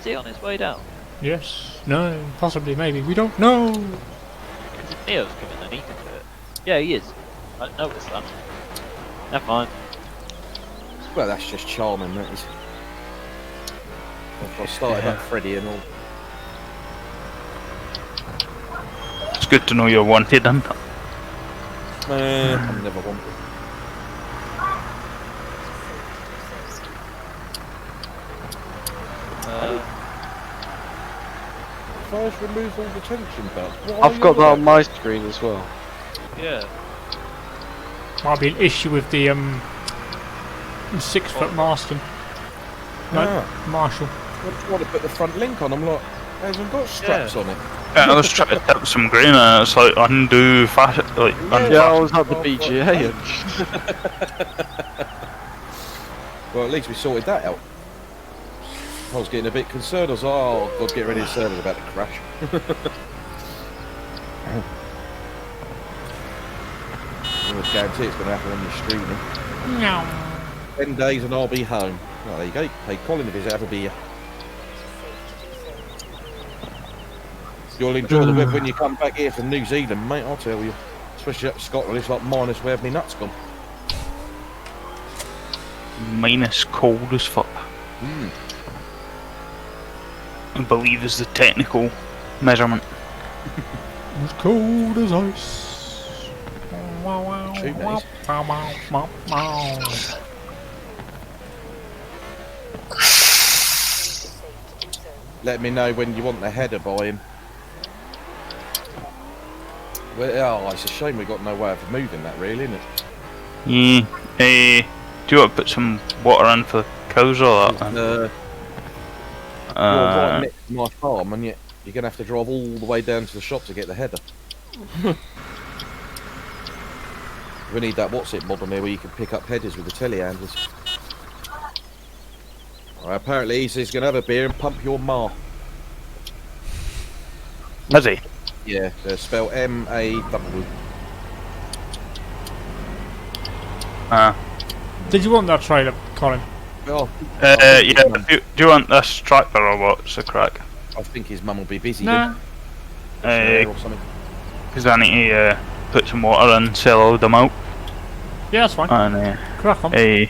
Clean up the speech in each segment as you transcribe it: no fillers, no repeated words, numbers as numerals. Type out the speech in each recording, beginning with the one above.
Is he on his way down? Yes. No. Possibly. Maybe. We don't know. Because if Neo's coming, then he can do it. Yeah, he is. I didn't notice that. Never mind. Well, that's just charming, that is. I started up Freddy and all. It's good to know you're wanted, isn't it? I'm never wanted. First remove all the tension belts. I've got that on my screen as well. Yeah. Might be an issue with the 6 foot Marston. No, Marshall. I just want to put the front link on. I'm like, it hasn't got straps on it. Yeah, I was trying to tip some green and it's like undo fast, like Yeah, I was at the BGA. Well, at least we sorted that out. I was getting a bit concerned. I was like, oh, God, get ready, the server's about to crash. I would guarantee it's going to happen when you're streaming. No. 10 days and I'll be home. Well, there you go. Hey, Colin, if he's ever be here. You'll enjoy the weather when you come back here from New Zealand, mate, I'll tell you. Especially up to Scotland, it's like minus where my nuts gone. minus cold as fuck. I believe is the technical measurement. As cold as ice. Wow, wow, True, wow, wow, wow, wow, wow. Let me know when you want the header by him. Well, oh, it's a shame we got no way of moving that, really, isn't it? Yeah. Do you want to put some water in for cows or that? You're right next to my farm, and yet you're going to have to drive all the way down to the shop to get the header. We need that what's it mod on there where you can pick up headers with the telehandlers. Right, apparently he's going to have a beer and pump your ma. Is he? Yeah, they're spelled M-A-W. Did you want that trailer, Colin? Oh, Yeah. Do you want this tractor or what's the crack? I think his mum will be busy. Nah. Or something. Because I need to put some water in, sell all them out. Yeah, that's fine. And Crack on. yeah,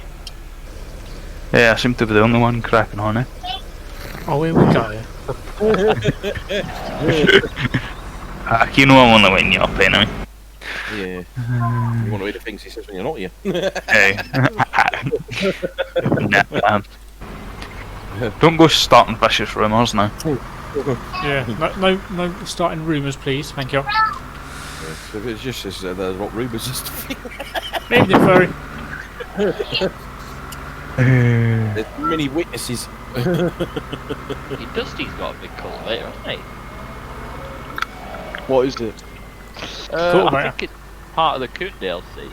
I seem to be the only one cracking on it. Oh, here we go. You know I want to win you up anyway. Yeah. You want to hear the things he says when you're not here. Hey. Nah, don't go starting vicious rumours now. Yeah, no starting rumours, please. Thank you. Yeah, so it's just as what rumours is. Evening, Furry. There's many witnesses. Dusty's got a big cultivator, hasn't he? What is it? I think it's part of the Coon DLC.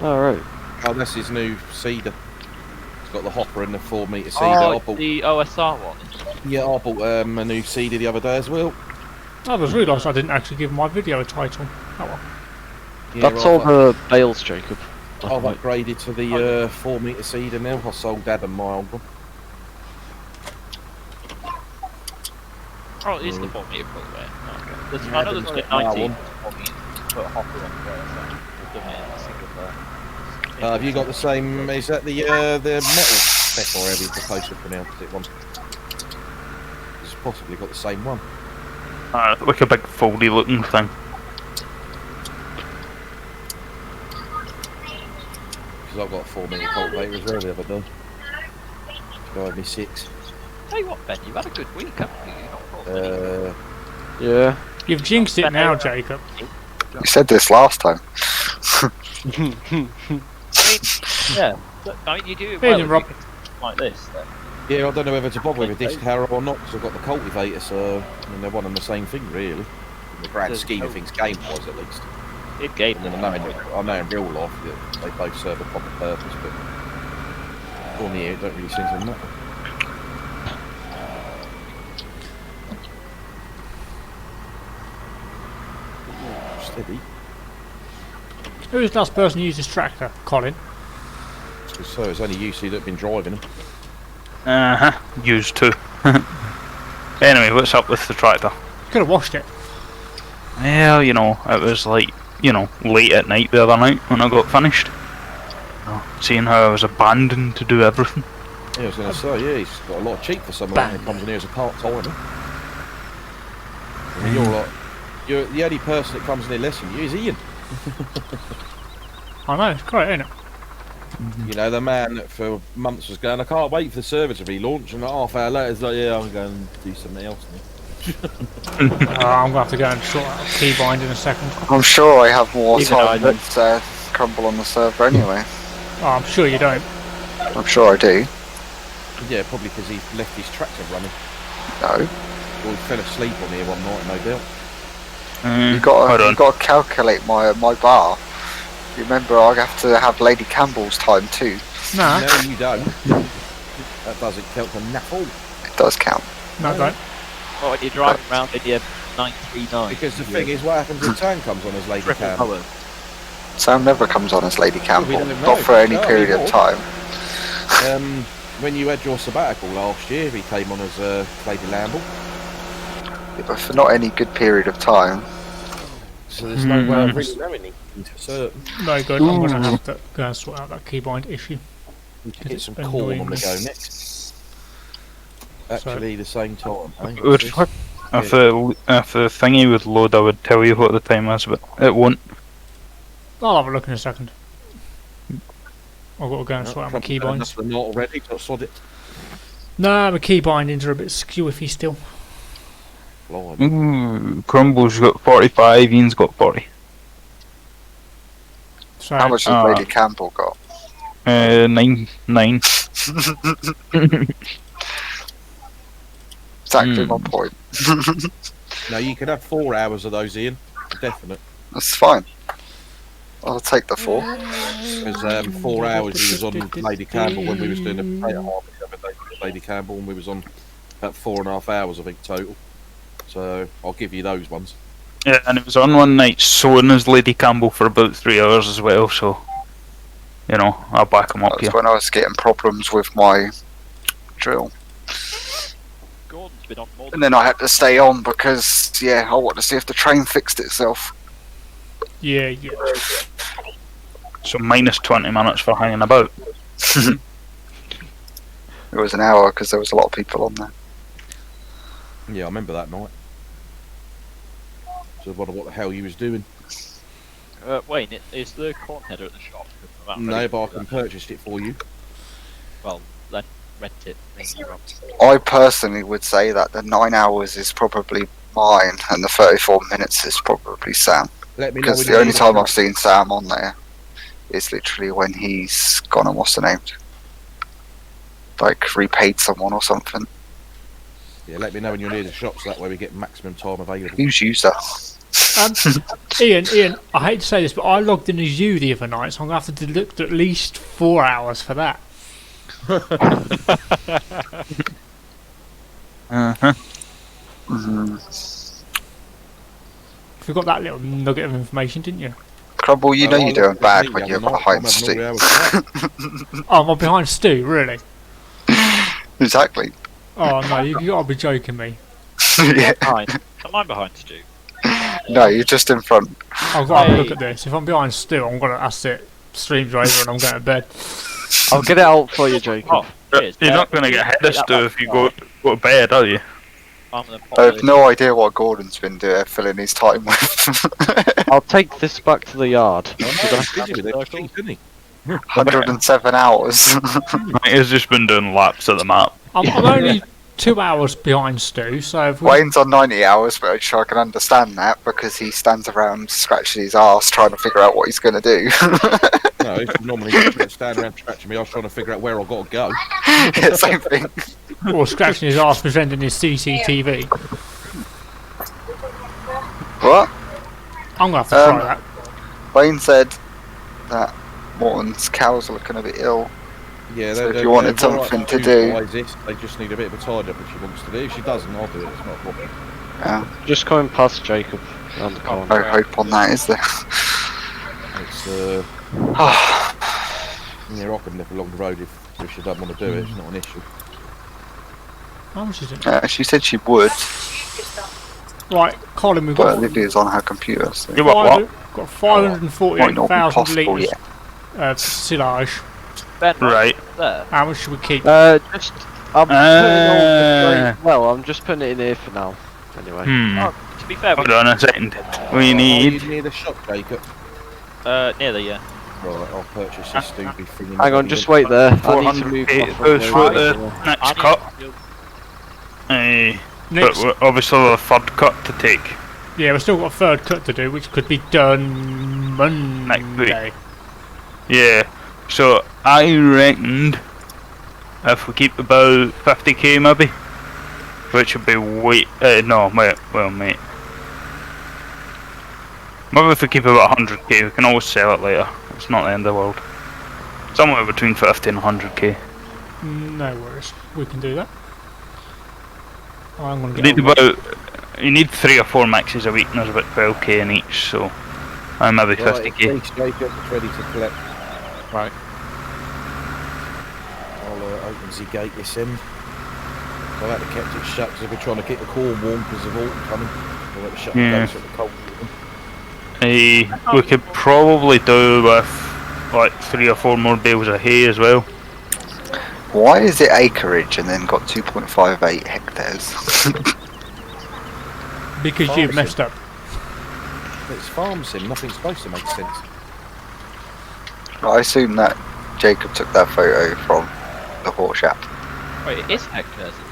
Oh, right. Oh, that's his new seeder. It's got the hopper and the 4 metre seeder. Oh, I it's bought, the OSR one. yeah, I bought a new seeder the other day as well. I just realised I didn't actually give my video a title. Oh well. Yeah, That's all the bales, Jacob. I've upgraded to the 4 metre seeder now. I sold Dad and my old one. Oh, it is the 4 metre cultivator. Okay. I know there's only 19 4 metres. Put a hopper on there, so we've done it in a single player. Have you got the same? Is that the metal spec or however you're supposed to pronounce it one? It's possibly got the same one. Like a big foldy looking thing. Because I've got a 4 metre cultivator as well the other day. Drive me 6. Tell you what, Ben, you've had a good week, haven't you? You've not brought any- Yeah. You've jinxed it now, Jacob. You said this last time. Yeah, look, I mean, you do it Hey, well if Rob. you can like this. Then. Yeah, I don't know whether to bother with a disc harrow or not because I've got the cultivator, so I mean, they're one and the same thing, really. In the grand There's scheme of no- things, game-wise at least. It gave I mean, I know in real life that they both serve a proper purpose, but on the air it don't really seem to matter. Steady. Who was the last person who used this tractor? Colin. So it's only you two that have been driving them. Used to. Anyway, what's up with the tractor? Could have washed it. Well, you know, it was like, you know, late at night the other night when I got finished. Seeing how I was abandoned to do everything. Yeah, I was going to say, yeah, he's got a lot of cheap for someone that comes in here as a part-timer. I mean, you're the only person that comes in here less than you is Ian. I know, it's great, isn't it? You know, the man that for months was going, I can't wait for the server to relaunch, and a half hour later he's like, yeah, I'm going to do something else now. I'm going to have to go and sort out a keybind in a second. I'm sure I have more Even time I than Crumble on the server anyway. Oh, I'm sure you don't. I'm sure I do. Yeah, probably because he left his tractor running. No. Or he fell asleep on here one night, no doubt. You got to calculate my bar. You remember, I have to have Lady Campbell's time too. Nah, No, you don't. That doesn't count for naffle. It does count. no, don't. What, when you're driving around in your 939? Because the thing is, what happens if Tan comes on as Lady Triple Campbell? colours. Sam never comes on as Lady Campbell. don't know. Not for any Not period of anymore. time. When you had your sabbatical last year, he came on as Lady Lamble. But for not any good period of time. So there's no way of really knowing anything for certain. No good. I'm going to have to go and sort out that keybind issue. We could get some It's corn on the annoying. go next. Actually, the same time. Eh? Would- If the thingy would load, I would tell you what the time is, but it won't. I'll have a look in a second. I've got to go and sort out my keybinds. Not already, got sod it. No, my key bindings are a bit skewiffy still. Blimey. Ooh, Crumble's got 45, Ian's got 40. So, How much has Lady Campbell got? 9. Exactly my point. No, you can have 4 hours of those, Ian. Definite. That's fine. I'll take the 4. Because 4 hours he was on Lady Campbell when we was doing the potato harvest the other day with Lady Campbell, and we was on about 4.5 hours, I think, total. So I'll give you those ones. Yeah, and it was on one night sewing as Lady Campbell for about 3 hours as well, so, you know, I'll back him up That's here. when I was getting problems with my drill. Gordon's been on more And then I had to stay on because, yeah, I wanted to see if the train fixed itself. yeah. So minus 20 minutes for hanging about. It was an hour because there was a lot of people on there. Yeah, I remember that night. So I wonder what the hell you was doing. Wayne, is the corn header at the shop? No, but I can purchase it for you. Well, then rent it. Ring you up. I personally would say that the 9 hours is probably mine and the 34 minutes is probably Sam. Let me know Because when the you only need time a I've seen Sam on there is literally when he's gone and what's the name? Like repaid someone or something. Yeah, let me know when you're near the shop so that way we get maximum time available. Who's user? Ian, I hate to say this, but I logged in as you the other night, so I'm going to have to deduct at least 4 hours for that. Uh-huh. You got that little nugget of information, didn't you? Crumble, you know I you're looked doing at the bad thing when the you're other night, behind I'm having all the Stu. hours for that. Oh, I'm behind Stu, really? Exactly. Oh no, you got to be joking me. Yeah. Am I behind Stu? No, you're just in front. I've got to have a look at this. If I'm behind Stu, I'm gonna. That's it. Stream's over and I'm going to bed. I'll get it out for you, Jacob. Oh, cheers. You're not going to get ahead of Stu if you go to bed, are you? I'm gonna pop I have this- no idea what Gordon's been doing, filling his time with. I'll take this back to the yard. I know, he's busy with it, cheap, isn't he? 107 hours. He's just been doing laps at the map. I'm only 2 hours behind Stu, so if we, Wayne's on 90 hours, but I'm sure I can understand that because he stands around scratching his ass trying to figure out what he's going to do. No, he's normally stand around scratching me. I was trying to figure out where I've got to go. Yeah, same thing. or scratching his ass presenting his CCTV, What? I'm going to have to try that. Wayne said that Morton's cows are looking a bit ill. Yeah, So if you wanted they're all something right to to do- utilise this, they just need a bit of a tidy up if she wants to do. If she doesn't, I'll do it. It's not a problem. Yeah, Just coming past Jacob around the corner. no hope on that, is there? It's yeah, I can nip along the road if she doesn't want to do it. It's not an issue. How much is it? She said she would, Right, Colin, we've but got, Olivia's on her computer, so You what? got might not be 548,000 possible litres yet. of silage. Ben, Right. there. How much should we keep? Just I'm putting all the well, I'm just putting it in here for now. Anyway. To be fair, Hold on a second. We You need. near the shop, Jacob. nearly, yeah. Right, I'll purchase this stupid thing. Hang on, just wait there. I need to move 400k my goes phone for over the there. next cut. Next, But we're obviously a third cut to take. yeah, we've still got a third cut to do, which could be done Monday. Yeah. So I reckoned if we keep about 50k maybe, which would be wait. No, wait. Well, mate. Maybe if we keep about 100k, we can always sell it later. It's not the end of the world. Somewhere between 50 and 100k. No worries, we can do that. I'm gonna You get need you need 3 or 4 mixes a week, and there's about 12k in each, so maybe 50k. It's ready to collect. Right. I'll open the gate this end. I've had to kept it shut because I've been trying to keep the corn warm because of autumn coming. I'll have to shut the gates at the cold. We could probably do with like 3 or 4 more bales of hay as well. Why is it acreage and then got 2.58 hectares? because you've messed up. It's farm sim, nothing's supposed to make sense. I assume that Jacob took that photo from the horse shop. Wait, it is hectares, isn't it?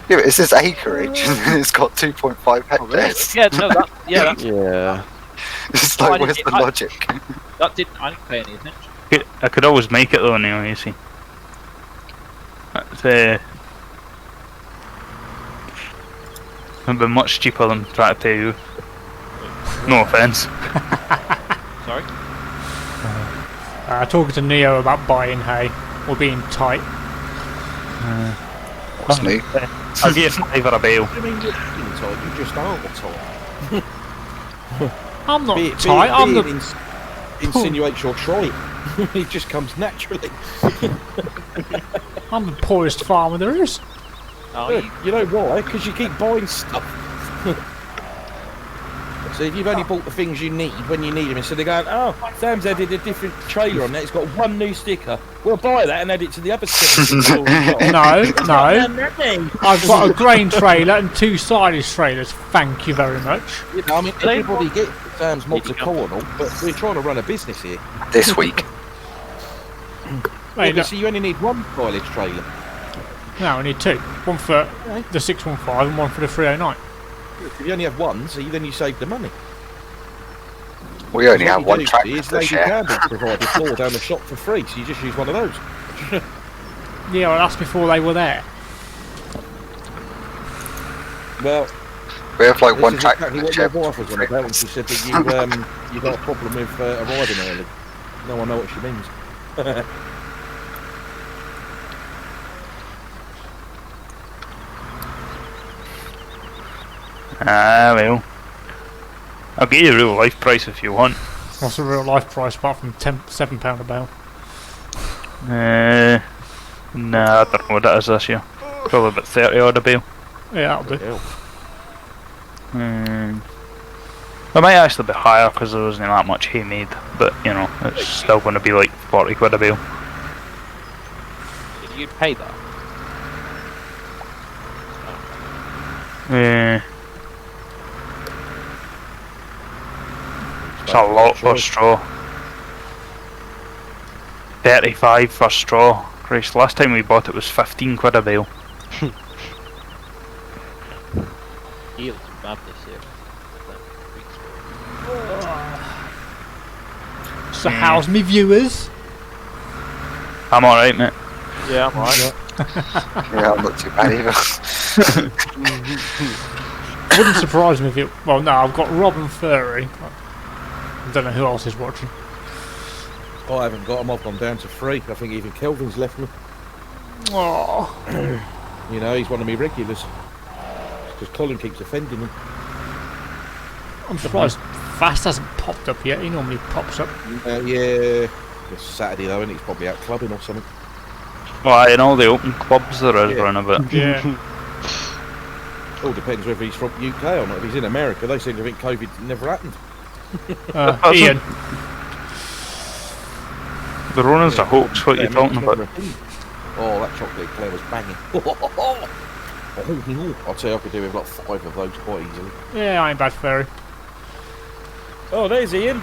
Yeah, but it says acreage and then it's got 2.5 hectares. Yeah, no, that's, Yeah. It's Oh, like, I where's didn't- the logic? I didn't pay any attention. I could always make it though, Neil, you see. That's it'd be much cheaper than trying to pay you. No offence. Sorry? Talking to Neo about buying hay, or being tight. What's new? I'll give you 5 or a bale. What do you mean you're being tight? You just are tight. I'm not tight, I'm the... Insinuates you're trying. It just comes naturally. I'm the poorest farmer there is. Oh, You know why? Because you keep buying stuff. So if you've only bought the things you need when you need them, instead of going, oh, Sam's added a different trailer on that, it's got 1 new sticker, we'll buy that and add it to the other 7 No. I've got a grain trailer and 2 silage trailers, thank you very much. You know, I mean, everybody gets Sam's mods of corn, but we're trying to run a business here. This week. Mate, Yeah, look, so you only need 1 silage trailer. no, I need 2. One for the 615 and one for the 309. If you only have 1, so then you save the money. We only have What one you do tractor is to Lady share. Campbell provided 4 down the shop for free, so you just use one of those. Yeah, well, that's before they were there. Well, We have like this one is tractor exactly to what share. your wife was on about when she said that you got a problem with arriving early. No, I know what she means. Ah, well. I'll give you a real life price if you want. What's the real life price apart from £7 a bale? Nah, I don't know what it is this year. Probably about 30 odd a bale. Yeah, that'll do. Hell. It might actually be higher because there wasn't that much hay made, but you know, it's still going to be like 40 quid a bale. Did you pay that? It's a lot for straw. 35 for straw. Christ, last time we bought it was 15 quid a bale. Yields are bad this year. So how's me viewers? I'm alright, mate. Yeah, I'm alright. Yeah, I'm not too bad either. It wouldn't surprise me if it... Well, no, I've got Rob and Furry. I don't know who else is watching. I haven't got them. I've gone down to 3. I think even Kelvin's left me. Oh, You know, he's one of my regulars. Because Colin keeps offending him. I'm surprised Fast hasn't popped up yet. He normally pops up. Yeah. It's Saturday though, and he's probably out clubbing or something. Well, in all the open clubs there is Yeah. round about. Yeah. All depends whether he's from UK or not. If he's in America, they seem to think COVID never happened. Ian. The Rona's a hoax, what are you Yeah, talking it's about? never a thing. Oh, that chocolate eclair was banging. I'll tell you, I could do with like 5 of those quite easily. Yeah, I ain't bad fairy. Oh, there's Ian.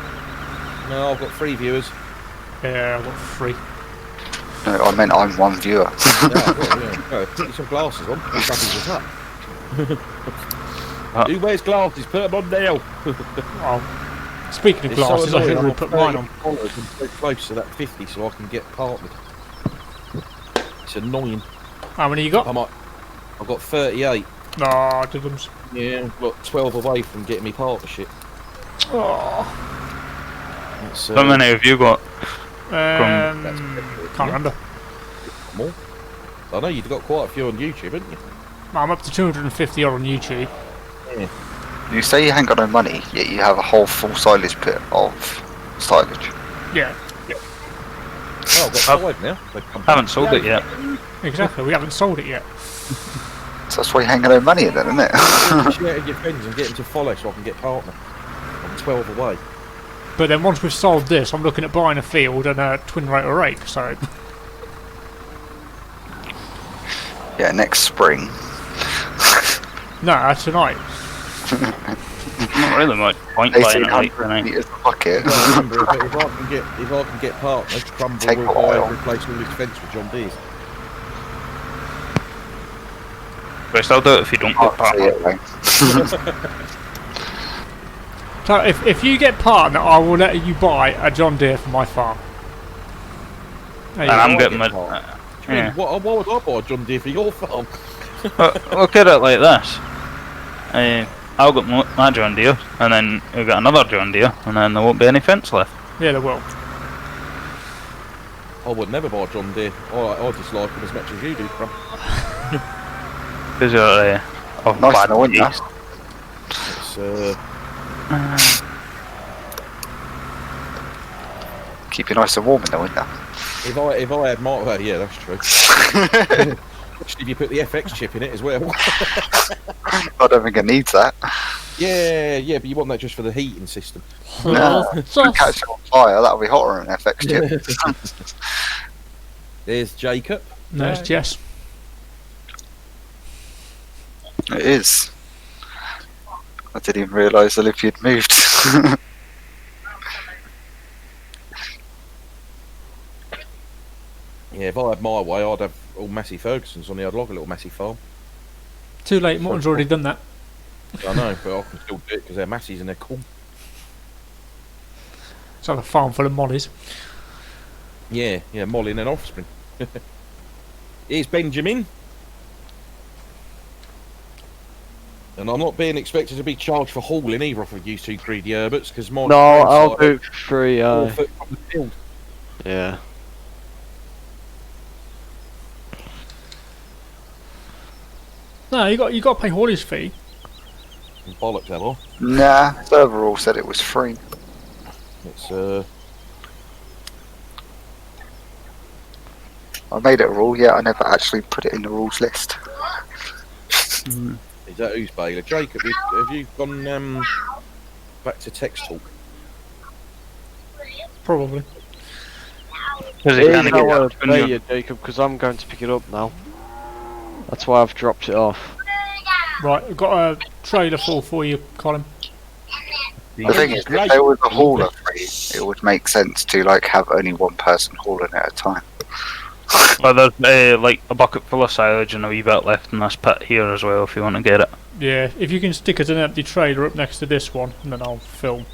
No, I've got 3 viewers. Yeah, I got 3. No, I meant I'm one viewer. Put some glasses on. How happy was that? Who wears glasses? Put them on now. Oh. Speaking of glasses, I should have put mine on. I'm so close to that 50 so I can get partnered. It's annoying. How many you got? I've got 38. Nah, diddums. Yeah, I've got 12 away from getting me partnership. Oh. How many have you got? Can't remember. More. I know you've got quite a few on YouTube, haven't you? I'm up to 250 odd on YouTube. Yeah. You say you ain't got no money, yet you have a whole full silage pit of silage. Yeah, Oh, I've got 5 now. Haven't sold it yet. exactly. We haven't sold it yet. So that's why you ain't got no money then, isn't it? Share it with your friends and get them to follow so I can get partner. I'm 12 away. But then once we've sold this, I'm looking at buying a field and a twin rotor rake, so... Yeah, next spring. No, tonight. Not really much point buying it like 1800 tonight. metres a bucket. Well, remember, if I can get partners, Crumble Take will a buy while. and replace all his fence with John Deere's. But I'll do it if you don't get Can't see partner. it, though. So if you get partner, I will let you buy a John Deere for my farm. There you And go. I'm getting my... Yeah. Why would I buy a John Deere for your farm? Look at it like this. I'll get my John Deere, and then you'll get another John Deere, and then there won't be any fence left. Yeah, there will. I would never buy a John Deere. I dislike them as much as you do, Crumb. Because you're of Nice bad in the winter. taste. It's, Keep you nice and warm in the winter. if I had my... Well, yeah, that's true. Especially if you put the FX chip in it as well. I don't think it needs that. Yeah, but you want that just for the heating system. No, catch it on fire, that'll be hotter than an FX chip. There's Jacob. No, it's Jess. It is. I didn't even realise the lift you'd moved. Yeah, if I had my way, I'd have all Massey Ferguson's on the. I'd like a little Massey farm. Too late, Morton's already done that. I know, but I can still do it because they're Masseys and they're cool. It's like a farm full of mollies. Yeah, Molly and an offspring. Here's Benjamin. And I'm not being expected to be charged for hauling either off of you two greedy Herberts, because my... No, I'll do it for free, 4 foot from the field. yeah. No, you got to pay haulage fee. Bollocks, have I? Nah, server all said it was free. It's, I made it a rule, yeah, I never actually put it in the rules list. is that who's Baylor? Jacob, have you gone back to text talk? Probably. Because I it kind of don't want gets to pay you, Jacob, because I'm going to pick it up now. That's why I've dropped it off. Right, I've got a trailer full for you, Colin. The thing is, if there was a hauler free, it would make sense to like have only one person hauling it at a time. But there's like a bucket full of silage and a wee bit left in this pit here as well if you want to get it. Yeah, if you can stick it an empty trailer up next to this one, and then I'll film.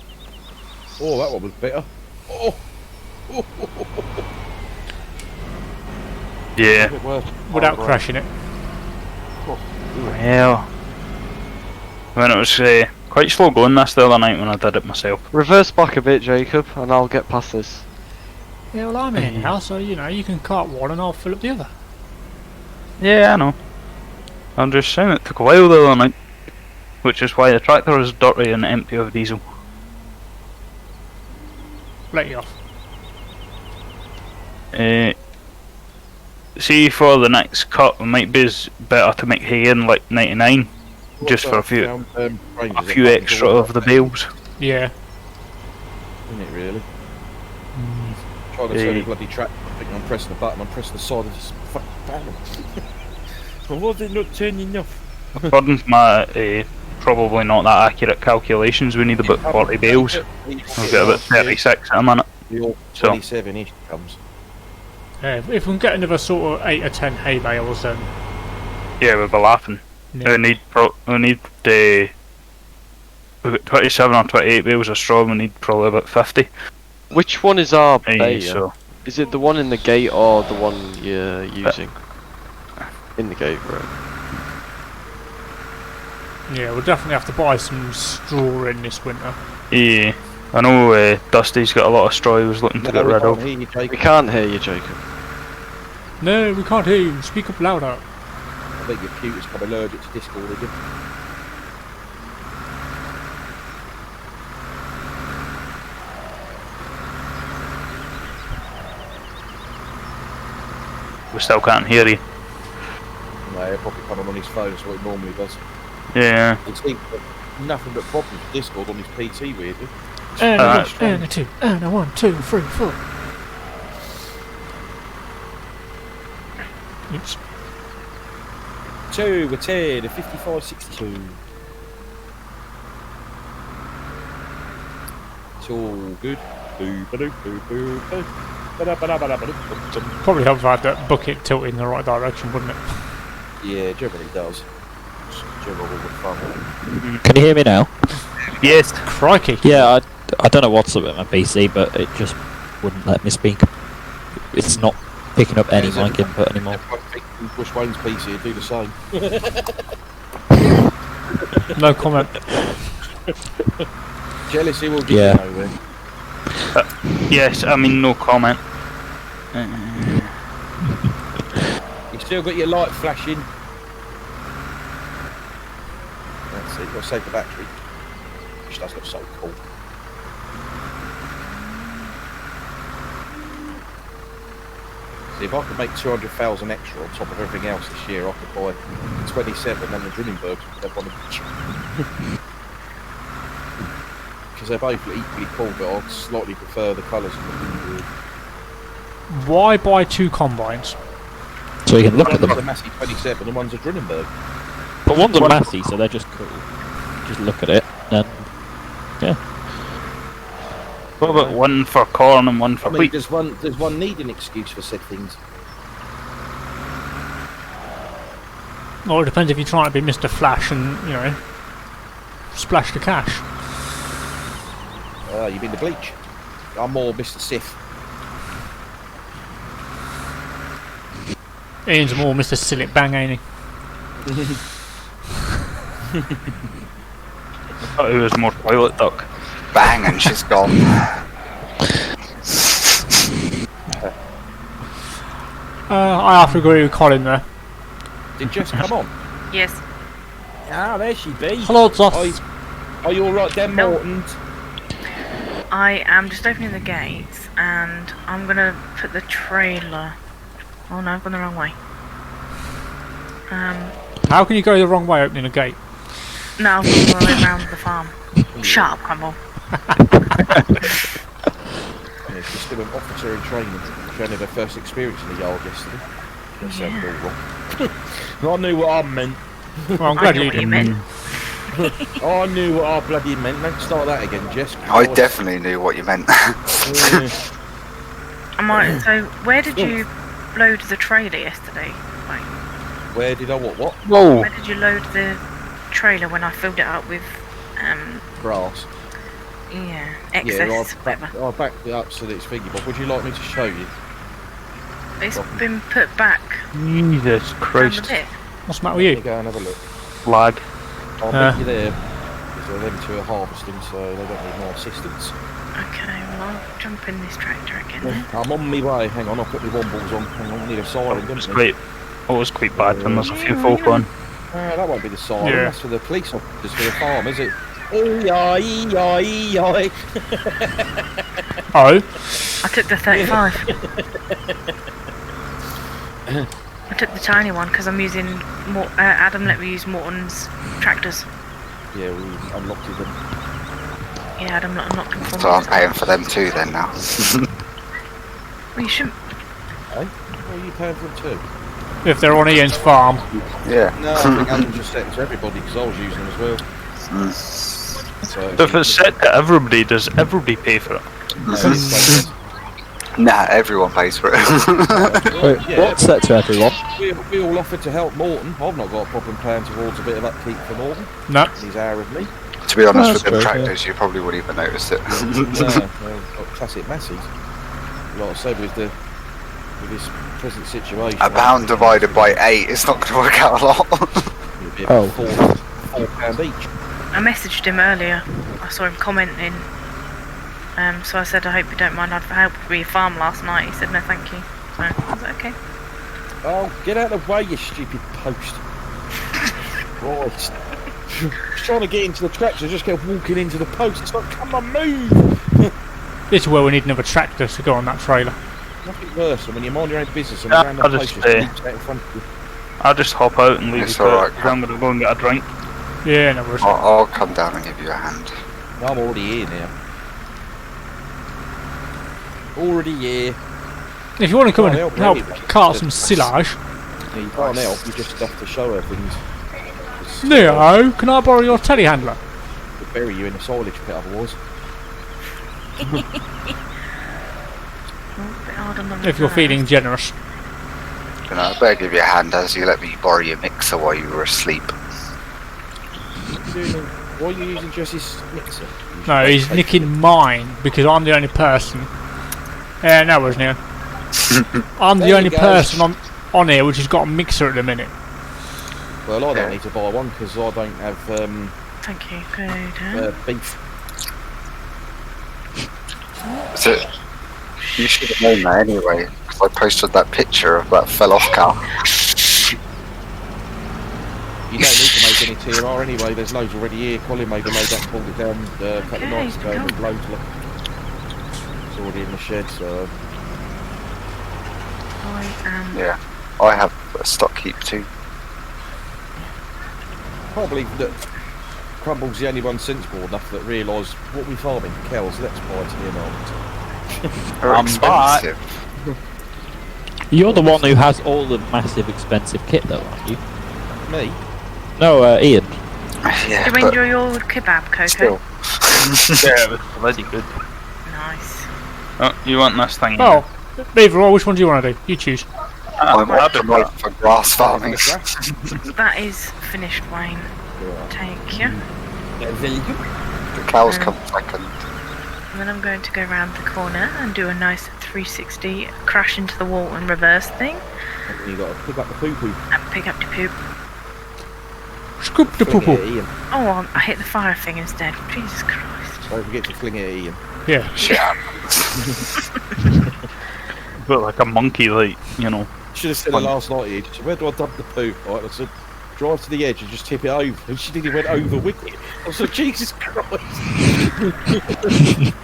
Oh, that one was better. Oh! Yeah. It worked. Without Oh, crashing it. Well, when it was quite slow going this the other night when I did it myself. Reverse back a bit, Jacob, and I'll get past this. Yeah, well, I'm in now, so you know, you can cart one and I'll fill up the other. Yeah, I know. I'm just saying it took a while the other night. Which is why the tractor is dirty and empty of diesel. Let you off. see for the next cut, it might be better to make hay in like 99, just for a few extra of the bales. Yeah. Isn't it really? Trying to turn the bloody track. I think I'm pressing the button. I'm pressing the side of this fucking panel. Why is it not turning off? According to my probably not that accurate calculations, we need about 40 bales. We've got about 36 at a minute. The 27-ish comes. Yeah, if we can get another sort of 8 or 10 hay bales, then Yeah, we'll be laughing. yeah. We need we've got 27 or 28 bales of straw. We need probably about 50. Which one is our bay? So Is it the one in the gate or the one you're using? In the gate, right? Yeah, we'll definitely have to buy some straw in this winter. yeah, I know Dusty's got a lot of straw he was looking to get rid of. We can't hear you, Jacob. No, we can't hear you. Speak up louder. I think your computer's become allergic to Discord again. We still can't hear you. No, he'll probably come on his phone, that's what it normally does. Yeah. It seems nothing but problems with Discord on his PT, weirdly. And a Alright. 1, and a 2, and a 1, 2, 3, 4. Oops. 2, a 10, a 55, 62. It's all good. Probably help if I had that bucket tilted in the right direction, wouldn't it? Yeah, generally does. Generally good fun. Can you hear me now? Yes. Crikey. Yeah, I don't know what's up with my PC, but it just wouldn't let me speak. It's not picking up any mic input anymore. Bush Wayne's PC would do the same. No comment. Jealousy will get Yeah. you nowhere. Yes, I mean no comment. You still got your light flashing. That's it, you've got to save the battery. Which does look so cool. See, if I could make 200,000 extra on top of everything else this year, I could buy 27 and the Drillingbirds would have one of each. Because they're both equally cool, but I slightly prefer the colours of the Drillingbird. Why buy 2 combines? So you can look at One's a them. Massey 27 and one's a Drillingbird. But one's a Massey, so they're just cool. Just look at it, and yeah. What about one for corn and one for I mean, wheat? there's one need an excuse for said things. Well, it depends if you're trying to be Mr. Flash and, you know, splash the cash. You mean the bleach? I'm more Mr. Sif. Ian's more Mr. Sillet Bang, ain't he? I thought it was more toilet duck. Bang, and she's gone. I have to agree with Colin there. Did Jess come on? Yes. Ah, there she be. Hello, Zoff. Are you alright then, No. Morton? I am just opening the gates and I'm gonna put the trailer. Oh no, I've gone the wrong way. How can you go the wrong way opening a gate? No, I've gone all the way around the farm. Shut up, Crumble. Yeah, she's still an officer in training. She had her first experience in the yard yesterday. That sounded all wrong. I knew what I meant. Well, I'm I glad knew you what you did. meant. I knew what I bloody meant. Let's start that again, Jess. I definitely knew what you meant. So, where did you load the trailer yesterday? Like, Where did I what? Whoa! where did you load the trailer when I filled it up with, Grass. yeah, Yeah, excess, I whatever? backed it up so that it's thingy, but would you like me to show you? It's been put back Jesus around Christ! the bit. What's the matter with Let me you? go and have a look. Lag. I'll meet you there. Because them two are harvesting, so they don't need more assistance. Okay, well I'll jump in this tractor again then. I'm on my way. Hang on, I'll put my wombles on. Hang on, I need a siren, It's don't I? always quite bad when there's a few folk on. That won't be the siren. Yeah. That's for the police officers for the farm, is it? E-I-E-I-E-I. Oh, I took the 35. I took the tiny one because I'm using Adam let me use Morton's tractors. Yeah, we unlocked them. Yeah, Adam unlocked them for So me. I'm paying for them too then now. Well, you shouldn't. Hey? What are you paying for them too? If they're on Ian's farm. Yeah. No, I think Adam just set it to everybody because I was using them as well. So If it's set to everybody, does everybody pay for it? Nah, everyone pays for it. Wait, yeah, what's set to everyone? we all offered to help Morton. I've not got a problem playing towards a bit of upkeep for Morton. No. He's hour of me. To be honest, Oh, with them that's tractors, you probably wouldn't even notice it. No, classic Massies. Like I said, with this present situation. A pound divided by 8, it's not going to work out a lot. It'd be Oh. about £4 each. I messaged him earlier. I saw him commenting. So I said, I hope you don't mind. I'd help with your farm last night. He said, no, thank you. So I was like, okay. Oh, get out of the way, you stupid post. Right. Just trying to get into the tractor, just kept walking into the post. It's like, come on, move! This is where we need another tractor to go on that trailer. Nothing worse than when you mind your own business and Yeah, a random I'll post just, just leaps out in front of you. I'll just hop out and leave It's you to it, alright. 'cause I'm going to go and get a drink. Yeah, no worries. I'll come down and give you a hand. I'm already here now. Already here. If you want to come and Can't help really. cart some silage. Yeah, you can't help, you just have to show her things. It's- Leo, can I borrow your telehandler? We'll bury you in a silage pit otherwise. Oh, a bit hard on the If you're reverse. feeling generous. You know, I better give you a hand as you let me borrow your mixer while you were asleep. Why are you using Jesse's mixer? No, he's nicking mine because I'm the only person. No worries, Neo. I'm the There only you go. person on here which has got a mixer at the minute. Well, I Yeah. don't need to buy one because I don't have Thank you. Good. beef. So, you should have known that anyway, because I posted that picture of that fell off cow. You don't need to make any TMR anyway, there's loads already here. Colin made that, pulled it down a couple of nights ago, and there's loads left. It's already in the shed, so... I am. Yeah, I have a stock keep too. I can't believe that Crumble's the only one sensible enough that realised what we farming, cows, let's buy TMR. They're I'm back. expensive. You're the one who has all the massive expensive kit though, aren't you? Me? No, Ian. Yeah, Did we but enjoy your kebab, Coco? still. Yeah, it was bloody good. Nice. Oh, you want this thing? Oh, either or, which one do you want to do? You choose. I'm I'll do optimised that. for grass farming. That is finished, Wayne. Take you. The cows come second. And then I'm going to go around the corner and do a nice 360 crash into the wall and reverse thing And then you got to pick up the poo-poo. and pick up the poop. Scoop the Fling it poo at poo. Ian. Oh, I hit the fire thing instead. Jesus Christ. Don't forget to fling it at Ian. Yeah. Shit. But like a monkey, like, you know. Should have said it last night, Ian. She said, where do I dump the poo? Right, I said, drive to the edge and just tip it over. And she did, it went over wicket. I was like, Jesus Christ.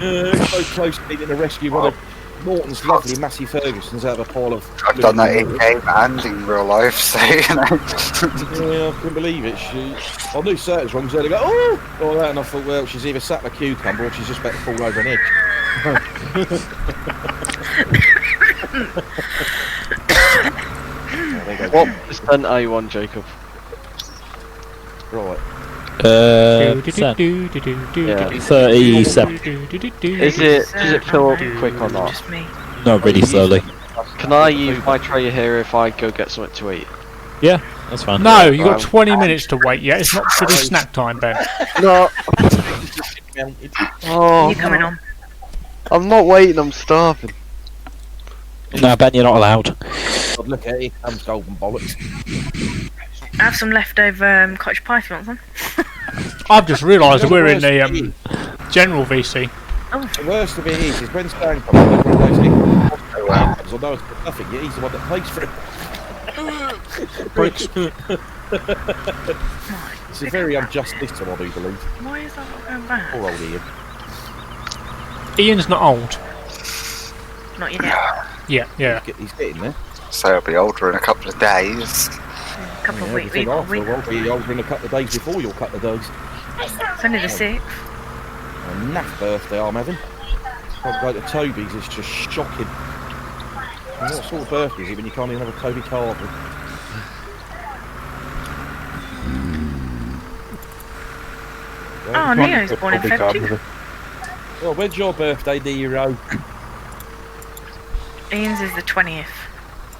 So close to needing to rescue one of Morton's lovely Massey Ferguson's out of a pile of... I've done that in game and in real life, so you know. Yeah, I couldn't believe it. I knew certain was wrong, so they go, oh! All that, and I thought, well, she's either sat in a cucumber or she's just about to fall over an edge. What percent are you on, Jacob? Right. Yeah. 37. Does it fill up quick or not? Just me. No, really slowly. Can I use my tray here if I go get something to eat? Yeah, that's fine. No, you got 20 minutes to wait yet. It's not pretty snack time, Ben. No. Are Oh, you coming on? I'm not waiting. I'm starving. No, Ben, you're not allowed. I'd look at it, I'm golden bollocks. I have some leftover cottage pie if you want some. I've just realised that we're in the general VC. The worst of it is when Stan comes on, one of those little happens, although it's got nothing, yet he's the one that pays for it. Bricks. It's a very unjust system, I do believe. Why is that not going back? Poor old Ian. Ian's not old. Not yet. Yeah. He's getting there. So I'll be older in a couple of days. A couple of weeks. Everything after will be older in a couple of days before your couple of days. It's only the 6th. A naff birthday I'm having. I'll go to Toby's, it's just shocking. And what sort of birthday is it when you can't even have a Toby Carver? Oh, Neo's born in February. Well, when's your birthday, Nero? Ian's is the 20th.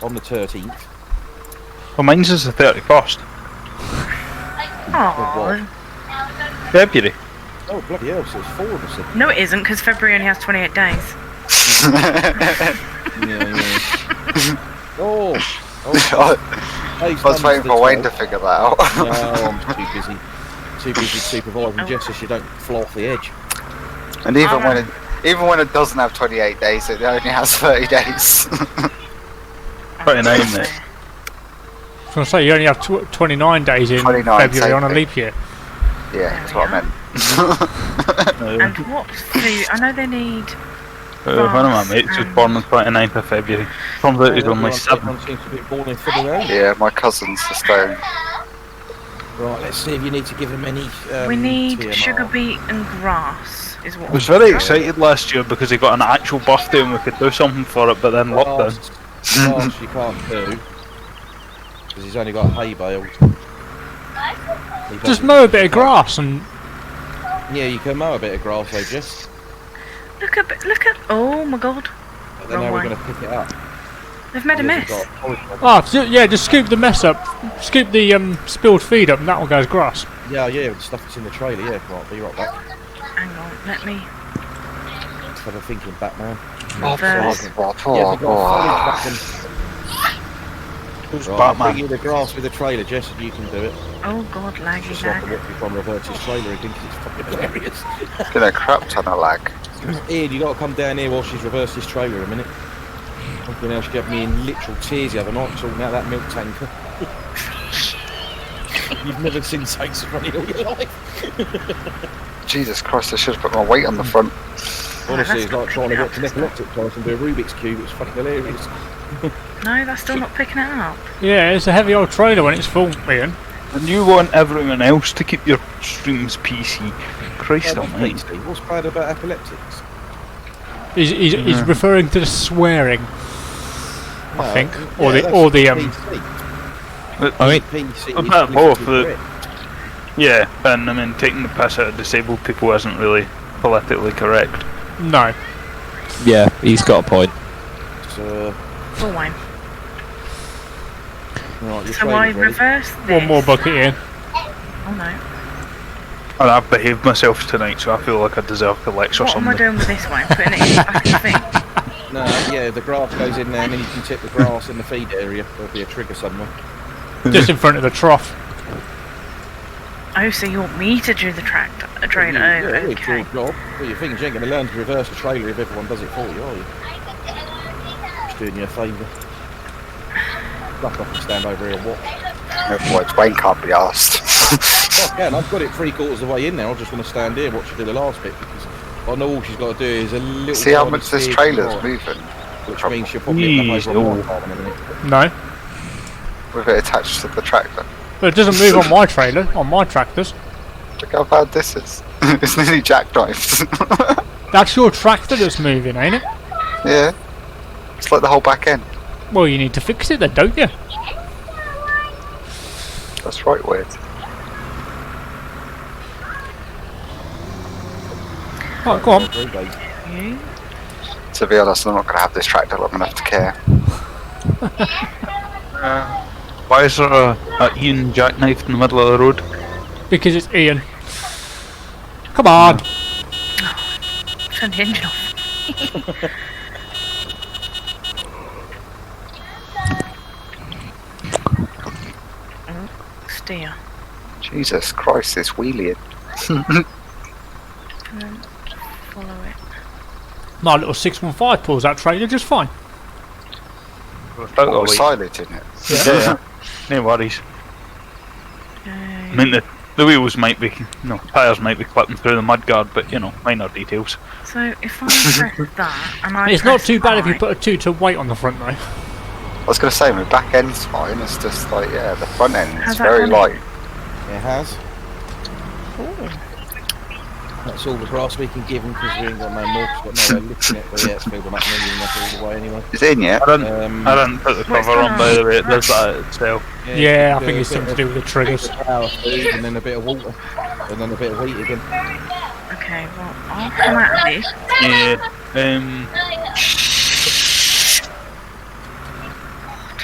On the 13th. Well, mine's is the 31st. Oh. February. Oh, bloody hell, so it's 4 of us then. No, it isn't, because February only has 28 days. Yeah. Oh! I was waiting for Wayne to figure that out. No, I'm too busy. Too busy supervising Jess so she don't fly off the edge. And even when it doesn't have 28 days, it only has 30 days. 29, mate. I was going to say, you only have 29 days in 29 February on a safely. leap year. Yeah, that's what I meant. And what food? I know they need. One of my mates was born on the 29th of February. Turns out he's only 7. Everyone seems to be born in February. Yeah, my cousin's the stone. Right, let's see if you need to give him any. We need TMR. sugar beet and grass, is what. I was very excited last year because he got an actual birthday and we could do something for it, but then lockdown. Grass you can't do because he's only got hay bales. Just mow a bit of grass and... Yeah, you can mow a bit of grass though, Jess. Look at. Oh my god. But then Wrong how we're way. going to pick it up. They've made a mess. yeah, just scoop the mess up. Scoop the spilled feed up and that'll go as grass. Yeah, the stuff that's in the trailer, yeah. Right, be right back. Hang on, let me. Let's have a thinking, Batman. Reverse. Yes, I've got a foliage back then. Who's Right, Batman? I'll bring you the grass with the trailer, Jess, and you can do it. Oh god, laggy Just so I can lag. watch you from Robert's trailer again, because it's fucking hilarious. Been a crap ton of lag. Ian, you got to come down here while she's reversed this trailer a minute. Fucking hell, she got me in literal tears the other night sorting out that milk tanker. You've never seen sakes of running all your life. Jesus Christ, I should have put my weight on the front. Honestly, it's like trying to watch an epileptic class and do a Rubik's Cube. It's fucking hilarious. No, that's still not picking it up. Yeah, it's a heavy old trailer when it's full, Ian. And you want everyone else to keep your streams PC. Christ almighty. What's bad about epileptics? He's referring to the swearing, I think, or the I mean, PC. about both. Yeah, and I mean, taking the piss out of disabled people isn't really politically correct. No. Yeah, he's got a point. So, Full wine. right, your So I trailer's ready. reverse this. One more bucket, Ian. Oh no. And I've behaved myself tonight, so I feel like I deserve to lecture What am I somebody. doing with this wine? Putting it in the back of the thing. No, yeah, the grass goes in there and then you can tip the grass in the feed area. There'll be a trigger somewhere. Just in front of the trough. Oh, so you want me to do the trailer? Oh, Yeah, it's okay. your job. Well, you think you ain't going to learn to reverse a trailer if everyone does it for you, are you? Just doing you a favour. Luck off and stand over here and watch. Otherwise, Wayne can't be asked. Oh, yeah, and I've got it 3/4 of the way in there. I just want to stand here and watch her do the last bit because I know all she's got to do is a little. See how tiny much this steer to trailer's the right, moving which means she'll probably end up over on my farm in a minute. No. with it attached to the tractor. But it doesn't move on my trailer, on my tractors. Look how bad this is. It's nearly jackknifed. That's your tractor that's moving, ain't it? Yeah. It's like the whole back end. Well, you need to fix it then, don't you? That's right, weird. Right, go on. You? To be honest, I'm not going to have this tractor long enough to care. Why is there a Ian jackknife in the middle of the road? Because it's Ian. Come on. Turn the engine off. Steer. Jesus Christ, this wheelie. And then follow it. My little 615 pulls that trailer just fine. With silage in it. Yeah. No worries. I mean, the wheels might be, tyres might be clipping through the mudguard, but minor details. So if I press that and I It's not press too bad if you I, put a 2-ton weight on the front though. was going to say, my back end's fine, it's just like, yeah, the front end's How's that very going? light. It has. That's all the grass we can give them because we ain't got no more. We've got no way of lifting it, but yeah, it's filled them up and leaving us all the way anyway. Is it in yet? I don't put the cover on, by the way, it does that itself. Yeah, I think it's something to do with the triggers. Power food and then a bit of water. And then a bit of wheat again. Okay, well, I'll come out of this. Yeah,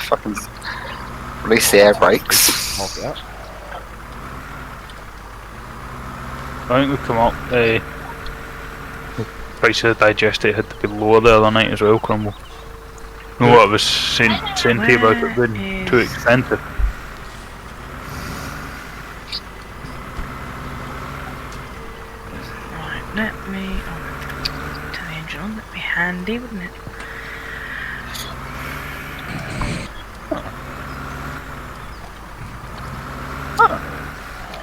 Fucking release the air brakes. Mark it up. I think we come up, the price of the digester had to be lower the other night as well, Crumble. You know what I was saying to you about it being too expensive. Right, let me... Oh, tell the engine on, that'd be handy, wouldn't it?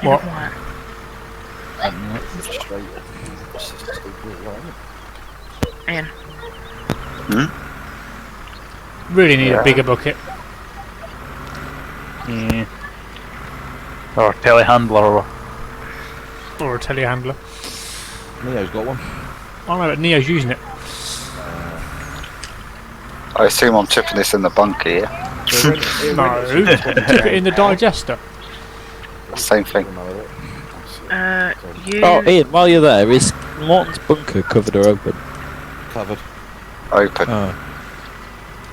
What? Ian. Really need a bigger bucket. Yeah. Or telehandler Or a telehandler. Neo's got one. I know, but Neo's using it. I assume I'm tipping this in the bunker here. No, tip it in the digester. Same thing. You... Oh, Ian, while you're there, is Morton's bunker covered or open? Covered. Open. Oh.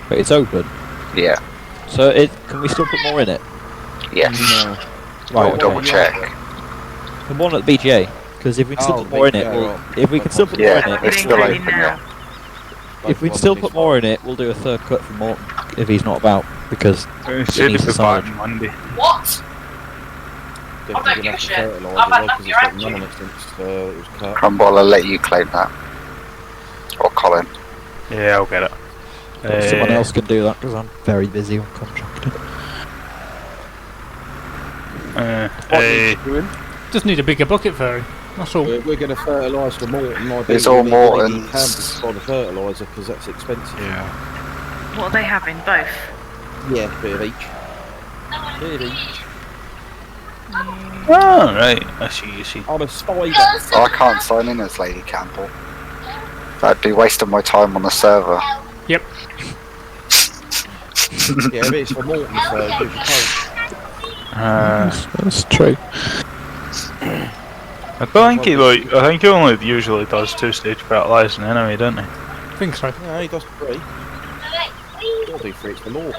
But it's open. Yeah. So can we still put more in it? Yes. No. I'll Right, double check. the one at the BGA. Because if we can still put more in it, if we can still put more in Yeah, it, it's still open now. if we can still put more in it, we'll do a third cut for Morton if he's not about. Because it should needs be the back silage. Monday. What? Definitely gonna have to fertilise it well because it's got none on it since it was cut. Crumble, I'll let you claim that. Or Colin. Yeah, I'll get it. someone else can do that because I'm very busy on contracting. Just need a bigger bucket for him. That's all. We're going to fertilise the Morton. It's all Morton's. Campbell's by the fertiliser because that's expensive. Yeah. What are they having? Both? Yeah, bit of each. Bit of each. Oh, right. I see, you see. I'm a spider. I can't sign in as Lady Campbell. That'd be wasting my time on the server. Yep. Yeah, but it's for Morton, so it gives you cold. That's true. I don't think I think he only usually does 2-stage fertilising anyway, doesn't he? I think so. No, he does 3. He'll do 3, it's the law.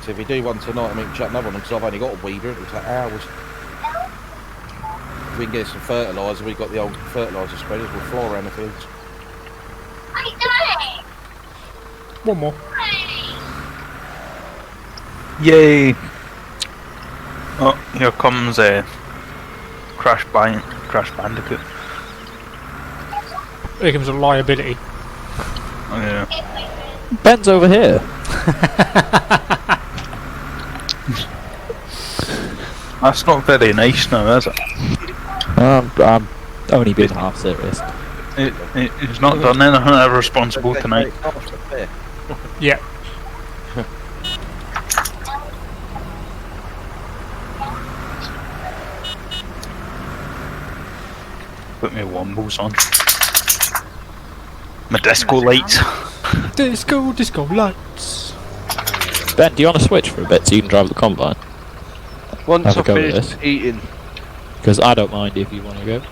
So if you do one tonight, I mean, chuck another one because I've only got a weeder, it'll take hours. If we can get some fertiliser, we've got the old fertiliser spreaders, we'll fly around the fields. One more. Yay! Oh, here comes Crash Bandicoot. Here comes a liability. Oh, yeah. Ben's over here. That's not very nice now, is it? I'm only being half serious. He's not done anything irresponsible tonight. Yeah. Put my wombles on. My disco lights. Disco lights. Ben, do you want to switch for a bit so you can drive the combine? Once Have a I've go with finished eating. Because I don't mind if you want to go.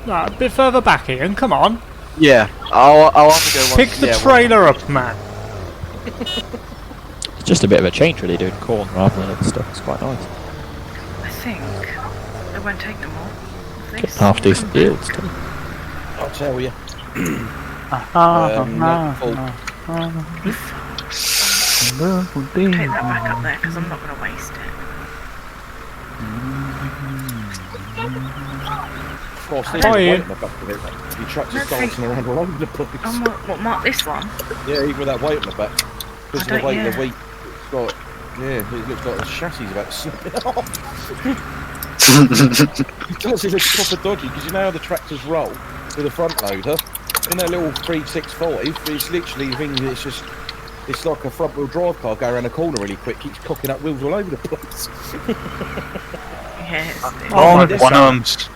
Right, a bit further back, Ian. Come on. Yeah, I'll have to go once. Pick the trailer up, man. It's just a bit of a change really doing corn rather than other stuff. It's quite nice. I think it won't take them all. Getting half decent yields too. I'll tell you. Take that back up there because I'm not going to waste it. Hi, Ian. Your trucks are dancing around all over the place. What, mark this one? Yeah, even with that weight on the back. Because of the weight of the wheat, it's got, yeah, it looks like the chassis is about to slip it off. It does, it looks proper dodgy, because you know how the tractors roll with a front loader? in a little 365, it's literally the thing. It's like a front wheel drive car going around a corner really quick. Keeps cocking up wheels all over the place. Yes. As long as one of them's,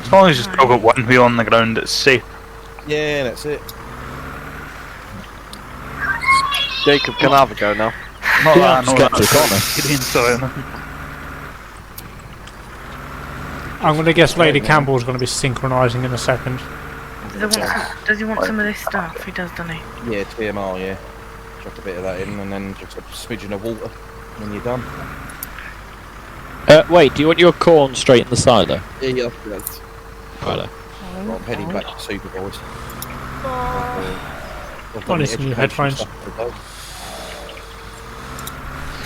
as long as you've still got one wheel on the ground, it's safe. Yeah, that's it. Jacob, can I have a go now? Not Yeah, that I just know get that. to the corner. Get into it. I'm going to guess Lady Campbell's going to be synchronising in a second. Does he want some of this stuff? He does, doesn't he? Yeah, TMR, yeah. Chuck a bit of that in and then just a smidgen of water when you're done. Wait, do you want your corn straight in the silo? Yeah, that's Righto. right, I'm heading back to Superboys. I need some new headphones.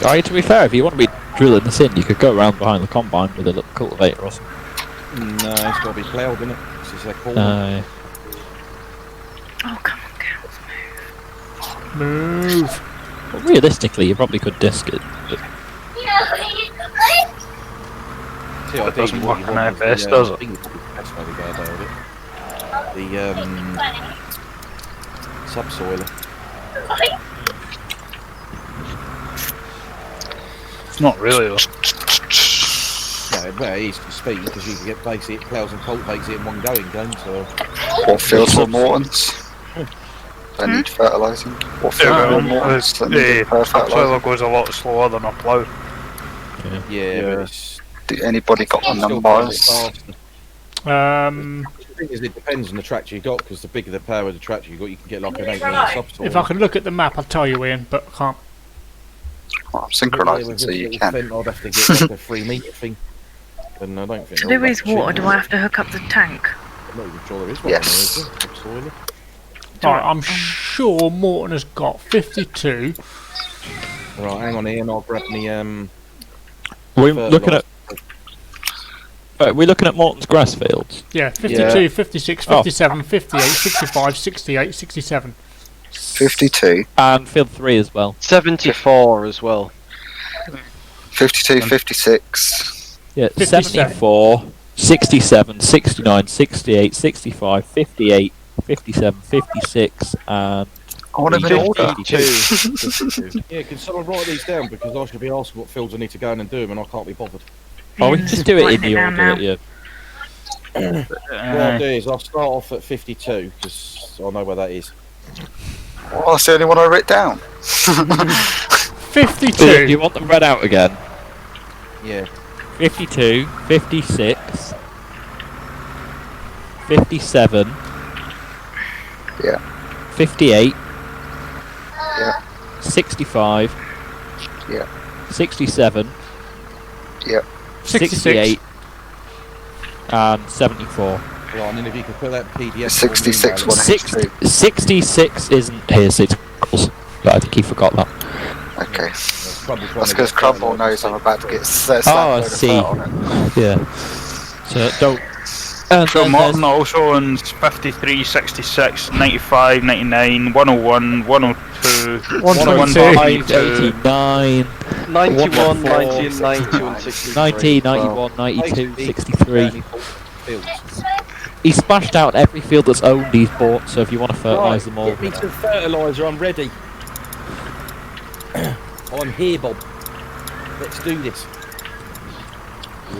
Guy, to be fair, if you want to be drilling this in, you could go around behind the combine with a little cultivator or something. No, it's got to be ploughed, isn't it? This is their corn. Oh, come on, cows, move. Move. Well, realistically, you probably could disc it. But See, It doesn't ideally what work you on want FS, is does it? I think it's probably the best way to go about it. The subsoiler. It's not really though. No, well, it is to speed because you can get basically it ploughs and cultivates it in one going, don't so. What fields are Morton's? They need fertilising. What fields are Morton's? They need The fertilising. soil goes a lot slower than a plough. Yeah, but it's Anybody got the still quite a bit numbers? faster. The thing is, it depends on the tractor you got because the bigger the power of the tractor you got, you can get like an 8 metre subsoil. If I could look at the map, I'd tell you, Ian, but I can't. Well, I'm synchronising so you can. I'd have to get like a 3 metre thing. And I don't think To do with his water, do I have to hook up the tank? I'm not even sure there is one. Yes. On there, is there? Subsoiler. Alright, I'm sure Morton has got 52. Right, hang on, Ian. I'll grab me we're looking at. We're looking at Morton's grass fields. Yeah, 52, 56, 57, 58, 65, 68, 67. 52, And field 3 as well. 74 as well. 52, 56. Yeah, 57. 74, 67, 69, 68, 65, 58, 57, 56, and I want them in order. 52. Yeah, can someone write these down because I should be asking what fields I need to go in and do them and I can't be bothered. we can just do it in Writing the down order now. that you. What I'll do is I'll start off at 52 because I know where that is. Well, that's the only one I wrote down. 52. Do you want them read out again? Yeah. 52, 56, 57, Yeah. 58, Yeah. 65, Yeah. 67, Yeah. 68, and 74. Right, and then if you could put that PDF. 66 one. 66 isn't here, so it's Crumble's, but I think he forgot that. Okay. That's because Crumble knows I'm about to get slapped Oh, I with a see. felt on it. Yeah. So don't. And So then Martin also owns 53, 66, 95, 99, 101, 102, 122, 89, 91, 104, 90, and 92, and 63. 90, 91, 92, 63. He splashed out every field that's owned he's bought, so if you want to fertilise them all. Get me some fertiliser, I'm ready. I'm here, Bob. Let's do this.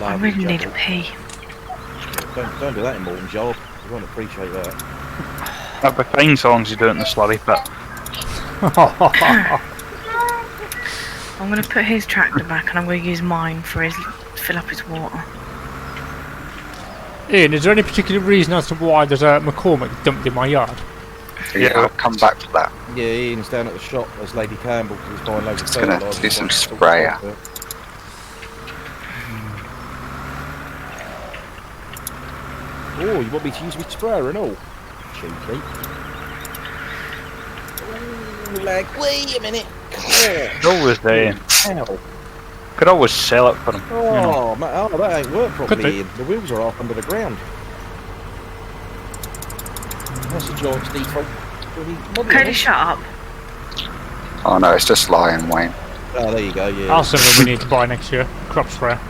I really need a pee. Don't do that in Morton's yard. You won't appreciate that. That'd be fine so long as you do it in the slurry pit. I'm going to put his tractor back and I'm going to use mine for his fill up his water. Ian, is there any particular reason as to why there's a McCormick dumped in my yard? Yeah, I'll come back to that. Yeah, Ian's down at the shop as Lady Campbell because he's buying loads of Just gonna fertiliser. do some sprayer. Oh, you want me to use my sprayer and all? Cheeky. Ooh, like, wait a minute. Could always, Ow. could always sell it for them. Oh, You know. man, that ain't worked Could properly, do. Ian. The wheels are half under the ground. That's a giant's default. Cody, shut up. Oh no, it's just lying, Wayne. Oh, there you go, yeah. That's something we need to buy next year. Crop sprayer.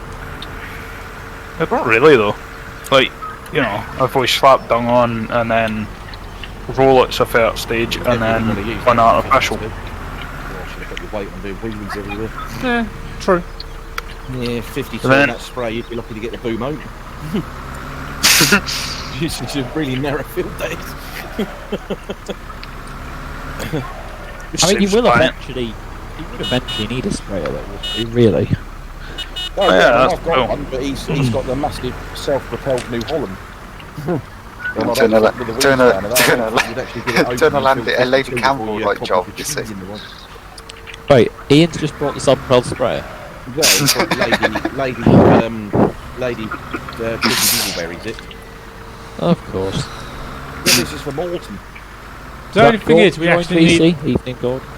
Not really though. Like, you know, if we slap dung on and then roll at a first stage and then one artificial. I should have put your weight on doing wheelies everywhere. Yeah, true. Yeah, 50 And then- that spray, you'd be lucky to get the boom out. It's a really narrow field days. I mean, you Seems will fine. eventually need a sprayer, though, wouldn't you? Really? Oh, yeah, that's I've got cool. one, but he's got the massive self-propelled New Holland. Doing a Lady Campbell like job, you see. Wait, Ian's just brought the self-propelled sprayer. Yeah, it's got lady cooking dingleberries, it. Of course. Yeah, this is for Morton. The only thing is, we actually need Evening, Gordon.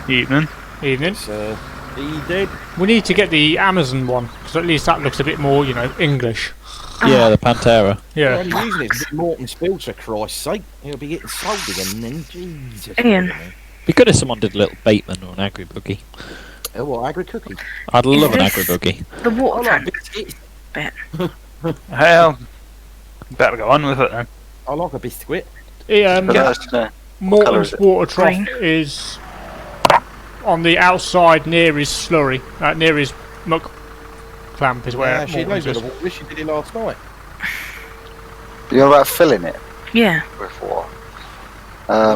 Evening. evening. So, he did. We need to get the Amazon one because at least that looks a bit more, you know, English. Yeah, the Pantera. Yeah. I'm using it for Morton's build, for Christ's sake. He'll be getting sold again then. Jesus. Ian. Be good if someone did a little Bateman or an agri buggy. Oh, what, agri cookie? I'd love an this- agri buggy. The water I like tank biscuit. bit. Hell, better go on with it then. I like a biscuit. Morton's water trough Green. is on the outside near his slurry, near his muck clamp is where Yeah, she knows Morton's where is. the she did it last night. You're about filling it Yeah. with water.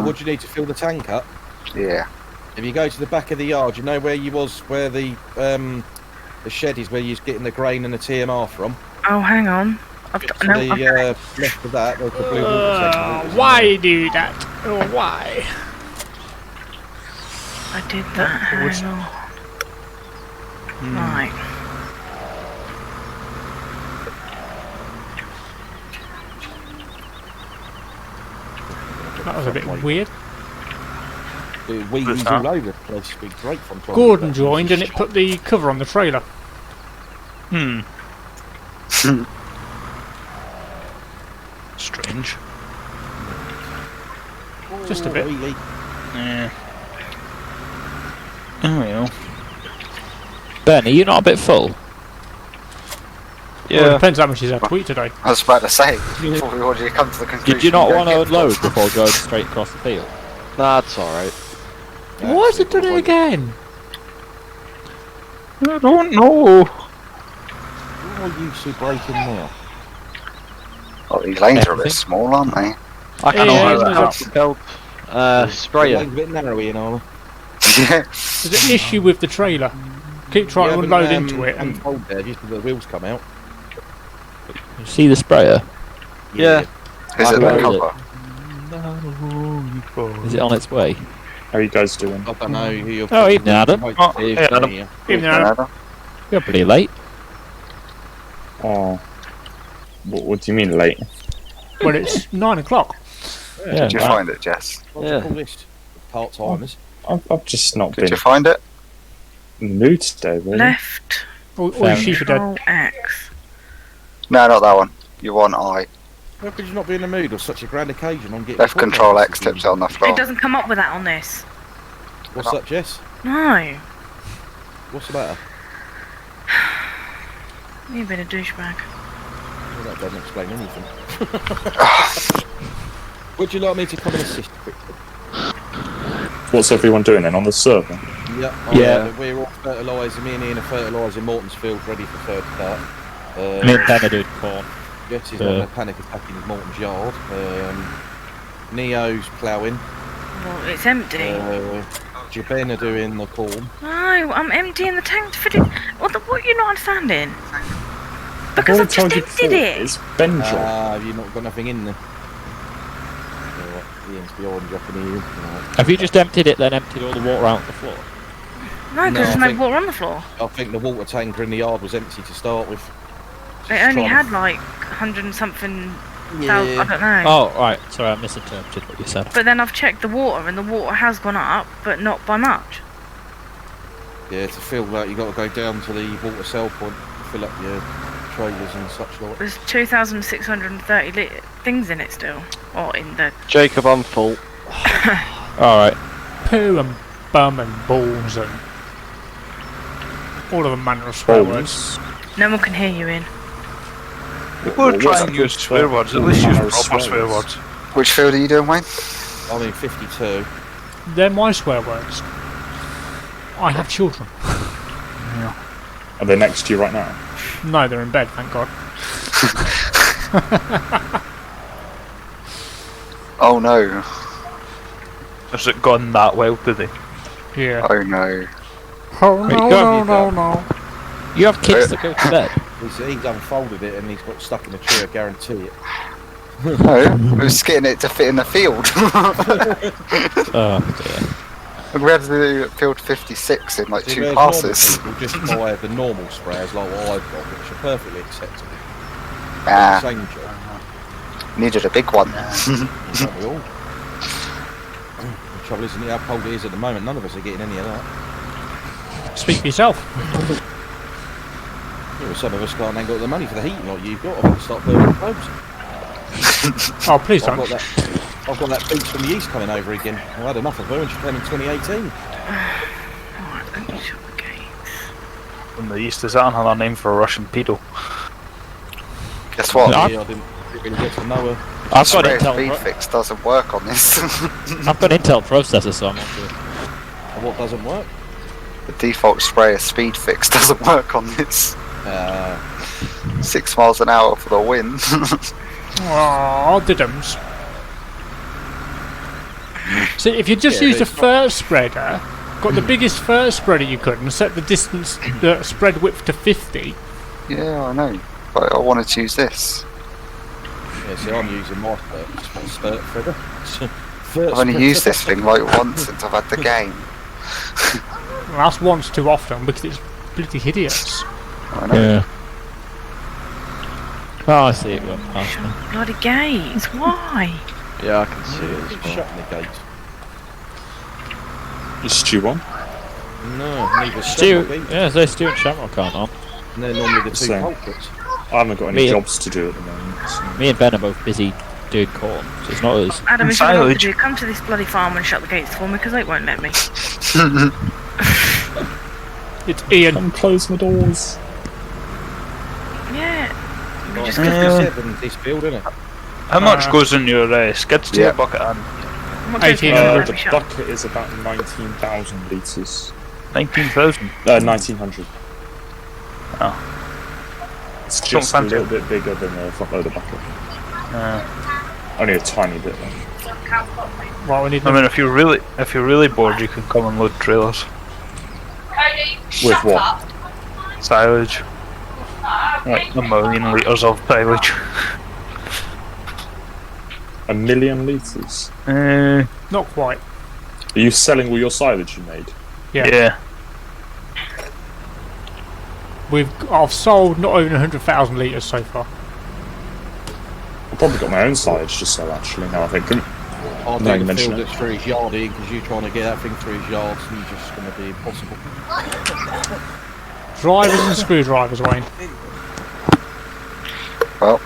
What do you need to fill the tank up? Yeah. If you go to the back of the yard, you know where you was, where the shed is, where you're getting the grain and the TMR from. Oh, hang on. I've To no. the left of that, there's the blue water section. Why do that? Oh, why? I did that. Hang on. Right. That was a bit weird. The weeds all over the place. It'd be great fun. trying to Gordon do that. joined and it put the cover on the trailer. Strange. Just a bit. Yeah. Oh well. Ben, are you not a bit full? Well, it depends how much he's had to eat today. I was about to say, before we already come to the conclusion. Did you not we want to don't get unload before going straight across the field? That's alright. Why has it done it again? I don't know. What are you two breaking now? Oh, these lanes are a bit Everything. small, aren't they? I can Yeah, use yeah, the self-propelled sprayer. Lane's a bit narrow, you know. Yeah. There's an issue with the trailer. Keep trying to unload into it and unfold there, just the wheels come out. You see the sprayer? Yeah. Is it Where the is it? cover? Is it on its way? How are you guys doing? I don't know who you're. Oh, evening, Adam. Oh, hey, Adam. Yeah. even though You're pretty late. Oh, what do you mean late? when it's 9 o'clock. Yeah, Did you right. find it, Jess? What do you call this? Part timers. I've just not Did been you find it? in the mood today, really. Left. All Fair your sheep are dead. Control X. No, not that one. You want I. How could you not be in the mood of such a grand occasion on getting. Left control X tips on the floor. It doesn't come up with that on this. What's up, Jess? No. What's the matter? You've been a douchebag. Well, that doesn't explain anything. Would you like me to come and assist quickly? What's everyone doing then on the server? Yeah. We're all fertilising. Me and Ian are fertilising Morton's field, ready for third start. Me and Ben are doing corn. Jess is on a panic attack in Morton's yard. Neo's ploughing. Well, it's empty. Jabin are doing the corn. No, I'm emptying the tank to fill it. What are you not understanding? Because I've just emptied it. It's Ben job. Have you not got nothing in there? Ian's behind you, I can hear you. Have you just emptied it, then emptied all the water out on the floor? No, because No, there's I no think- water on the floor. I think the water tanker in the yard was empty to start with. It only Trying had to- like 100 and something thousand, Yeah. I don't know. Oh, right. Sorry, I misinterpreted what you said. But then I've checked the water and the water has gone up, but not by much. Yeah, to fill that, you got to go down to the water cell point, fill up your trailers and such like. There's 2,630 things in it still. Or in the... Jacob, I'm full. Alright. Poo and bum and balls and all of the manner of swear words. No one can hear you in. We're trying to use swear words, at least use proper swear words. Which field are you doing, Wayne? I'm in 52. They're my swear words. I have children. Are they next to you right now? No, they're in bed, thank God. Oh no. Has it gone that well today? Yeah. Oh no. Oh Wait, no, you no, have- no, no. You have kids that go to bed. He's unfolded it and he's got stuck in a tree, I guarantee it. No, we was getting it to fit in the field. Oh dear. And we had to do field 56 in like See, 2 whereas passes. normal people just buy the normal sprayers like what I've got, which are perfectly acceptable. Ah, Same job. needed a big one. Don't we all? The trouble isn't it how cold it is at the moment, none of us are getting any of that. Speak for yourself. Yeah, well, some of us ain't got the money for the heating like you've got. I've got to start burning clothes. Oh, please I've don't. got that beach from the east coming over again. I had enough of her and she came in 2018. Alright, let me shut the gate. From the east, is that another name for a Russian pedo? Guess what? No. Yeah, I didn't really get to know her. I've got Spray Intel. speed fix doesn't work on this. I've got Intel processor, so I'm not sure. And what doesn't work? The default sprayer speed fix doesn't work on this. 6 miles an hour for the win. Oh, diddums. So if you just Yeah, used a it's not- fur spreader, got the biggest fur spreader you could, and set the distance, the spread width to 50. Yeah, I know. But I wanted to use this. Yeah, see, I'm using my spurt feather. I've only used this thing like once since I've had the game. Well, that's once too often because it's bloody hideous. I know. Yeah. Oh, I see it went past me. Bloody gates, why? Yeah, I can see it as Keep well. shutting the gates. Is Stu on? No, neither Stu, Gates. yeah, so Stu and Shamrock aren't on. And they're normally the two Same. culprits. I haven't got any Me- jobs to do at the moment. So. Me and Ben are both busy doing corn, so it's not us. Adam, if you want to Silage. do, come to this bloody farm and shut the gates for me because they won't let me. It's Ian. Come close my doors. Yeah. You Like just Yeah. go 57 this field, isn't it? How much goes in your skid steer Yeah. bucket, and I'm not going to 1800. let me The shut. bucket is about 19,000 litres. 19,000? 1900. Oh. It's Don't just a fancy little it. bit bigger than the front loader bucket. Uh, Only a tiny bit though. Right, we need I mean, if you're really bored, you can come and load trailers. With what? Silage. Like 1,000,000 litres of silage. 1,000,000 litres? Not quite. Are you selling all your silage you made? Yeah. Yeah. I've sold not even 100,000 litres so far. I've probably got my own silage to sell actually now I think. I'll No, do you the mentioned field it. that's through his yard in because you're trying to get that thing through his yard and it's just going to be impossible. Drivers and screwdrivers, Wayne. Well,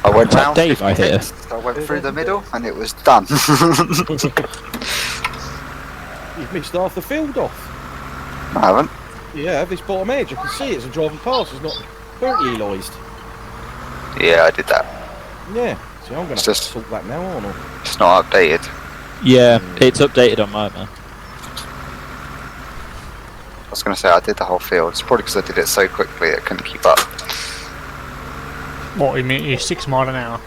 I went Is that round Dave I hear? 56, I went through the middle and it was done. You've missed half the field off. I haven't. Yeah, this bottom edge, I can see it as I'm driving past, it's not fertilised. Yeah, I did that. Yeah, so I'm going It's to just- sort that now on. Or... It's not updated. Yeah, it's updated on mine now. I was going to say I did the whole field. It's probably because I did it so quickly I couldn't keep up. What, you mean you're 6 miles an hour?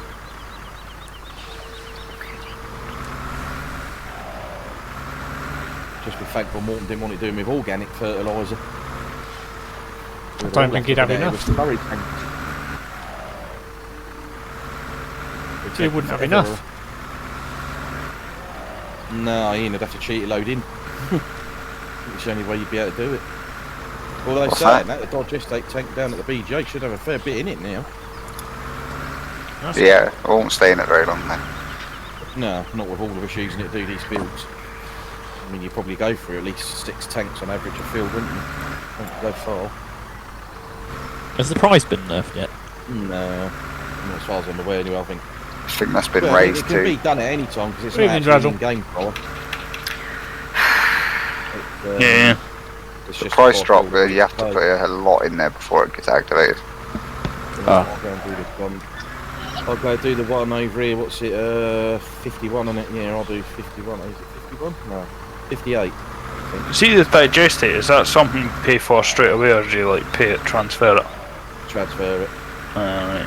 Just be thankful Morton didn't want it doing with organic fertiliser. I don't think he'd have enough. He wouldn't have enough. No, Ian would have to cheat a load in. It's the only way you'd be able to do it. Although What's saying that, the digestate tank down at the BJ should have a fair bit in it now. Yeah, I won't stay in it very long then. No, not with all of us using it to do these fields. I mean, you probably go through at least 6 tanks on average a field, wouldn't you? Don't go far. Has the price been nerfed yet? No, not as far as I'm aware anyway, I think. I think that's been Well, raised it can be too. done at any time because it's Evening, not actually Drazzle. in-game power. Yeah. It's The just price a drop cost there, of you have to the put a lot in there before it gets activated. I'll go and do this one. I'll go do the one over here. What's it? 51 on it. Yeah, I'll do 51. Is it 51? No, 58. See the digestate, is that something you pay for straight away, or do you like pay it, transfer it? Transfer it. Right.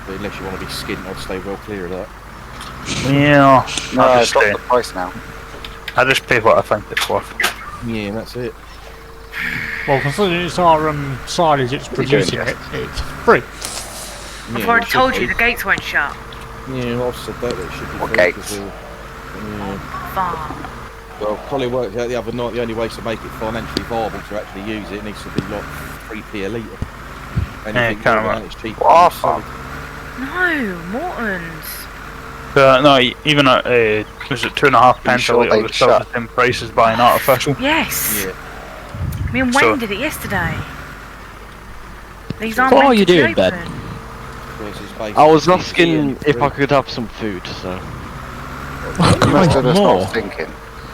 But unless you want to be skint, I'd stay well clear of that. Yeah. No, I I just, dropped the price now. I just pay what I think it's worth. Yeah, that's it. Well, considering it's our silage it's producing it, it's free. I've already told you the gates won't shut. Yeah, I've said that. It should be What free, gates? 'cause yeah. Far. Well, Colin worked out the other night the only way to make it financially viable to actually use it needs to be like 3p a litre. Anything can't more than remember. that is cheaper. What than offer? solid. No, Morton's. No, even at, was it 2.5 pence sure a litre, they'd was still shut? the same price as buying artificial. Yes. Yeah. Me and So- Wayne did it yesterday. These aren't What meant are you to be doing, Ben? open. Because it's basically I was free asking if I free. could have some food, so. You must have just more. not thinking.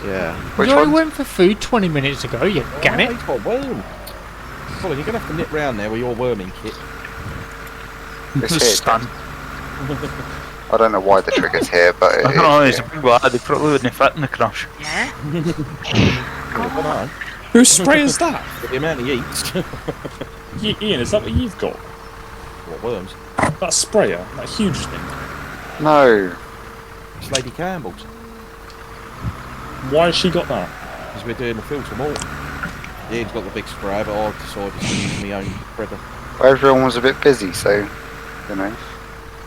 Yeah. Which You one? went for food 20 minutes ago, you Oh, gannet. he's got a worm. Colin, you're going to have to nip round there with your worming kit. It's here. Stand. I don't know why the trigger's here, but it I don't know, is he's a here. big lad, they probably wouldn't fit in the crush. Yeah. I don't know. Whose spray is that? But the amount he eats. Ian, is that what you've got? What, worms? That sprayer? That huge thing? No. It's Lady Campbell's. Why has she got that? Because we're doing the filter malt. Ian's got the big spray, but I decided to use my own spreader. Everyone was a bit busy, so, you know.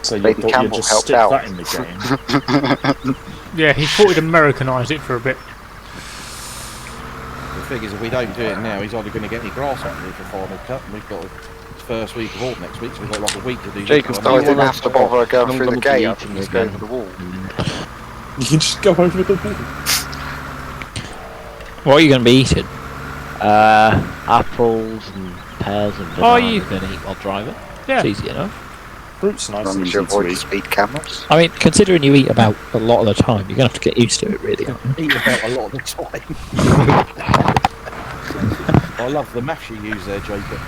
So you Lady thought Campbell you'd just helped stick out. that in the game? Yeah, he thought he'd Americanised it for a bit. The thing is, if we don't do it now, he's hardly going to get any grass up there for final cut, and we've got the first week of autumn next week, so we've got like a week to do Jacob, this. So I didn't wanna- have to bother going I'm through the gonna be gate, I eating can just go again. over the wall. You can just go over the wall. What are you going to be eating? Apples and pears and Are bananas. you- You're going to eat while driving? Yeah. It's easy enough. Fruit's nice As long and as easy you avoid to the eat. speed cameras. I mean, considering you eat about a lot of the time, you're going to have to get used to it, really. aren't you? Eat about a lot of the time. I love the mash you use there, Jacob.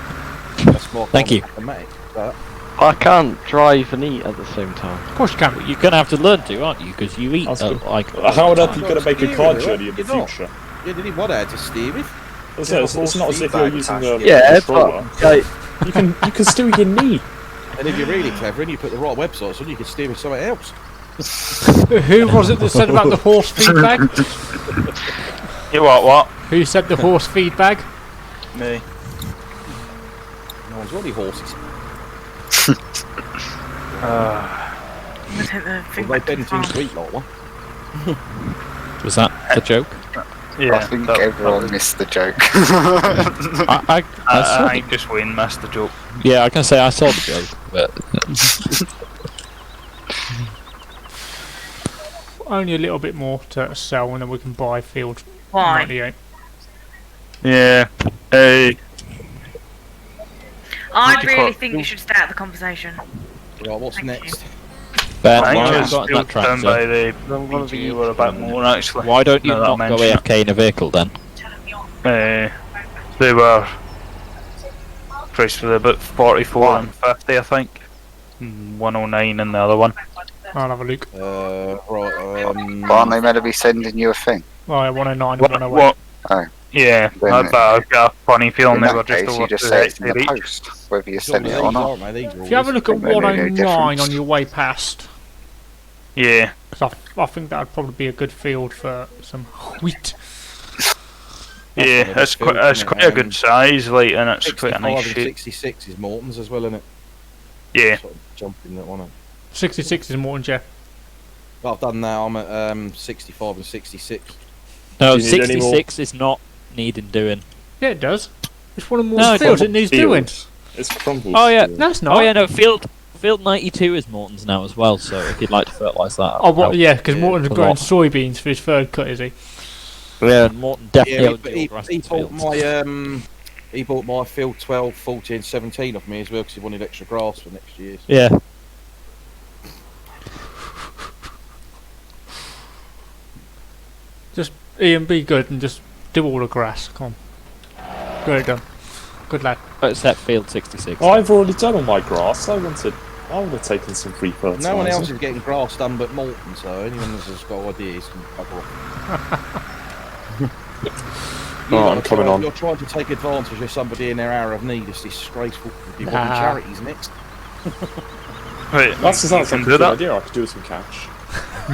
That's more Thank you. mathematics, but I can't drive and eat at the same time. Of course you can. You're going to have to learn to, aren't you? Because you eat That's good. like. How on earth are you going to make a Yeah, car right. journey in the You're not. future? you didn't want her to steer with. It's not as if you're using a Yeah, controller. but You can still use your knee. And if you're really clever and you put the right websites on, you can steer with something else. Who was it that said about the horse feedback? You what? Who said the horse feedback? Me. No one's got any horses. I'm gonna take the thing Well, back they to the bend too farm. sweet like one. Was that the joke? Yeah, I think that- everyone missed the joke. I saw I think just Wayne missed the joke. yeah, I can say I saw the joke, but Only a little bit more to sell and then we can buy field Why? 98. Yeah. Hey. I What do you really call- think you should stay out of the conversation. Right, what's Thank next? Ben, I why think have it's you got in that still done by tractor? the I'm gonna be BG or about more actually. Why don't you Now that I not go mention AFK in a vehicle then? They were priced for about 44 and 50, I think. 109 in the other one. I'll have a look. Right, But aren't they meant to be sending you a thing? Oh, yeah, 109 and What? 108. what? Oh. Yeah, Then I've got a funny feeling In they that were just case, over you just 2 say it's in the each. post, whether you It's send all it these, or not. aren't they? These are If you have a look at Don't make no 109 difference. on your way past, Yeah. because I think that would probably be a good field for some wheat. Yeah, one of the it's quite, fields, it's isn't it? quite a good size, like, and it's quite a 65 nice and shape. 66 is Morton's as well, isn't it? Yeah. Sort of jumping that one. 66 is more than Jeff. But I've done now. I'm at 65 and 66. No, Do you need any more? 66 is not needing doing. Yeah, it does. It's one of more No, it fields doesn't. it needs doing. It's crumbled. Oh yeah, No, it's not. oh yeah, no, field 92 is Morton's now as well. So if you'd like to fertilise that, Oh, what? out. Yeah, because Yeah, Morton's a growing lot. soybeans for his third cut, is he? Yeah, Morton definitely Yeah, owns but the he old rest he of the bought fields. my he bought my field 12, 14, 17 off me as well because he wanted extra grass for next year. Yeah, Just Ian, be good and just do all the grass. Come on. Good done. Good lad. except field 66. I've already done all my grass. I wanted I would have taken some free fertilizer. No one else is getting grass done but Morton, so anyone that's just got ideas can bugger off. I'm coming on. You're trying to take advantage of somebody in their hour of need. It's disgraceful. You've got charities next. Wait, That sounds like a do good that? idea. I could do with some cash.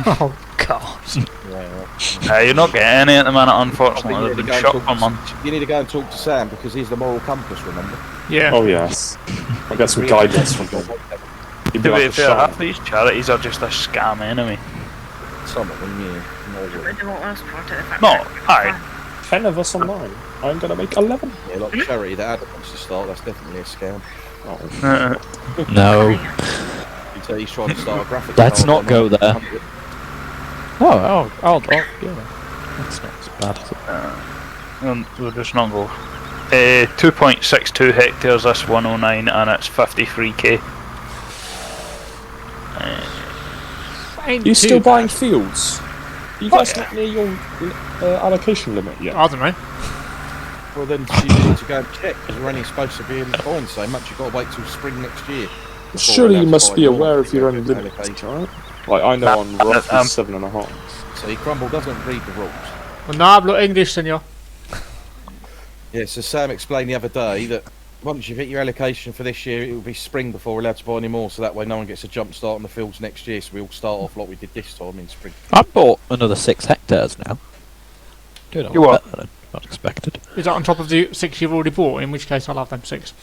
Oh God. You're not getting any at the minute, unfortunately. You They've need, been to shot go for and months. talk, you need to go and talk to Sam because he's the moral compass, remember? Yeah. Oh yes. I'll get some guidance from him. He'd be To like be a fair, shaman. half these charities are just a scam anyway. Some of them, yeah. I don't want us to take the fact No, that- aye. 10 of us online. I'm gonna make 11. Yeah, like the charity that Adam wants to start, that's definitely a scam. Oh. No. He'd say he's trying to start a graphic. Let's not go there. there. Oh, yeah. That's not as bad as it. We'll just not go. 2.62 hectares, that's 109, and it's 53k. Ain't Are you too still bad. buying fields? Are you guys not near your allocation limit yet? I don't know. Well, then you need to go and check because we're only supposed to be in buying so much. You've got to wait till spring next year. before Surely we're you allowed must to be buy more aware of your own allocation. limits, right? Like, I know I'm roughly 7.5. See, Crumble doesn't read the rules. Well, no hablo English, senor. Yeah, so Sam explained the other day that once you've hit your allocation for this year, it will be spring before we're allowed to buy any more, so that way no one gets a jump start on the fields next year, so we all start off like we did this time in spring. I bought another 6 hectares now. Doing a You lot what? better than not expected. Is that on top of the 6 you've already bought? In which case, I'll have them 6.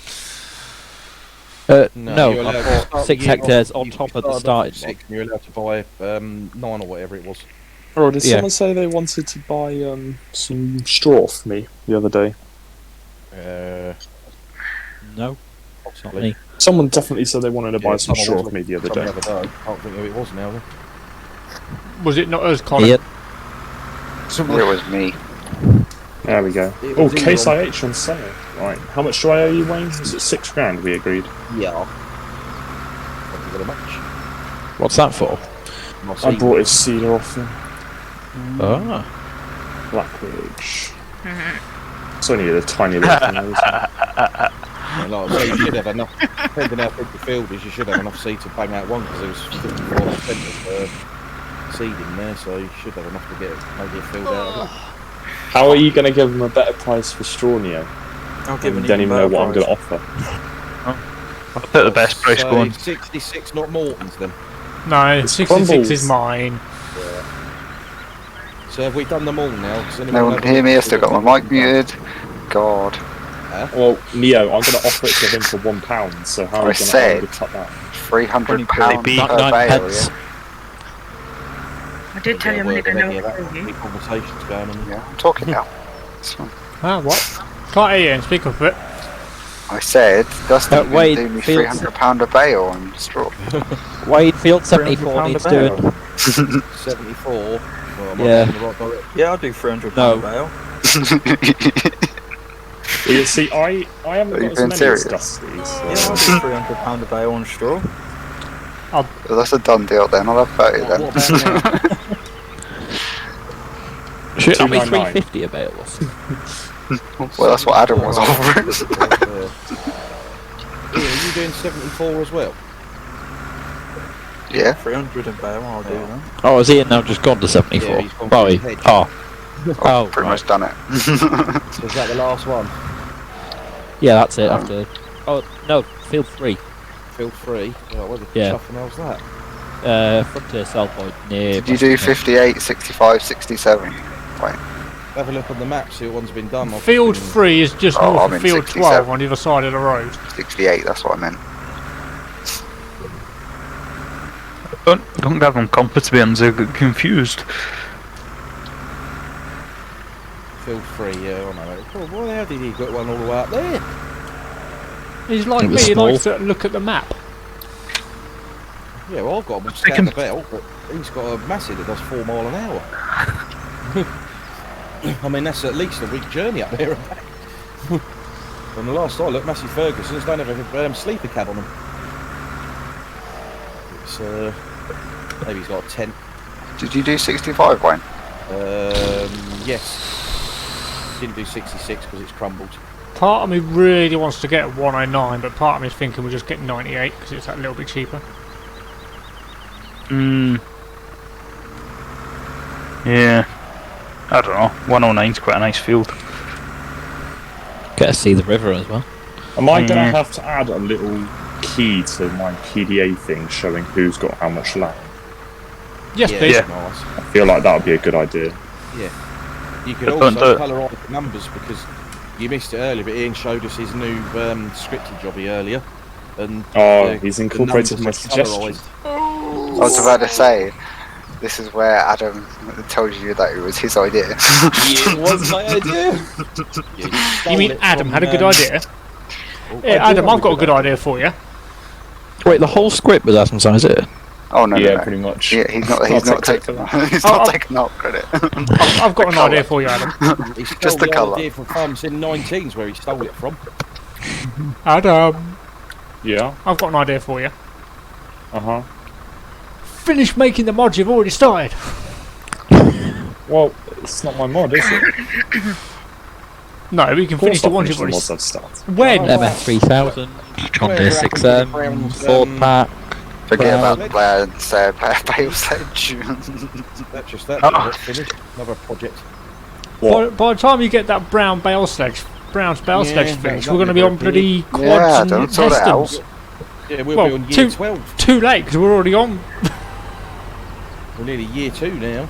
No, you're allowed I to bought start 6 the year hectares off- on you top of the started off starting with one. 6 and you're allowed to buy 9 or whatever it was. Oh, did Yeah. someone say they wanted to buy some straw for me the other day? No, it's not Possibly. me. Someone definitely said they wanted to buy some someone straw was for me the other Some day. other day. Can't think who it was now. Then. Was it not us, Colin? Ian, It was me. There we go. It Oh, was in Case your- IH on sale. Right. How much do I owe you, Wayne? Is it 6 grand we agreed? Yeah. Thank you very much. what's that for? My I seed. bought his cedar off him. Oh, Blackridge. It's only a tiny little thing, though, isn't it? Yeah, like, so you should have enough, depending how big the field is, you should have enough seed to bang out one because there was 54% of seed in there, so you should have enough to get maybe a field out of it. How are you going to give him a better price for straw, Neo? I'll give You an don't even know what I'm price. going to offer. I'll put the best price So going. 66, not Morton's then. No, It's 66 crumbles. is mine. So have we done them all now? Does anyone No one have can hear me. I a- still got my mic muted. God. Well, Neo, I'm going to offer it to him for £1, so how are I you said- going to cut that? £300 P. per 9 bale. pence. I did tell you I'm going to go Any no of that? for you. Any conversations going on? Yeah, I'm talking now. It's fine. Ah, what? Can't hear you. Speak up a bit. I said, Dustin can Wade do me Fields- £300 a bale on straw. Wade Field 74 needs £300 doing. 74. Well, am I Yeah. in the right direction? Yeah, I'll do £300 No. a bale. You see, I haven't Are you got as being many serious? as Dusty, Yeah, so... I'll do £300 a bale on straw. Well, that's a done deal then. I'll have 30 What then. about now? Shit, how many 299. 350 a bale was? Well, that's what Adam was offering. Are you doing 74 as well? Yeah. 300 a bale, I'll do that. Oh, has Ian now just gone to 74? Yeah, he's gone Oh, for he- his hedge. oh. Oh, Pretty right. much done it. So is that the last one? Yeah, that's it. After. Oh no, field 3. Field 3? Oh, what the Yeah. chuffing hell's that? Frontier Cell Point near. Did you do 58, 65, 67? Have a look on the map, see what one's been done. I've Field been- 3 is just Oh, north I'm of in Field 67. 12 on the other side of the road. 68, that's what I meant. Don't give them compass beams, they get confused. Field 3, yeah, I know it. Oh, why the hell did he got one all the way up there? He's like It me, was he small. likes to look at the map. Yeah, well, I've got one scan the belt, but he's got a massive that does 4 mile an hour. I mean, that's at least a week journey up there and back. And the last I looked, Massey Ferguson's don't have a sleeper cab on them. It's, maybe he's got a tent. Did you do 65, Wayne? Yes. Didn't do 66 because it's crumbled. Part of me really wants to get 109, but part of me is thinking we'll just get 98 because it's that little bit cheaper. Yeah. I don't know. 109's quite a nice field. Get to see the river as well. Am I going to have to add a little key to my PDA thing showing who's got how much land? Yes, Yeah, please. that's nice. I feel like that would be a good idea. Yeah. You could But also don't- colour the numbers because you missed it earlier, but Ian showed us his new scripted jobby earlier. And He's the incorporated my numbers are suggestion. colourised. I was about to say, this is where Adam told you that it was his idea. Yeah, it was my idea. Yeah, You mean Adam had a good idea? Yeah, Adam, I've got a good idea for you. Wait, the whole script was Adam's own, is it? Oh no, Yeah, no. pretty much. Yeah, he's not taking that. he's not taking up credit. I've got an idea for you, Adam. He stole Just the colour. idea from Farm Sim 19's where he stole it from. Adam, Yeah. I've got an idea for you. Uh-huh. Finish making the mods you've already started. Well, it's not my mod, is it? No, we can Of finish course the I'll ones finish you've the already mods I've started. When? MF3000, John Deere 6M, Ford Pack. Forget Well, about the Bale Sledge. That's just that. Oh. That's finished. Another project. By the time you get that brown's bale sledge finished, we're going to be on bloody quads Yeah, and don't sort it out. Hestons. Yeah, we'll Well, be on year 12. Too late because we're already on. We're nearly year 2 now.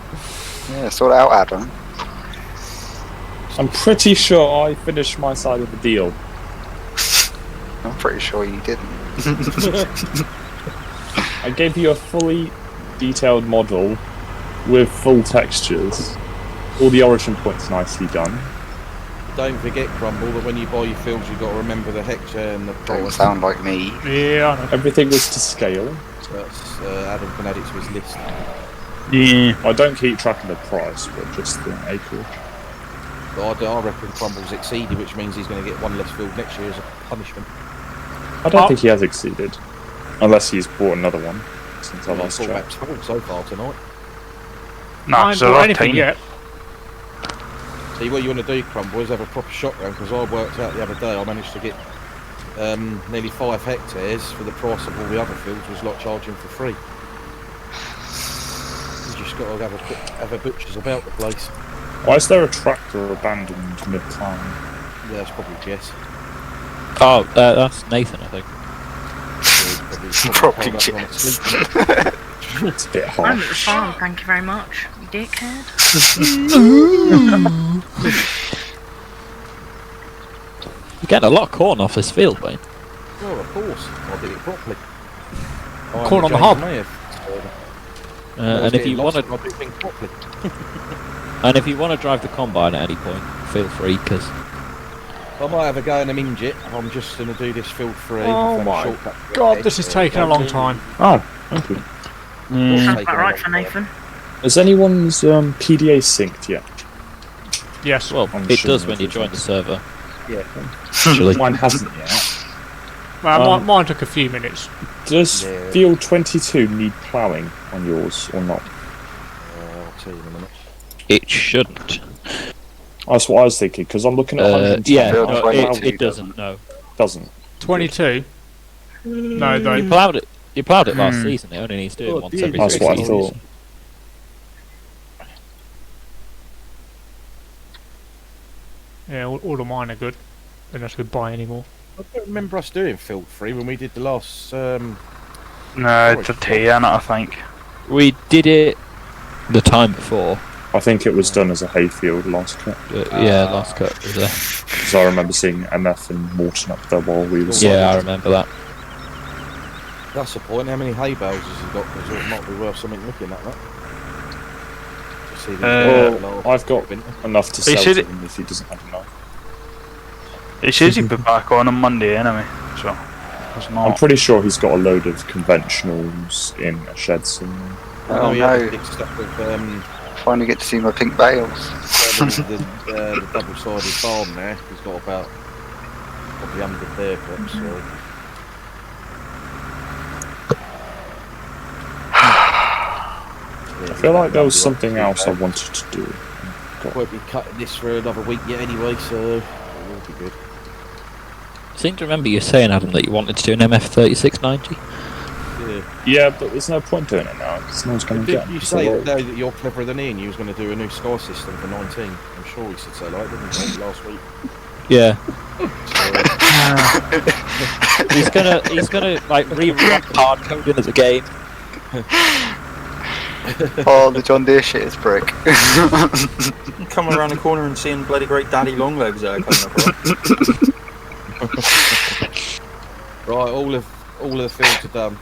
Yeah, sort it out, Adam. I'm pretty sure I finished my side of the deal. I'm pretty sure you didn't. I gave you a fully detailed model with full textures. All the origin points nicely done. Don't forget, Crumble, that when you buy your fields, you've got to remember the hectare and the Don't price. sound like me. Yeah, I know. Everything was to scale. So that's, Adam can add it to his list. Yeah. I don't keep track of the price, but just the acreage. But I reckon Crumble's exceeded, which means he's going to get one less field next year as a punishment. I don't think he has exceeded. Unless he's bought another one since I He's last bought checked. about 12 so far tonight. Nah, I ain't so bought they're anything tiny. yet. See, what you want to do, Crumble, is have a proper shotgun, because I worked out the other day I managed to get nearly 5 hectares for the price of all the other fields was like charging for free. You just got to have a butcher's about the place. Why is there a tractor abandoned mid-town? Yeah, that's probably Jess. Oh, that's Nathan, I think. Probably held up on Jess. sleep. It's a bit I'm harsh. at the farm, thank you very much, you dickhead. You're getting a lot of corn off this field, mate. Well, of course, I did it properly. Corn on the hob. And if you want to, I do things properly. and if you want to drive the combine at any point, feel free, because I might have a go in a minjet. I'm just going to do this field free. Oh my God, this is taking a long time. Oh, thank you. Sounds about right for Nathan. Has anyone's PDA synced yet? Yes. well, I'm it sure does it when you is. join the server. Yeah. Actually, Mine hasn't yet. Mine took a few minutes. Does Yeah. field 22 need ploughing on yours or not? I'll tell you in a minute. it shouldn't. That's what I was thinking, because I'm looking at 110. Yeah, Field no, 22 it doesn't. No, Doesn't. 22. No, you though. ploughed it. You ploughed it last season. It only needs doing Oh, once dear. every That's 3 what I seasons. thought. Yeah, all of mine are good. Unless we buy any more. I don't remember us doing field free when we did the last. No, it's a tea in it, I think. We did it the time before. I think it was done as a hayfield last cut, Yeah, last cut was there. because I remember seeing MF and Morton up there while we were. Yeah, I remember that. That's the point. How many hay bales has he got? Because it might be worth something looking at that. To see Well, I've got enough to He sell should- to him if he doesn't have enough. It says he'll be back on Monday anyway, so it's I'm not. pretty sure he's got a load of conventionals in a shed somewhere. Oh yeah, no, mixed up with finally get to see my pink bales. the double-sided farm there. He's got about probably 100 there, perhaps. So. I feel like there was something else I wanted to do. Won't be cutting this for another week yet anyway, so it will be good. seem to remember you saying, Adam, that you wanted to do an MF3690. Yeah, but there's no point doing it now, because no one's going to get Did you say that you're cleverer than Ian? You was going to do a new sky system for 19. I'm sure he said so, like, didn't he, last week? Yeah. he's gonna like rewrite hard coding of the game. Oh, the John Deere shit is brick. Coming around the corner and seeing bloody great daddy longlegs there coming up. Right, all of the fields are done.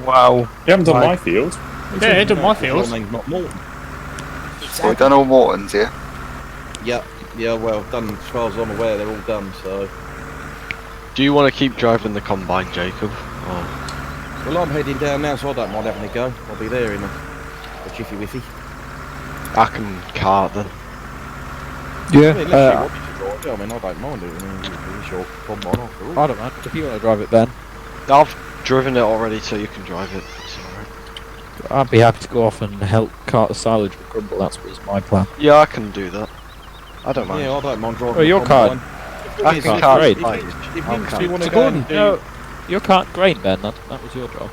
Wow. You haven't done my field. Yeah, he done my field. Your name's not Morton. We've done all Mortons, yeah? Yep. Yeah, well, done as far as I'm aware, they're all done, so... Do you want to keep driving the combine, Jacob? Or... Well, I'm heading down now, so I don't mind having a go. I'll be there in a jiffy whiffy. I can cart then. Yeah. I mean, unless you want me to drive it, I mean, I don't mind it. I mean, it's your combine after all. I don't mind. If you want to drive it, Ben, I've driven it already, so you can drive it. It's alright. I'd be happy to go off and help cart the silage with Crumble. That's was my plan. Yeah, I can do that. I don't mind. Yeah, I don't mind driving. Oh, your card. I can cart great. it. If you want to So go Gordon, and do... no, your cart grain, Ben. That was your job.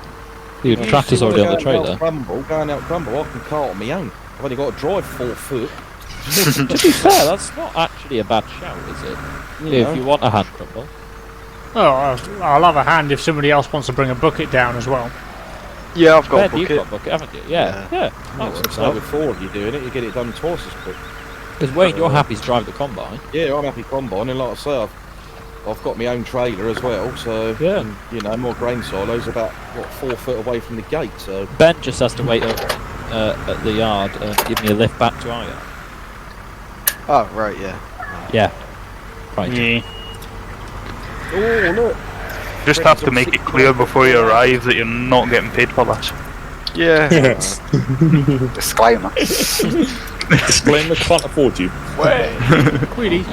The tractor's already on the trailer. Going out Crumble, I can cart on my own. I've only got to drive 4 foot. To be fair, that's not actually a bad shout, is it? If you want a hand Crumble. Oh, I'll have a hand if somebody else wants to bring a bucket down as well. Yeah, I've got Ben, a you've bucket. got a bucket, haven't you? Yeah. That works So out. with 4 of you doing it, you get it done twice as quick. Because Wayne, you're happy to drive the combine. Yeah, I'm happy combine, and like I say, I've got my own trailer as well, so Yeah. and, you know, more grain silos about 4 foot away from the gate. So Ben just has to wait up at the yard and give me a lift back to our yard. Oh, right, yeah. Yeah. Right. Yeah. oh look, Just have to make it clear before you arrive that you're not getting paid for this. Yeah. Yes. Disclaimer. Disclaimer, can't afford you. Queenie.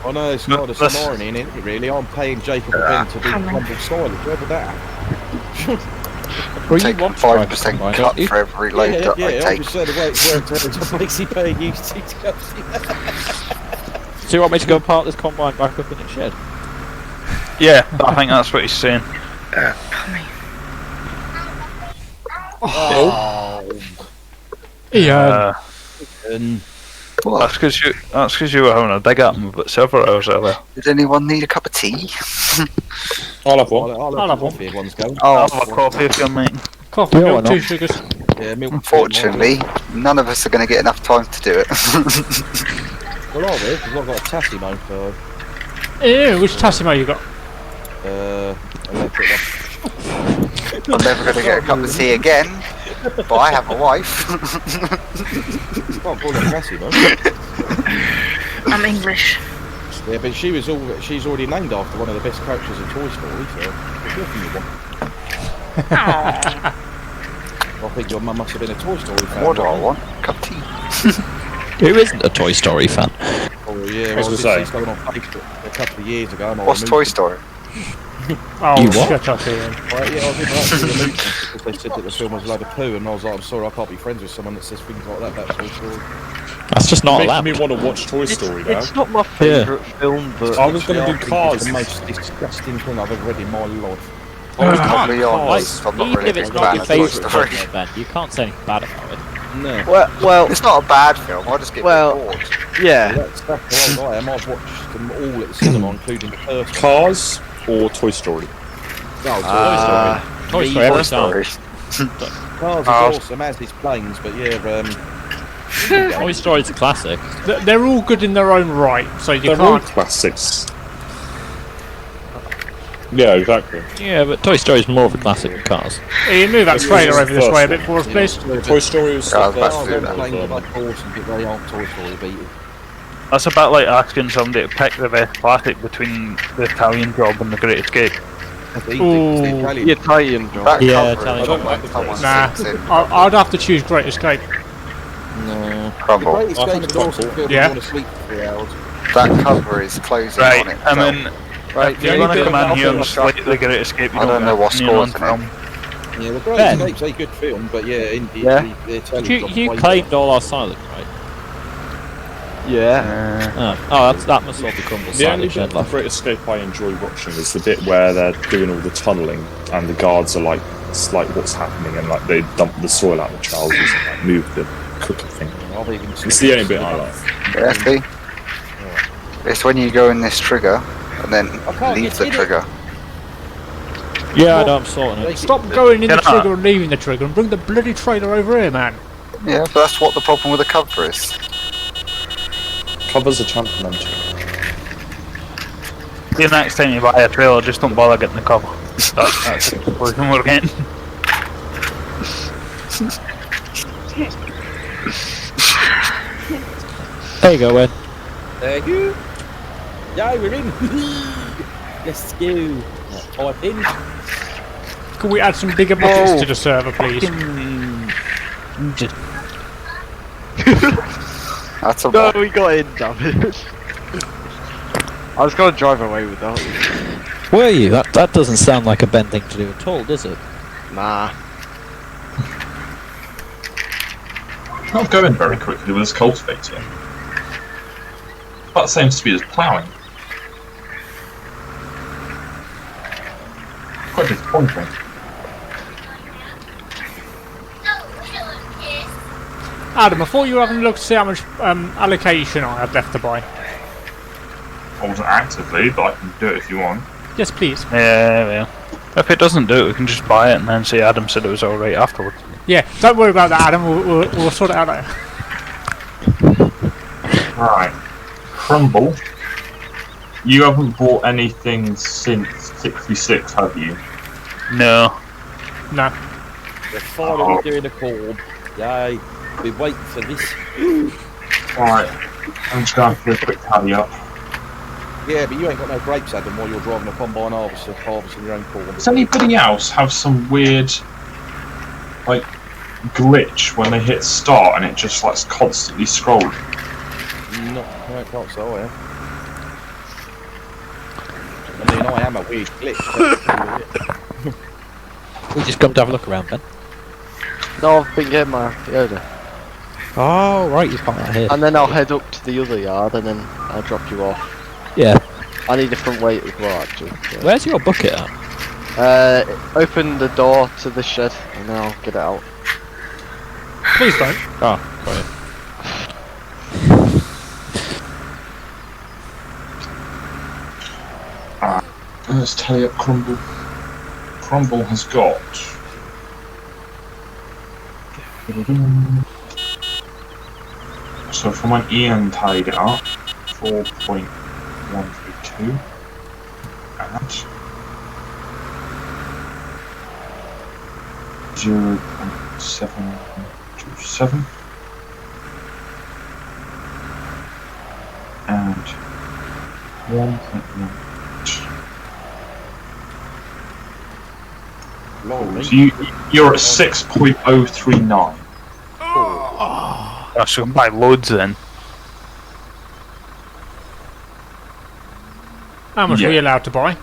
I know it's No, not a that's- morning, isn't it? Really, I'm paying Jacob and Ben to do Crumble silage. Where would that happen? Well, you Take want to drive the 5% combine, cut don't you? for every load that I I'm take. just saying the way it works out. I'm basically paying you to go see that. So you want me to go and park this combine back up in its shed? Yeah, I think that's what he's saying. Yeah. And What? That's because you were having a dig at him about several hours earlier. Did anyone need a cup of tea? I'll have one. I'll have coffee if one's going. I'll have a coffee if you're making. Coffee, Yeah, milk, why not? 2 sugars. Yeah, milk. Unfortunately, none of us are going to get enough time to do it. Well, I will, because I've got a Tassimo, so Ew, which Tassimo you got? electric one. I'm never going to get a cup of tea again, but I have a wife. Can't call her Tassimo. I'm English. Yeah, but she's already named after one of the best characters in Toy Story, so there's nothing you want. Aww. I think your mum must have been a Toy Story fan. What do I want? A cup of tea. Who isn't a Toy Story fan? Oh yeah, As well, I this say. is going on Facebook a couple of years ago. And I What's removed Toy them. Story? Oh, You what? shut up, Ian. Well, yeah, I did actually remove them because they said that the film was a load of poo, and I was like, I'm sorry, I can't be friends with someone that says things like that about Toy Story. That's just not Making allowed. me want to watch Toy Story now. It's not my favourite film, but I was going to do I think it's Cars. the most disgusting thing I've ever read in my life. I'll be Like, honest, I'm not even really a if it's big not fan your of Toy favourite Story. film, Ben, you can't say anything bad about it. No. well, It's not a bad film, I just get bored. yeah. That's the way I am. I've watched them all at the cinema, including the first one. Cars or Toy Story? No, Toy Story every Toy time. Story. Cars is awesome, as is planes, but yeah, Toy Story's a classic. They're all good in their own right, so you They're all can't. classics. Yeah, exactly. Yeah, but Toy Story's more of a classic than Cars. Ian, move that This trailer was over the this way a first bit for us, please. Toy Story was Yeah, I the was about first to do one. that. planes are of, like awesome, but they aren't Toy Story beaters. That's a bit like asking somebody to pick the best classic between the Italian Job and the Great Escape. That's easy, 'cause the Ooh. Italian- The Italian job. That Yeah, cover Italian is Job. like someone Nah, sings in I'd have to choose Great Escape. No. Crumble. The Great Escape think is it's awesome, Crumble. good if Yeah. you want to sleep for 3 hours. That cover is closing Right, on it. I mean, Right, if you're the only going to bit come of in here and Alpha slate the Great Escape, you I don't get know what an opinion scores on in it. film. Yeah, the Great Ben. Escape's a good film, but yeah, Yeah. the Italian You Job's you way claimed all our silence, right? Yeah. Oh, that must all be crumble The only silage bit then of the left. Great Escape I enjoy watching is the bit where they're doing all the tunnelling and the guards are like, it's like what's happening, and like they dump the soil out the trousers and like move the cooker thing. It's the only bit I like. Yeah, see? It's when you go in this trigger and then leave the trigger. Yeah, I know, I'm sorting it. Stop going in the Can I- trigger and leaving the trigger and bring the bloody trailer over here, man. Yeah, but that's what the problem with the cover is. Covers a champion. The next time you buy a trailer, just don't bother getting the cover. That's the conclusion we're getting. There you go, Wayne. Thank you. Yeah, we're in. Let's go. Type in. Can we add some bigger buckets to the server, please? That's a No, we got in, damn it. I was gonna drive away with that. Were you? That doesn't sound like a Ben thing to do at all, does it? Nah. Not going very quickly with this cultivator. About the same speed as ploughing. Quite disappointing. Adam, I thought you were having a look to see how much allocation I had left to buy. I wasn't actively, but I can do it if you want. Yes, please. Yeah, well. If it doesn't do it, we can just buy it and then say Adam said it was alright afterwards. Yeah, don't worry about that, Adam. We'll sort it out later. Right. Crumble. You haven't bought anything since 66, have you? No. No. We're finally doing a call. Yay. We're waiting for this. Right. I'm just going to do a quick tally up. Yeah, but you ain't got no grapes, Adam, while you're driving a combine harvester, harvesting your own corn. Does anybody else have some weird, like, glitch when they hit start and it just like constantly scrolling? No, I can't say I am. I mean, I am a weird glitch. We just come to have a look around, Ben. No, I've been getting my Yoda. Oh, right, you can't here. And then I'll head up to the other yard and then I'll drop you off. Yeah. I need a front weight as well, actually. So. Where's your bucket at? Open the door to the shed and then I'll get it out. Please don't. Oh, got it. Let's tally up Crumble. Crumble has got... So from when Ian tied it up, 4.132 and 0.727 and 1.1. So you're at 6.039. I should buy loads then. How much are we allowed to buy?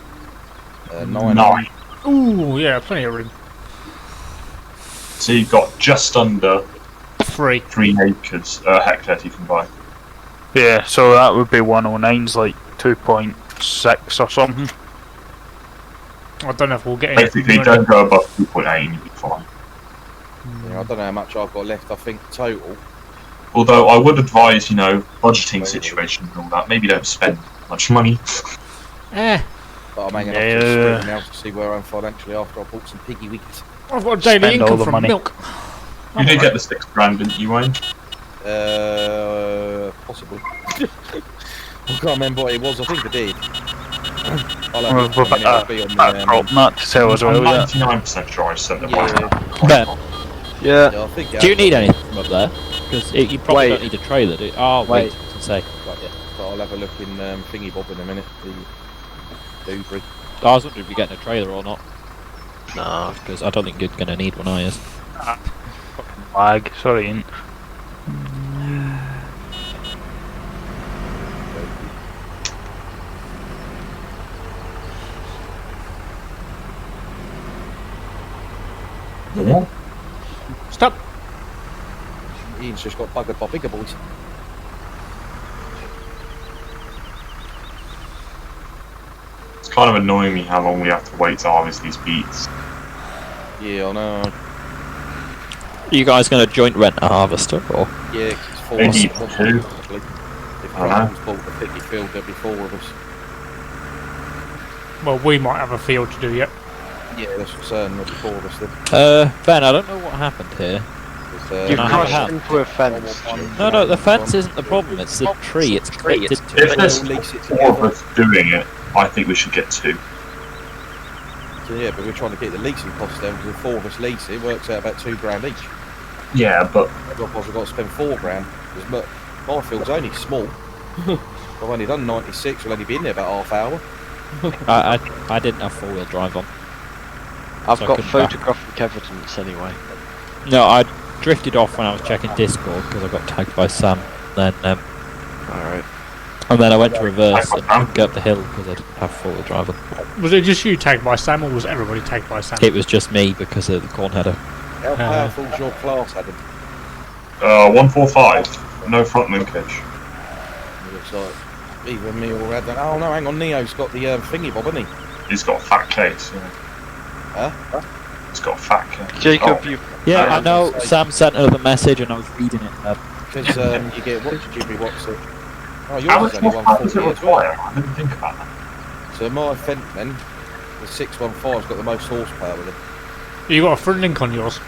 9. Ooh, yeah, plenty of room. So you've got just under 3 acres, hectares you can buy. Yeah, so that would be 109's like 2.6 or something. I don't know if we'll get Basically, don't go above 2.8 and you'll be fine. Yeah, I don't know how much I've got left, I think, total. Although I would advise, you know, budgeting situations and all that, maybe don't spend much money. Eh. But I'm hanging off to the spring now to see where I'm financially after I bought some piggy wiggies. I've got a daily income from milk. You did get the 6 grand, didn't you, Wayne? Possibly. I can't remember what it was, I think I did. I'll have Well, not to sell as well. I'm 99% sure I sent them. Ben. Yeah. I think Do you need anything from up there? Because you probably don't need a trailer, do you? Oh, wait. I can say. Right, yeah. But I'll have a look in Thingy Bob in a minute. The Dewberry. I was wondering if you're getting a trailer or not. No, because I don't think you're going to need one, are you? Lag, sorry. Ain't. Yeah. Stop. Ian's just got buggered by bigger boys. kind of annoying me how long we have to wait to harvest these beets. Yeah, I know. Are you guys going to joint rent a harvester, or? Yeah, 'cause it's 4 Maybe of us, 2. probably. If I know. Russell's bought the 50 field, there'll be 4 of us. Well, we might have a field to do yet. Yeah, that's what I'm saying. There'll be 4 of us then. Ben, I don't know what happened here. You've I crashed have. into a fence. No, the fence isn't the problem, it's the tree, it's connected to If it. there's 4 of us doing it, I think we should get 2. So yeah, but we're trying to get the leasing costs down because if 4 of us lease it, works out about £2 each. Yeah, but Otherwise we've got to spend £4. Because my field's only small. I've only done 96, we'll only be in there about half hour. I didn't have 4-wheel drive on. I've So I got couldn't back. photographic evidence anyway. No, I drifted off when I was checking Discord because I got tagged by Sam. Then, Alright. and then I went to reverse and couldn't get up the hill because I didn't have 4-wheel drive on. Was it just you tagged by Sam, or was everybody tagged by Sam? It was just me because of the corn header. How powerful is your class, Adam? 145. No front linkage. It looks like either me or Adam. Oh no, hang on, Neo's got the thingy bob, hasn't he? He's got a fat case. Yeah. Huh? He's got a fat case. Jacob, Oh. you. Yeah, I know. Sam sent another message and I was reading it. Because you get what did you be what's it? Oh, How yours much is only more fat does it 140 as well. require? I didn't think about that. So my Fentman, the 615's got the most horsepower with it. You got a front link on yours?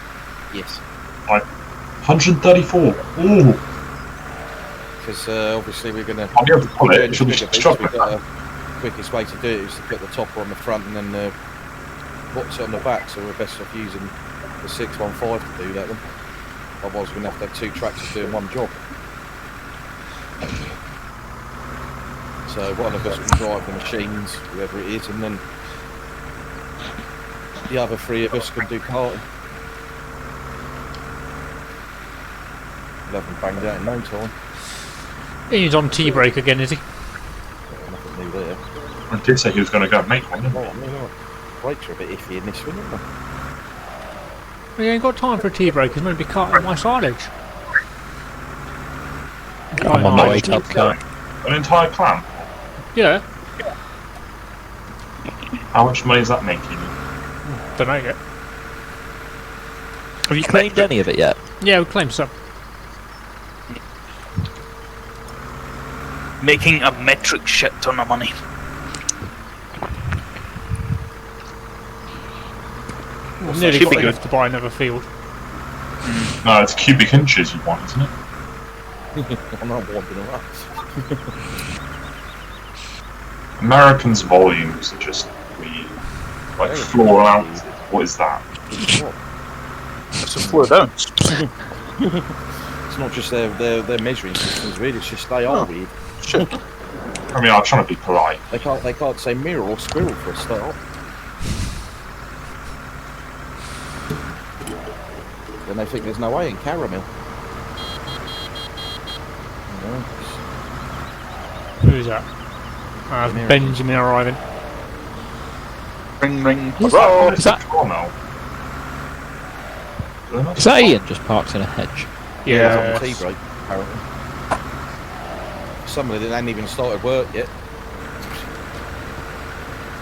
Yes. 134. Ooh. Because obviously we're going to... I'll be able to pull it. It should be chocolate. We've got a quickest way to do it is to put the topper on the front and then what's it on the back, so we're best off using the 615 to do that then. Otherwise we're going to have 2 tractors doing one job. So one of us can drive the machines, whoever it is, and then the other 3 of us can do carting. We'll have them banged out in no time. He's on tea break again, is he? Nothing new there. I did say he was going to go and make one, didn't Oh, I mean, brakes are a bit iffy in this one, aren't they? We ain't got time for a tea break, he's going to be carting my silage. I'm on my way to help car. An entire clan? Yeah, How much money is that making? don't know yet. Have you claimed any of it yet? Yeah, we claim some. Making a metric shit ton of money. We've nearly got enough to buy another field. No, it's cubic inches you want, isn't it? I'm not wanting enough. Americans' volumes are just weird. Like floor ounces. What is that? It's a 4 ounce. It's not just their measuring systems, really. It's just they are weird. Shit. I mean, I'm trying to be polite. They can't say mirror or squirrel for a start. Then they think there's no way in caramel. Who's that? Benjamin arriving. Ring ring. Is that Ian just parks in a hedge? Yeah. On the tea break, apparently. Somebody that hadn't even started work yet.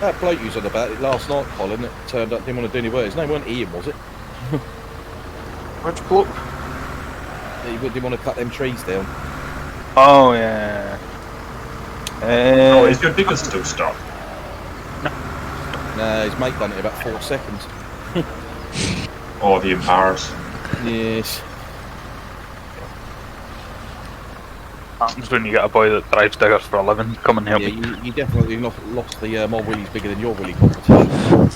That bloke you was on about it last night, Colin, that turned up, didn't want to do any work. His name wasn't Ian, was it? Which bloke? He didn't want to cut them trees down. Oh yeah. Oh, is your digger still stuck? No, his mate done it in about 4 seconds. Oh, the embarrassing. Yes. Happens when you get a boy that drives diggers for a living. Come and help Yeah, me. you definitely lost the my willy's bigger than your willy competition.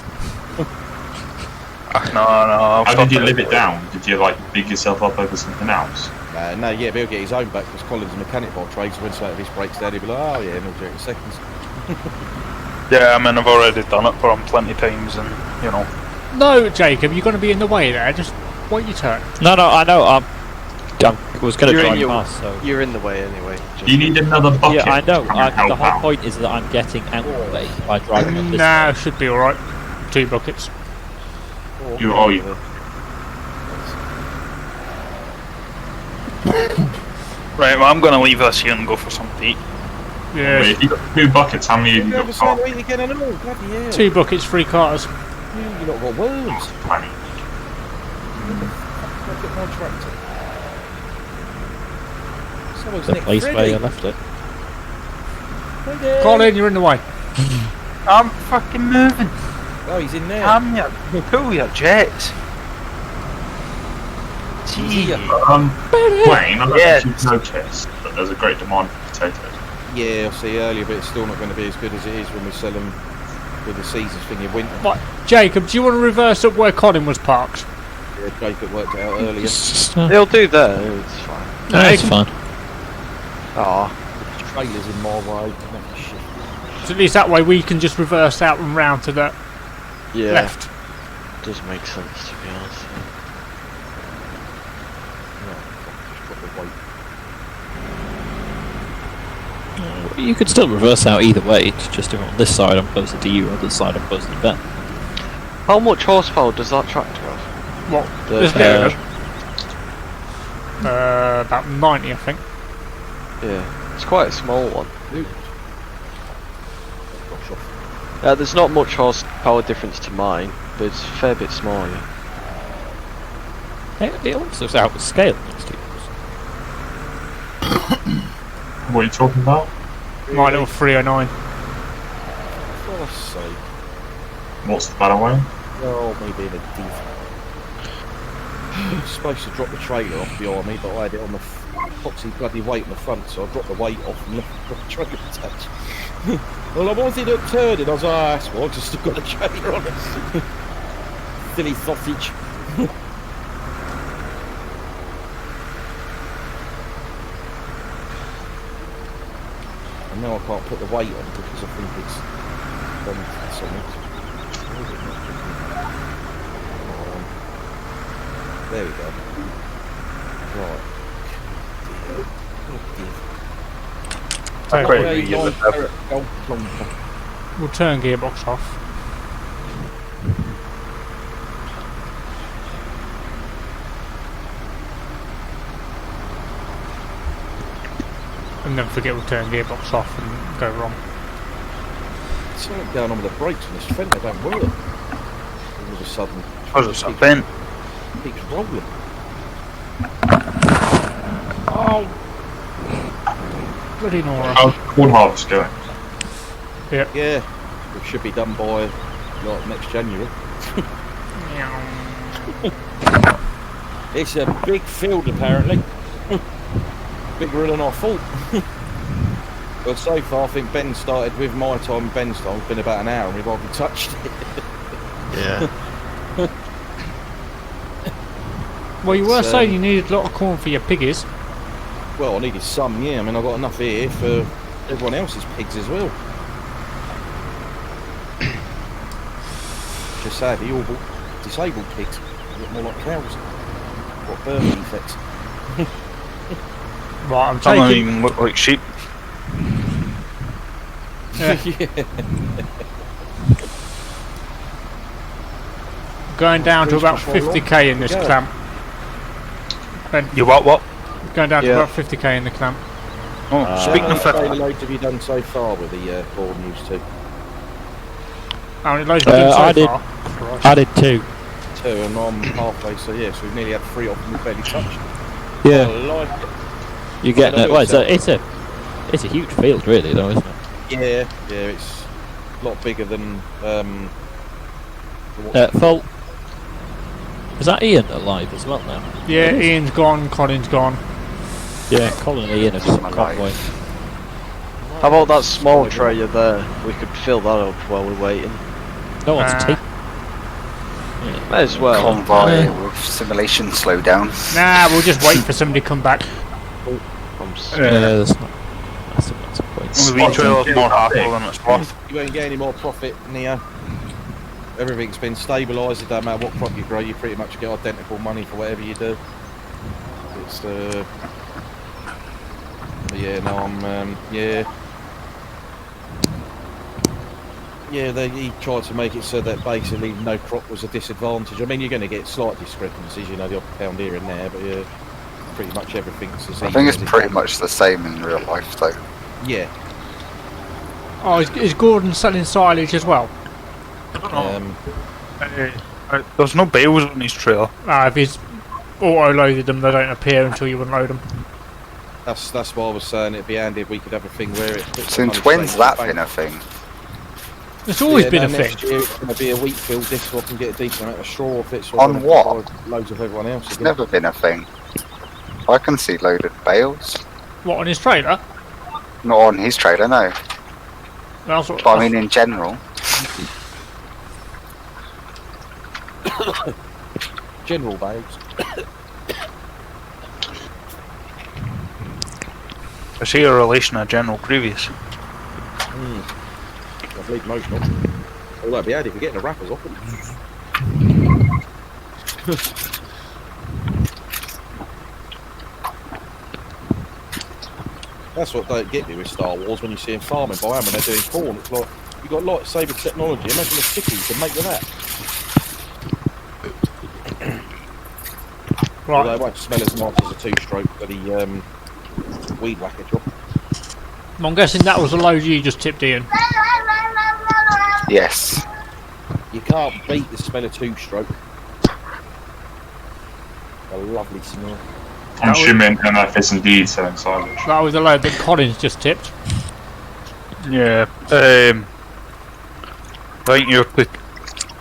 No. How did you live it down? Did you like big yourself up over something else? No, yeah, but he'll get his own back because Colin's a mechanic by trade, so when something of his breaks down, he'll be like, oh yeah, and he'll do it in seconds. Yeah, I mean I've already done it for him plenty of times, and you know. No, Jacob, you're going to be in the way there. Just wait your turn. No, I know. I was going to drive past, so. You're in the way anyway. Do you need another bucket? Yeah, I know. to come and help The whole out? point is that I'm getting out of the way by driving up this Nah, way. should be alright. 2 buckets. You Right, well I'm going to leave this here and go for some tea. Yeah. Wait, if you got 2 buckets, how many have you got? Never eat again and all. Bloody hell. 2 buckets, 3 carters. You lot got worms. Plenty. Look at my tractor. Someone's The nicked place where Freddy. you left it. Freddy. Colin, you're in the way. I'm fucking moving. Oh, he's in there. Damn you. Pull your jets. Gee. Wayne, I don't Yeah. know if you've noticed, but there's a great demand for potatoes. Yeah, I see earlier, but it's still not going to be as good as it is when we sell them with the seasons thing in winter. Right, Jacob, do you want to reverse up where Colin was parked? Yeah, Jacob worked it out earlier. They'll do that. It's fine. No, it's fine. Ah, Trailers in my way. Shit. So at least that way we can just reverse out and round to the yeah. left. Does make sense to be honest. You could still reverse out either way. It's just if on this side I'm closer to you, on this side I'm closer to Ben. How much horsepower does that tractor have? What? The Isn't it? About 90, I think. Yeah, it's quite a small one. There's not much horsepower difference to mine, but it's a fair bit smaller. It also is out of scale next to yours. What are you talking about? My little 309. For God's sake. What's the better way? Oh, me being a div. I was supposed to drop the trailer off behind me, but I had it on the foxy bloody weight in the front, so I dropped the weight off and left the trailer attached. Well, I wanted it turning. I was like, oh, that's why, I just still got the trailer on it. Silly sausage. And now I can't put the weight on because I think it's something. There we go. Right. We'll turn gearbox off. And then forget we'll turn gearbox off and go wrong. Something going on with the brakes on this fender, they don't work. All of a sudden. Ben. Keeps rolling. Oh! Bloody Nora. How's corn harvest going? Yep. Yeah. It should be done by like next January. It's a big field apparently. Bigger than I thought. But so far I think Ben started with my time and Ben's time. It's been about an hour and we've hardly touched it. Yeah. Well, you were saying you needed a lot of corn for your piggies. Well, I needed some, yeah. I mean, I've got enough here for everyone else's pigs as well. Just sad, the all disabled pigs. They look more like cows. Got birth defects. Right, I'm Some don't taking... even look like sheep. Yeah. Going down to about 50k in this clamp. Ben, You what? going down to about 50k in the clamp. Oh, speaking of How many that, loads have you done so far with the board news too? How many loads have you done so far? Christ. I did 2. 2 and I'm halfway, so yeah, so we've nearly had 3 off and we've barely touched. Yeah. I like it. You're getting it. Well, it's a huge field, really, though, isn't it? Yeah, it's a lot bigger than Fault. Is that Ian alive as well now? Yeah, Ian's gone, Colin's gone. Yeah, Colin and Ian are just convoy. How about that small tray there? We could fill that up while we're waiting. No one's taking. May as well. Convoy with simulation slowdown. Nah, we'll just wait for somebody to come back. That's not. That's a point. the wee trailer's more hassle than it's worth. You won't get any more profit, Neo. Everything's been stabilised. It doesn't matter what crop you grow, you pretty much get identical money for whatever you do. It's yeah, no, I'm yeah. He tried to make it so that basically no crop was a disadvantage. I mean, you're going to get slight discrepancies, you know, the odd pound here and there, but yeah, pretty much everything's the same. I think it's pretty much the same in real life, though. Yeah. Oh, is Gordon selling silage as well? There's no bales on his trailer. If he's auto-loaded them, they don't appear until you unload them. That's what I was saying. It'd be handy if we could have a thing where it. puts the Since money when's straight in that the been bank. a thing? It's always been a Next thing. year it's going to be a wheat field this, so I can get a decent amount of straw off it. So On I don't what? have to buy loads of everyone else. It's again. never been a thing. I can see loaded bales. What, on his trailer? Not on his trailer, no. That's what, But I mean in general. General bales. I see a relation of General Grievous. I believe most not. Although it'd be handy if you're getting the wrappers off them. That's what don't get me with Star Wars when you see them farming by hand when they're doing corn. It's like, you've got lightsaber technology. Imagine the sticky you can make with that. Although it won't smell as nice as a two-stroke bloody weed whacker job. I'm guessing that was the load you just tipped in. Yes. You can't beat the smell of two-stroke. A lovely smell. I'm assuming MF is indeed selling silage. That was the load that Collins just tipped. Yeah. I think you're quick.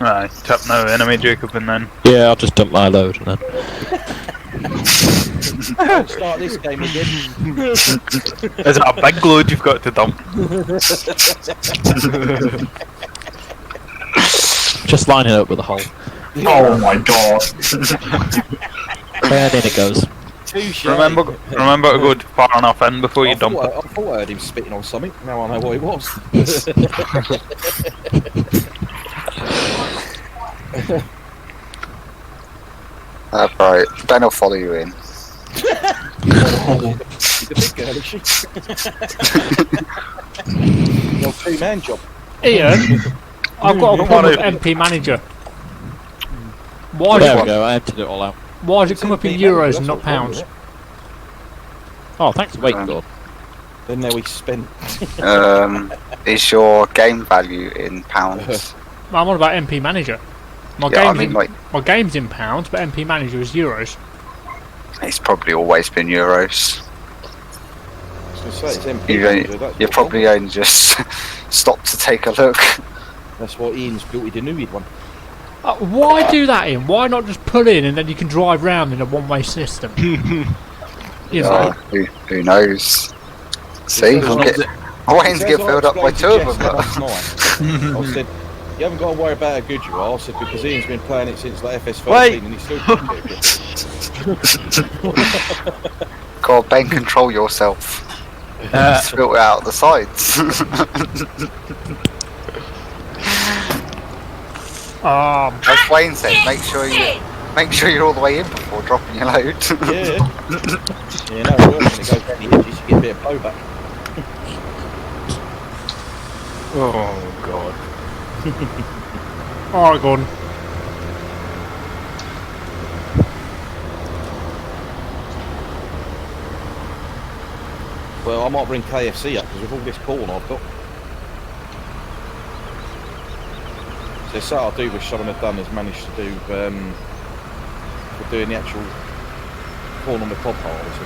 Right, tap now enemy Jacob and then. Yeah, I'll just dump my load and then. Don't start this game again. Is it a big load you've got to dump? Just line it up with a hole. Oh my god. And in it goes. Remember to go far enough in before you dump it. I thought I heard him spitting on something. Now I know what it was. Right, Ben will follow you in. She's a big girl, is she? Your two-man job. Ian, I've got a problem with MP Manager. Why There we go, I emptied it all out. Why does it come up in euros and not pounds? Oh, thanks for waiting, Gord. Then now we spent. Is your game value in pounds? I'm on about MP Manager. My Yeah, I game's mean, in, like- my game's in pounds, but MP Manager is euros. It's probably always been euros. You've probably only just stopped to take a look. That's why Ian's built the new one. Why do that, Ian? Why not just pull in and then you can drive round in a one-way system? You know. Who knows? See, Wayne's get filled up by two of them. I said, you haven't got to worry about how good you are. I said, because Ian's been playing it since like FS13 and he's still doing it. God, Ben, control yourself. Spilt it out the sides. As Wayne said, make sure you're all the way in before dropping your load. Yeah, no, it works when it goes down the edges. You get a bit of blowback. Oh god. Alright, Gordon. Well, I might bring KFC up because with all this corn I've got. So I'll do with someone had done is managed to do for doing the actual corn on the cob harvest.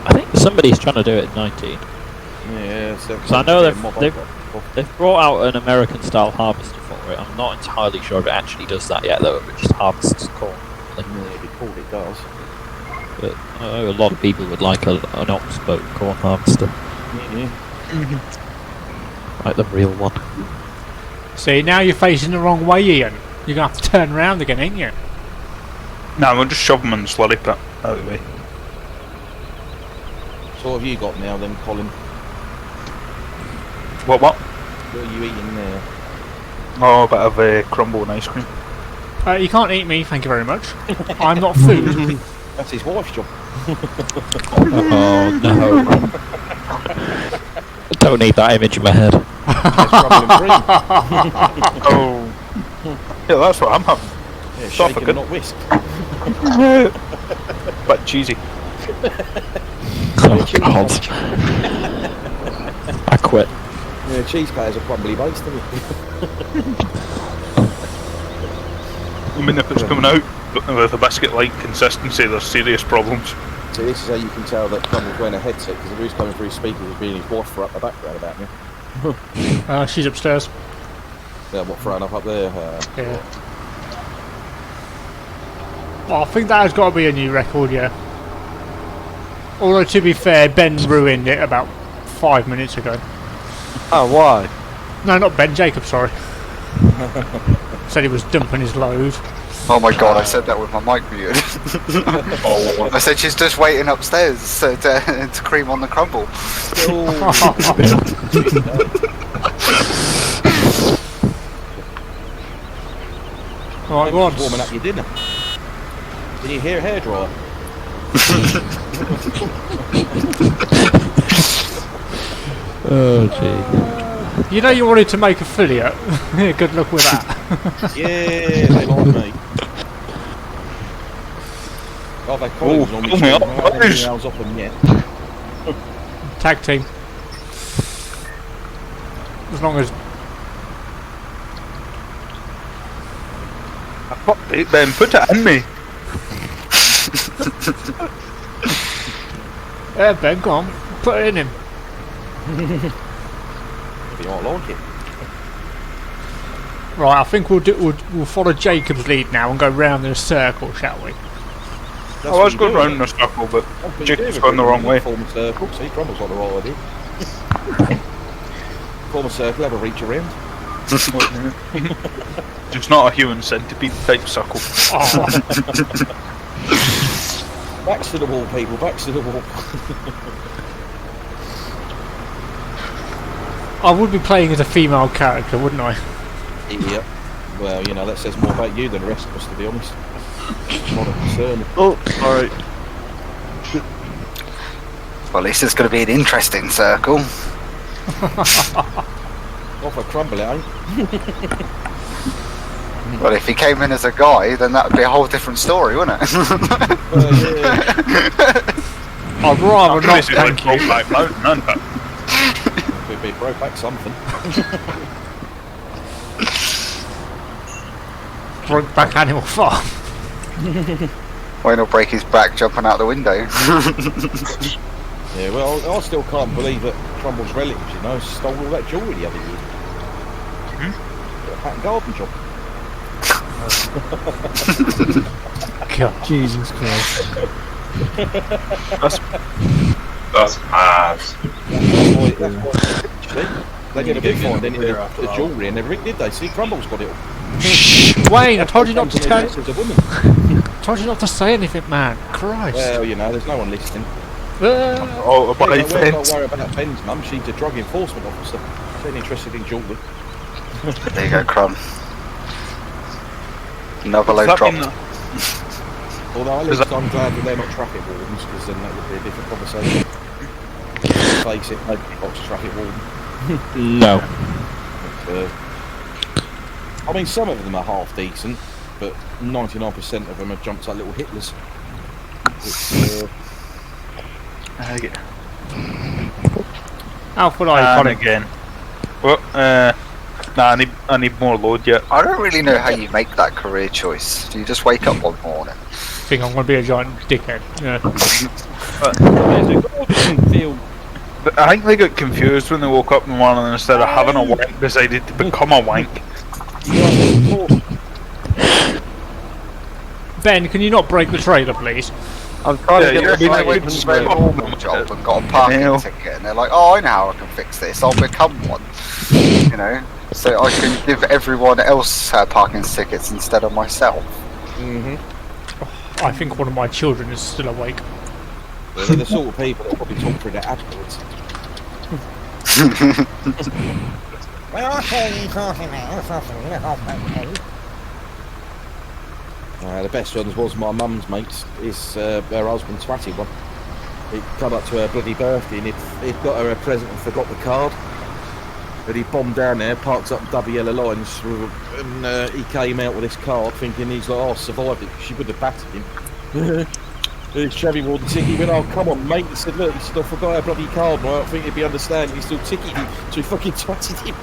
I think somebody's trying to do it in 19. Yeah, so I know they've brought out an American style harvester for it. I'm not entirely sure if it actually does that yet though, it just harvests corn. Yeah, it'd be cool if it does. But I know a lot of people would like an Oxbow corn harvester. Yeah. Like the real one. See, now you're facing the wrong way, Ian. You're going to have to turn around again, ain't you? No, we'll just shove them in the slurry pit out of the way. So what have you got now then, Colin? What? What are you eating now? Oh, a bit of crumble and ice cream. You can't eat me, thank you very much. I'm not food. That's his wife's job. Oh no. I don't need that image in my head. Oh. Yeah, that's what I'm having. Yeah, Soft shaken, not whisked. But cheesy. Oh god. I quit. Yeah, cheese platters are probably based, aren't I mean, if it's coming out with a biscuit-like consistency, there's serious problems. So this is how you can tell that Crumble's wearing a headset, because if he was coming through his speakers, he'd be his wife for up the background about me. She's upstairs. Yeah, what, throwing up there? Yeah. Well, I think that has got to be a new record, yeah. Although, to be fair, Ben ruined it about 5 minutes ago. Oh, why? No, not Ben, Jacob, sorry. Said he was dumping his load. Oh my god, I said that with my mic muted. I said she's just waiting upstairs to cream on the crumble. Right, go on. Warming up your dinner. Can you hear a hairdryer? Oh, gee. You know you wanted to make affiliate. Good luck with that. Yeah, they like me. Oh, they call on me. I was off them yet. Tag team. As long as... Fuck it, Ben, put it in me. Yeah, Ben, go on. Put it in him. If you don't like it. Right, I think we'll follow Jacob's lead now and go round in a circle, shall we? I was going round in a circle, but Jacob's going the wrong way. Form a circle, see, Crumble's got the right idea. Form a circle, have a reach around. It's not a human centipede type circle. Oh. Backs to the wall, people, backs to the wall. I would be playing as a female character, wouldn't I? Yep. Well, you know, that says more about you than the rest of us, to be honest. Not a concern. Oh, alright. Well, at least it's going to be an interesting circle. Off a Crumble, it ain't. Well, if he came in as a guy, then that would be a whole different story, wouldn't it? Yeah. I'd rather not, thank you. Could be broke back something. Broke back Animal Farm. Why not break his back jumping out the window? Yeah, well, I still can't believe that Crumble's relatives, you know, stole all that jewellery the other year. A hat and garden job. God, Jesus Christ. That's mad. That's why they did a big find in the jewellery and everything, did they? See, Crumble's got it all. Shh, Wayne, I told you not to tell. As a woman. Told you not to say anything, man. Christ. Well, you know, there's no one listening. Oh, but Don't worry about Ben's mum. She's a drug enforcement officer. She ain't interested in jewellery. There you go, Crumb. Another load dropped. Although at least I'm glad that they're not traffic wardens, because then that would be a different conversation. Face it, nobody wants a traffic warden. No. But, I mean, some of them are half decent, but 99% of them are jumped like little Hitlers. Which, Alpha Icon again. Well, nah, I need more load yet. I don't really know how you make that career choice. Do you just wake up one morning? think I'm going to be a giant dickhead. Yeah. I think they got confused when they woke up in the morning and instead of having a wank decided to become a wank. Ben, can you not break the trailer, please? I'm trying to get my normal job and got a parking ticket, and they're like, "Oh, I know how I can fix this. I'll become one." You know, so I can give everyone else parking tickets instead of myself. I think one of my children is still awake. Well, they're the sort of people that probably talk through that afterwards. The best ones was my mum's mates. Is her husband twatty one. He'd come up to her bloody birthday and he'd got her a present and forgot the card. But he bombed down there, parked up double yellow lines, and he came out with this card thinking he's like, "Oh, I survived it." She would have battered him. The Chevy warden ticket. He went, "Oh, come on, mate." He said, "Look," he said, "I forgot our bloody card, and I don't think he'd be understanding." He still ticketed him, so he fucking twatted him.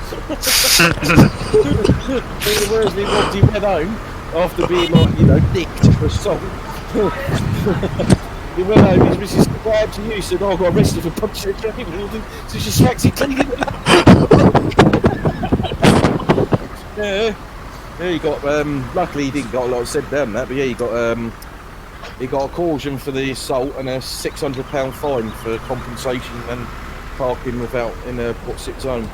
Whereas he went home after being, like, you know, dicked for assault. He went home, his missus said, "What happened to you?" He said, "Oh, I got arrested for punching a Chevy warden." So she smacks him clean. Yeah. Yeah, he got, luckily he didn't got a lot said down that, but yeah, he got a caution for the assault and a £600 fine for compensation and parking without in a what's-it zone.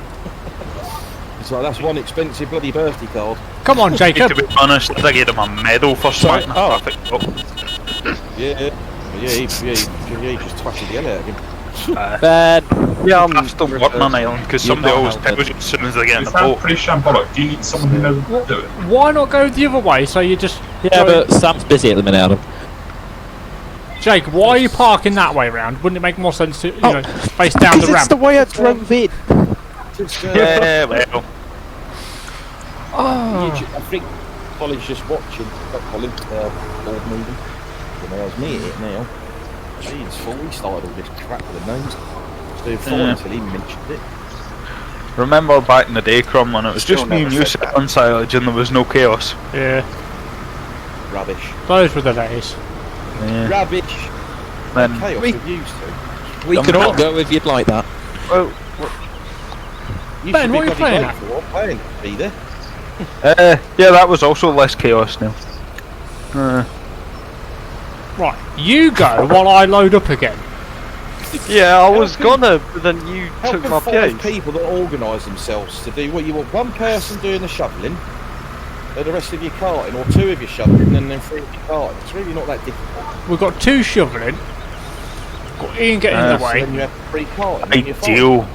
So that's one expensive bloody birthday card. Come on, Jacob. To be honest, I gave him a medal for smacking a traffic cop. Yeah, he just twatted the hell out of him. Ben! Yeah, I'm still working on island because somebody always tells you as soon as they get in the boat. Pretty shambolic. Do you need someone who knows what to do it? Why not go the other way? So you just. Yeah, but Sam's busy at the minute, Adam. Jake, why are you parking that way round? Wouldn't it make more sense to, you know, face down the ramp? It's the way I drove in. Yeah, well. I think Colin's just watching. Not Colin, board movie. There's me at it now. Jeez, he started all this crap with the names. Doing fine until he mentioned it. Remember back in the day, Crum, when it was just me and you sitting on silage and there was no chaos? Yeah. Rubbish. Those were the days. Yeah. Rubbish. Then Chaos we used to. We could all go if you'd like that. Well, Ben, what are you playing at? Playing, be there. yeah, that was also less chaos now. Right, you go while I load up again. Yeah, I was gonna, but then you How took can my 5 place. people that organise themselves to do what you want? One person doing the shoveling, and the rest of you carting, or 2 of you shoveling, and then 3 of you carting. It's really not that difficult. We've got 2 shoveling. Got Ian getting in the way. Then you have 3 carting. Then you're fine. Ideal.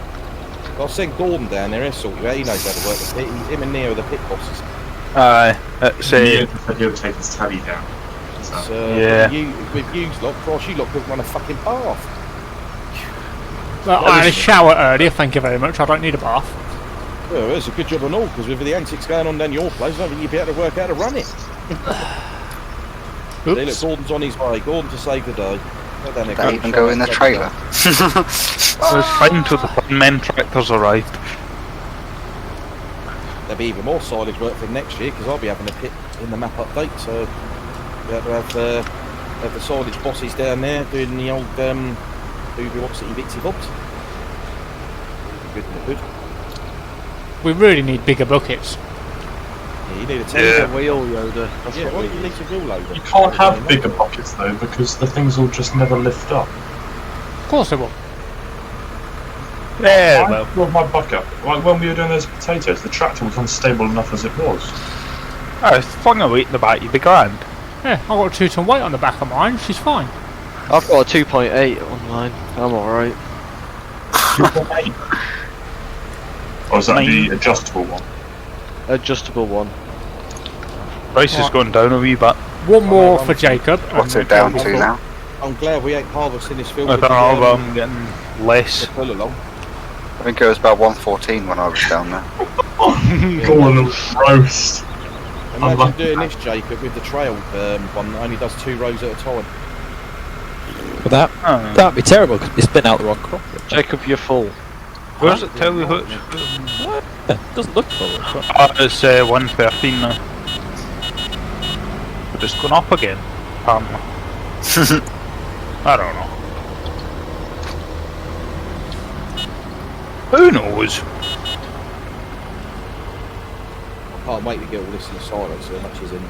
I'll send Gordon down there, he'll sort you out. He knows how to work the pit. Him and Neo are the pit bosses. Say. He'll take his tally down. So, Yeah. with you lot, cross, you lot couldn't run a fucking bath. Well, I had a shower earlier, thank you very much. I don't need a bath. Well, it's a good job and all, because with the antics going on down your place, I don't think you'd be able to work out how to run it. See, look, Gordon's on his way. Gordon to save the day. They even go in the trailer. It was fine until the men tractors arrived. There'll be even more silage work for next year, because I'll be having a pit in the map update, so we have to have the silage bosses down there doing the old booby wopsy bitsy bobs. Good and good. We really need bigger buckets. Yeah, you need a Wheel loader. That's Yeah, what well, we you need. need a wheel loader. You can't have bigger buckets though, because the things will just never lift up. Of course they will. Yeah, I well. brought my bucket. Like when we were doing those potatoes, the tractor was unstable enough as it was. It's flung a weight in the back, you'd be grand. Yeah, I've got a 2-ton weight on the back of mine. She's fine. I've got a 2.8 on mine. I'm alright. Or is that the adjustable one? Adjustable one. Price is going down a wee bit. One more for Jacob. What's it down to now? I'm glad we ain't harvesting this field. I don't know, but I'm getting less. Pull along. I think it was about 114 when I was down there. Go on, roast. Imagine doing this, Jacob, with the trail one that only does 2 rows at a time. But that'd be terrible because we spin out the wrong crop. Jacob, you're full. Where does it tell you which? It doesn't look full. It's 113 now. But it's gone up again, apparently. I don't know. Who knows? I can't wait to get all this in the silo so much is in.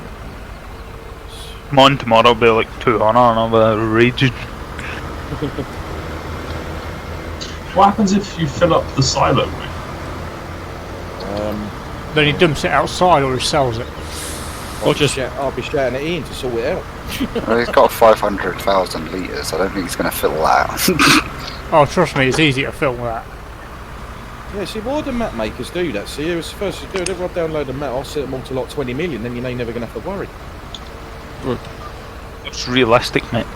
Come on, tomorrow will be like 200 and I'll be raging. What happens if you fill up the silo? Then he dumps it outside or he sells it. I'll be shouting at Ian to sort it out. Well, he's got 500,000 litres. I don't think he's going to fill that. Oh, trust me, it's easy to film that. Yeah, see, why do map makers do that? See, it was first to do it, if I download a map, I'll set them all to like 20 million, then you know you're never going to have to worry. It's realistic, mate.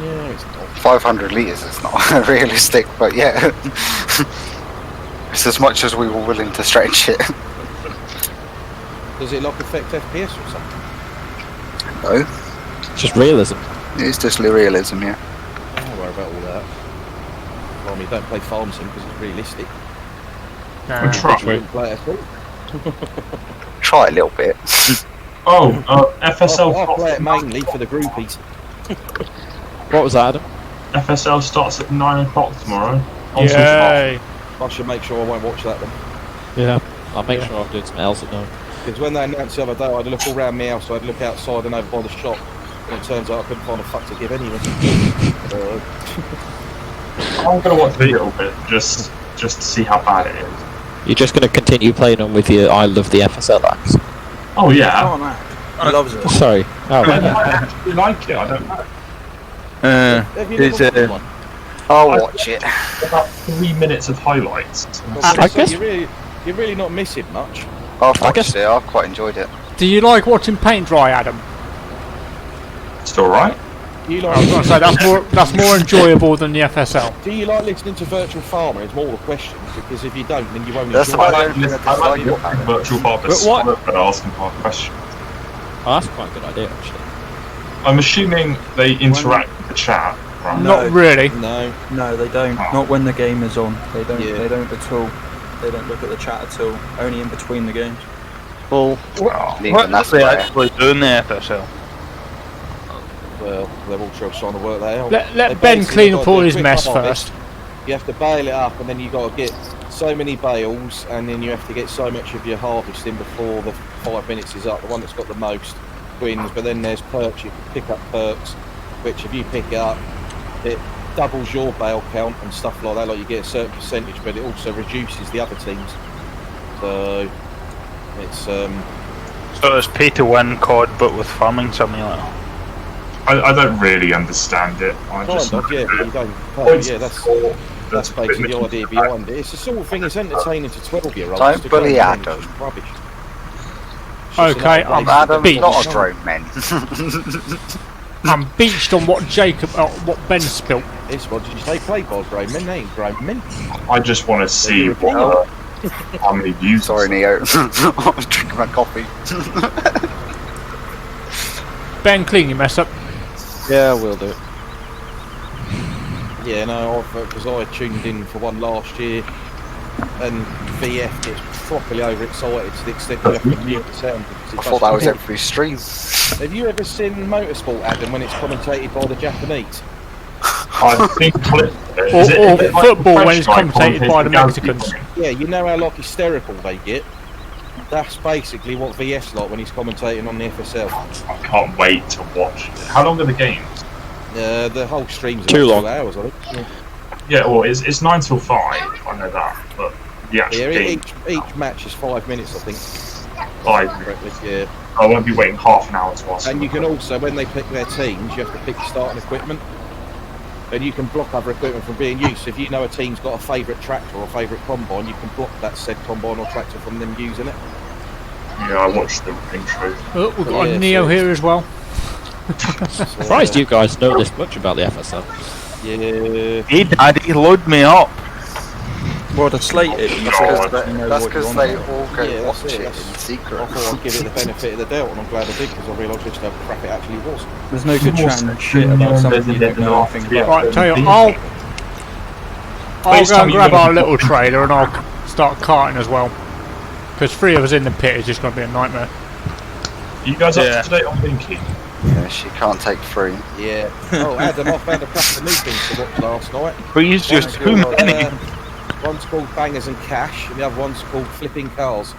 Yeah, it's not. 500 litres is not realistic, but yeah. It's as much as we were willing to stretch it. Does it like affect FPS or something? No. It's just realism. It's just realism, yeah. Don't worry about all that. Well, I mean, don't play Farm Sim because it's realistic. I'm trying. Wouldn't play it at all. Try a little bit. FSL. I play it mainly for the groupies. What was that, Adam? FSL starts at 9 o'clock tomorrow. Yay! I should make sure I won't watch that then. Yeah. I'll make sure I'm doing something else at night. Because when they announced the other day, I had to look all around my house, so I had to look outside and over by the shop. And it turns out I couldn't find a fuck to give anyone. I'm gonna watch a little bit just to see how bad it is. You're just going to continue playing on with your I love the FSL axe? Oh yeah. Oh no. He loves it. Sorry. Oh, I actually like it. I don't know. Have you never watched one? I'll watch it. About 3 minutes of highlights. I guess. You're really not missing much. I've watched it. I've quite enjoyed it. Do you like watching paint dry, Adam? It's alright. You I was going to say that's more enjoyable than the FSL. Do you like listening to Virtual Farmer? It's more the question, because if you don't, then you won't That's enjoy why it. I like virtual barbers but asking hard questions. Oh, that's quite a good idea, actually. I'm assuming they interact with the chat, right? Not really. No. No, they don't. Not when the game is on. They don't. Yeah. They don't at all. They don't look at the chat at all. Only in between the games. Well, Even that's they why. actually doing the FSL? Well, they're all trying to work that out. Let They Ben basically clean got up to all do a his quick mess harvest. first. You have to bale it up, and then you got to get so many bales, and then you have to get so much of your harvest in before the 5 minutes is up. The one that's got the most wins. But then there's perks. You can pick up perks, which if you pick it up, it doubles your bale count and stuff like that. Like you get a certain percentage, but it also reduces the other teams. So it's So it's pay to win COD, but with farming simulator. I don't really understand it. I just kind of, yeah. You don't. Points Yeah, score, that's a bit basically the miserable. idea behind it. It's the sort of thing that's entertaining to 12-year-olds. Don't to bully go and Adam. it's just rubbish. Okay, I'm Adam's beached. not a drone man. I'm beached on what what Ben spilt. It's what did you say? Played by grown men, they ain't grown men. I just want to see what, how many views. Sorry, Neo. I was drinking my coffee. Ben, clean your mess up. yeah, we'll do it. Yeah, no, because I tuned in for one last year, and VF gets properly overexcited to the extent you have to mute the sound. Because I thought that was every stream. Have you ever seen Motorsport, Adam, when it's commentated by the Japanese? I think Or football when it's commentated by the Mexicans. Yeah, you know how like hysterical they get? That's basically what VF's like when he's commentating on the FSL. I can't wait to watch it. How long are the games? The whole stream's Too about long. 2 hours, I think. Yeah, well, it's 9 till 5. I know that, but the actual Yeah, game. each match is 5 minutes, I think. 5. Correctly, yeah. I won't be waiting half an hour to ask. And them you can a also, when they pick their teams, you have to pick the starting equipment. And you can block other equipment from being used. So if you know a team's got a favourite tractor or a favourite combine, you can block that said combine or tractor from them using it. Yeah, I watched the intro. Oh, we've got Yeah, a Neo so- here as well. Surprised you guys know this much about the FSL. Yeah. Hey daddy, load me up! Well, the slated. That's because they all go Yeah, that's watch it, it that's- in secret. I thought I'd give it the benefit of the doubt, and I'm glad I did because I realised just how crap it actually was. There's no good chatting shit about something you don't know anything about. Right, tell you, I'll go and grab our little trailer and I'll start carting as well. Because 3 of us in the pit is just going to be a nightmare. You guys up to date on Binky? Yeah, she can't take 3. Yeah. Oh, Adam, I found a couple of new things to watch last night. Please, just too many. One's called Bangers and Cash, and the other one's called Flipping Cars.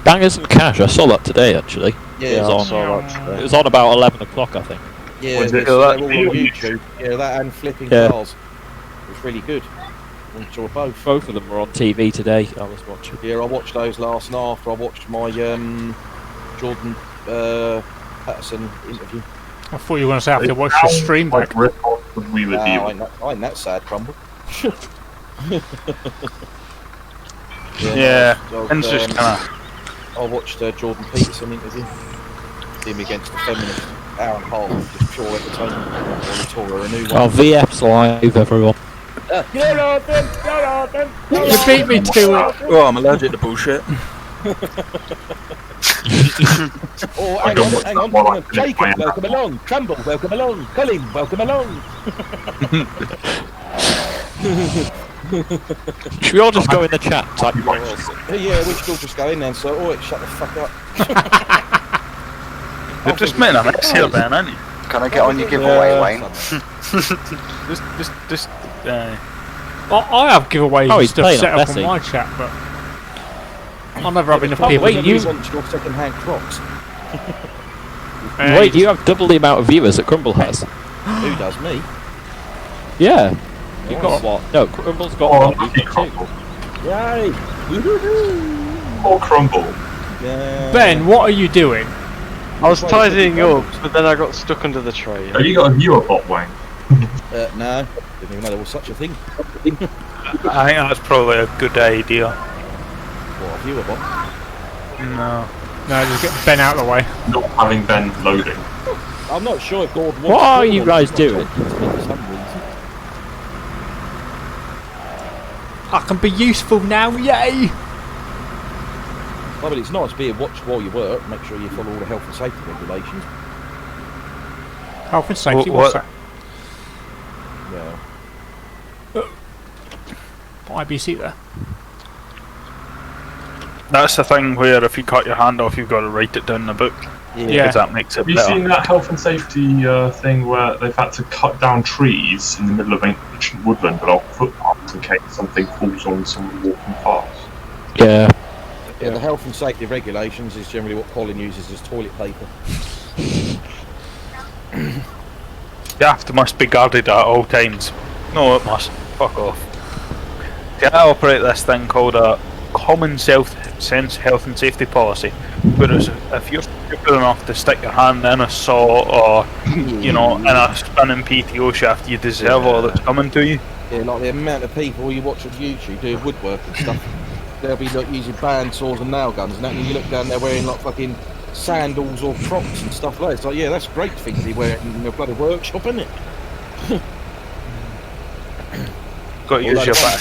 Bangers and Cash, I saw that today actually. Yeah, it, was on, it was on about 11 o'clock, I think. Yeah, Was it they're all on that YouTube. Yeah, that and Flipping Yeah. Cars. It was really good. I enjoyed both. Both of them were on TV today, I was watching. Yeah, I watched those last night after I watched my Jordan Patterson interview. I thought you were going to say after watch your stream back. Like rip-off with Wheeler No, Deal. I ain't that sad, Crumble. Yeah, no, and it's just kinda. I watched Jordan Peterson interview. Him against the feminist, hour and a half, just pure entertainment. While he tore her a new one. Oh, VF's live, everyone. Get on them, get on them, You beat me to it. Oh, I'm allergic to bullshit. Oh, hang on. Jacob, welcome along. Trumbull, welcome along. Colin, welcome along. Should we all just go in the chat? Type Yeah, we should all just go in then. So, shut the fuck up. You've just made a mess here, Ben, haven't you? Can I get on your giveaway, Wayne? Just. I have giveaways Oh, and he's stuff playing set on up on Bessie. my chat, but I'll never have enough people. Wait, you want your second-hand Crocs? Wait, do you have double the amount of viewers that Crumble has? Who does, me? Yeah. You've got what? No, Crumble's got one. You've got two. Yay! Or Crumble. Yeah. Ben, what are you doing? I was tidying up, but then I got stuck under the tray. Have you got a viewer bot, Wayne? No. Didn't even know there was such a thing. I think that's probably a good idea. What, a viewer bot? No. No, just get Ben out of the way. Not having Ben loading. I'm not sure if Gordon wants What are to you guys doing? I can be useful now, yay! I mean, it's nice being watched while you work. Make sure you follow all the health and safety regulations. Health and safety, What- what's that? Yeah. IBC there. That's the thing where if you cut your hand off, you've got to write it down in the book. Yeah. Because that makes it Have you better. seen that health and safety thing where they've had to cut down trees in the middle of ancient woodland along footpaths in case something falls on someone walking past? Yeah. Yeah, the health and safety regulations is generally what Colin uses as toilet paper. Shaft must be guarded at all times. No, it must. Fuck off. See, I operate this thing called a common sense health and safety policy. Whereas if you're stupid enough to stick your hand in a saw or, you know, in a spinning PTO shaft, you deserve all that's coming to you. Yeah, like the amount of people you watch on YouTube doing woodwork and stuff. They'll be like using bandsaws and nail guns and that, and you look down there wearing like fucking sandals or Crocs and stuff like that. It's like, yeah, that's a great thing to be wearing in your bloody workshop, isn't it? Got to use your back.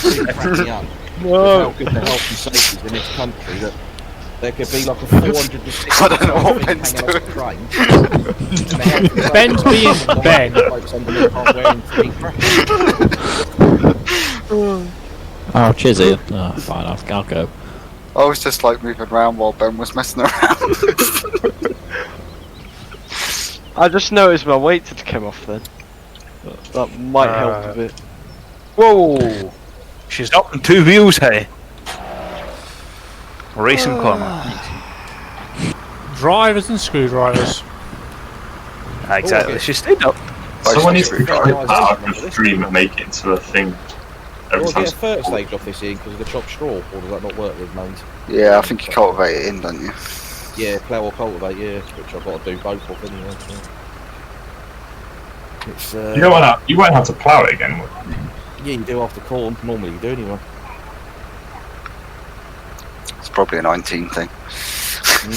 Whoa! How good the health and safety is in this country that there could be like a 460 I don't know what Ben's doing. Ben's being Ben. Oh, cheers, Ian. Oh, fine, I'll go. I was just like moving around while Ben was messing around. I just noticed my weight had come off then. That might help a bit. Whoa! She's up on two wheels, hey? Racing car. Drivers and screwdrivers. Exactly, she stayed up. Someone needs to try that and stream and make it into a thing. Well, get a first stage off this in because of the chopped straw, or does that not work with moans? Yeah, I think you cultivate it in, don't you? Yeah, plough or cultivate, yeah, which I've got to do both of anyway. So. It's, you won't have to plough it again, will you? Yeah, you do after corn. Normally you do anyway. It's probably a 19 thing.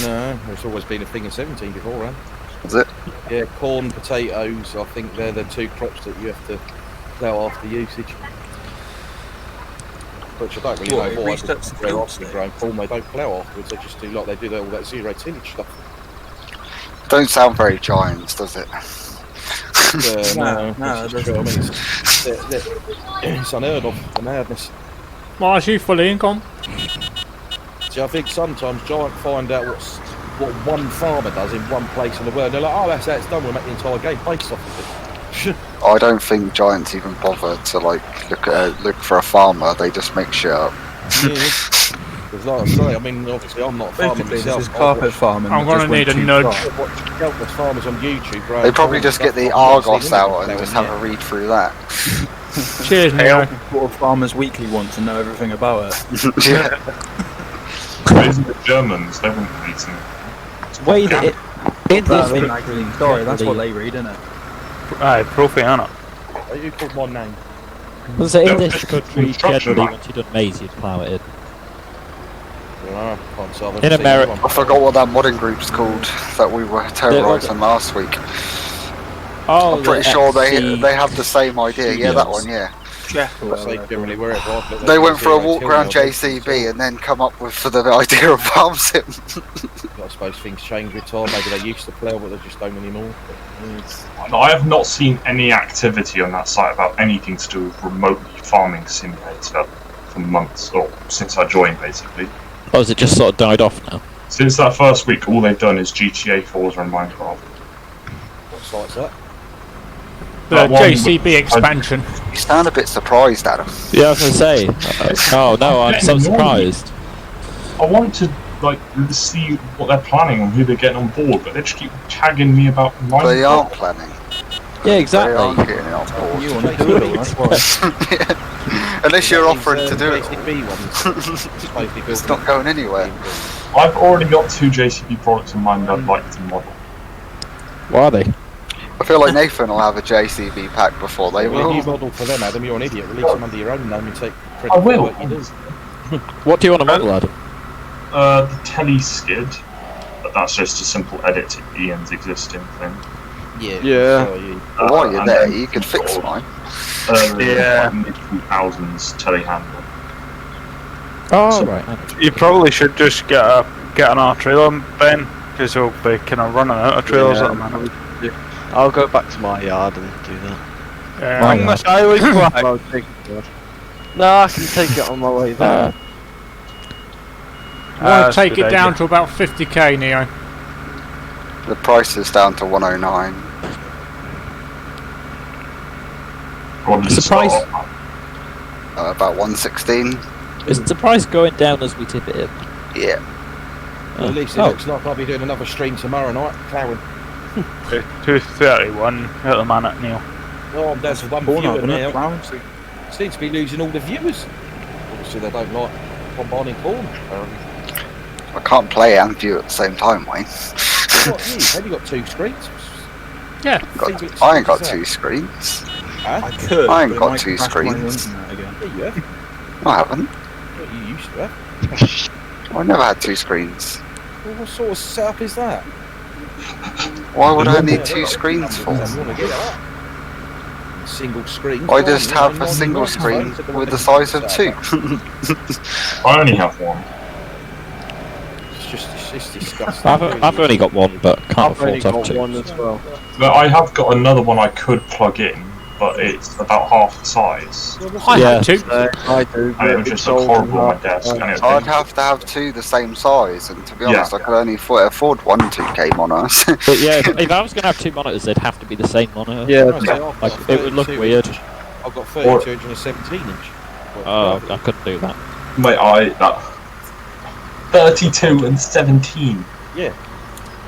No, it's always been a thing in 17 beforehand. Is it? Yeah, corn, potatoes, I think they're the two crops that you have to plough after usage. Which I don't really know why, because they're often growing corn, they don't plough afterwards, they just do like they do all that zero tillage stuff. Don't sound very Giants, does it? No, it's just true. I mean, it's unheard of, the madness. Why is you fully income? See, I think sometimes Giants find out what one farmer does in one place in the world, they're like, oh, that's how it's done, we'll make the entire game based off of it. I don't think Giants even bother to like look for a farmer. They just make shit up. Because like I say, I mean, obviously I'm not a farmer myself. This is carpet farming. I'm gonna need a nudge. I've watched countless farmers on YouTube. They probably just get the Argos out and just have a read through that. Cheers, Neo. What a Farmers Weekly want to know everything about it. Yeah. Those are the Germans, they wouldn't read some. Wait, Sorry, that's what they read, isn't it? Aye, Profiana. Are you called my name? Was it in this country construction generally line. once you've done maize you'd plough it in? In America. I forgot what that modding group's called that we were terrorising last week. Oh, I'm pretty sure they have the same idea. Yeah, that one. Yeah. Check or I say generally wherever I've looked, They went for a walk till around now, JCB and then come up with for the idea of farm sim. I suppose things change with time. Maybe they used to plough, but they just don't anymore. I have not seen any activity on that site about anything to do with remotely farming simulator for months, or since I joined, basically. Oh, has it just sort of died off now? Since that first week, all they've done is GTA 4s and Minecraft. What site's that? The That one JCB with- expansion. You sound a bit surprised, Adam. Yeah, I was going to say. Oh, no, I'm so surprised. I want to see what they're planning and who they're getting on board, but they just keep tagging me about Minecraft. They aren't planning. Yeah, They exactly. aren't getting it on board. You want to do it, that's why. Unless you're offering to do it. it. It's not going anywhere. I've already got 2 JCB products in mind I'd like to model. What are they? I feel like Nathan will have a JCB pack before they Well, will. you model for them, Adam. You're an idiot. Release them under your own name and take credit I for will. what you do. What do you want to model, Adam? The telly skid, but that's just a simple edit to Ian's existing thing. Yeah. While you're and there, then you could fix mine. Yeah. Mid-2000s telehandler. Oh, So- right. You probably should just get an R trailer, Ben, because we'll be kind of running out of trailers at the moment. I'll go back to my yard and do that. Bring the silage back. I'll take it. No, I can take it on my way back. I want to take it down to about 50k, Neo. The price is down to 109. What does it Surprise. start off at? About 116. Is the price going down as we tip it in? Yeah. Well, at least it looks like I'll be doing another stream tomorrow night, ploughing. 231 at the minute, Neil. Oh, I'm down to one Born viewer up, innit? now. Ploughing. Seems to be losing all the viewers. Obviously, they don't like combining porn. I can't play and view at the same time, Wayne. What, you? Have you got 2 screens? Yeah. I ain't got 2 screens. Huh? I could. I ain't but it got might 2 crash my screens. Yeah, internet again. you have. I haven't. Well, you used to have. I never had 2 screens. Well, what sort of setup is that? Why would I need 2 screens for? Single screen. I just have a single screen with the size of 2. I only have one. It's disgusting. I've only got one, but can't I've afford only to have got 2. one as well. But I have got another one I could plug in, but it's about half the size. I Yeah. had 2. I do. And it would but just it's look old horrible on my enough. desk. And it would I'd be- have to have 2 the same size, and to be honest, Yeah. I could only afford one 2K monitor. But yeah, if I was going to have 2 monitors, they'd have to be the same monitor. Yeah. Like, it would look weird. I've got 32 inch and a 17 inch. Oh, I couldn't do that. Mate, that 32 and 17. Yeah.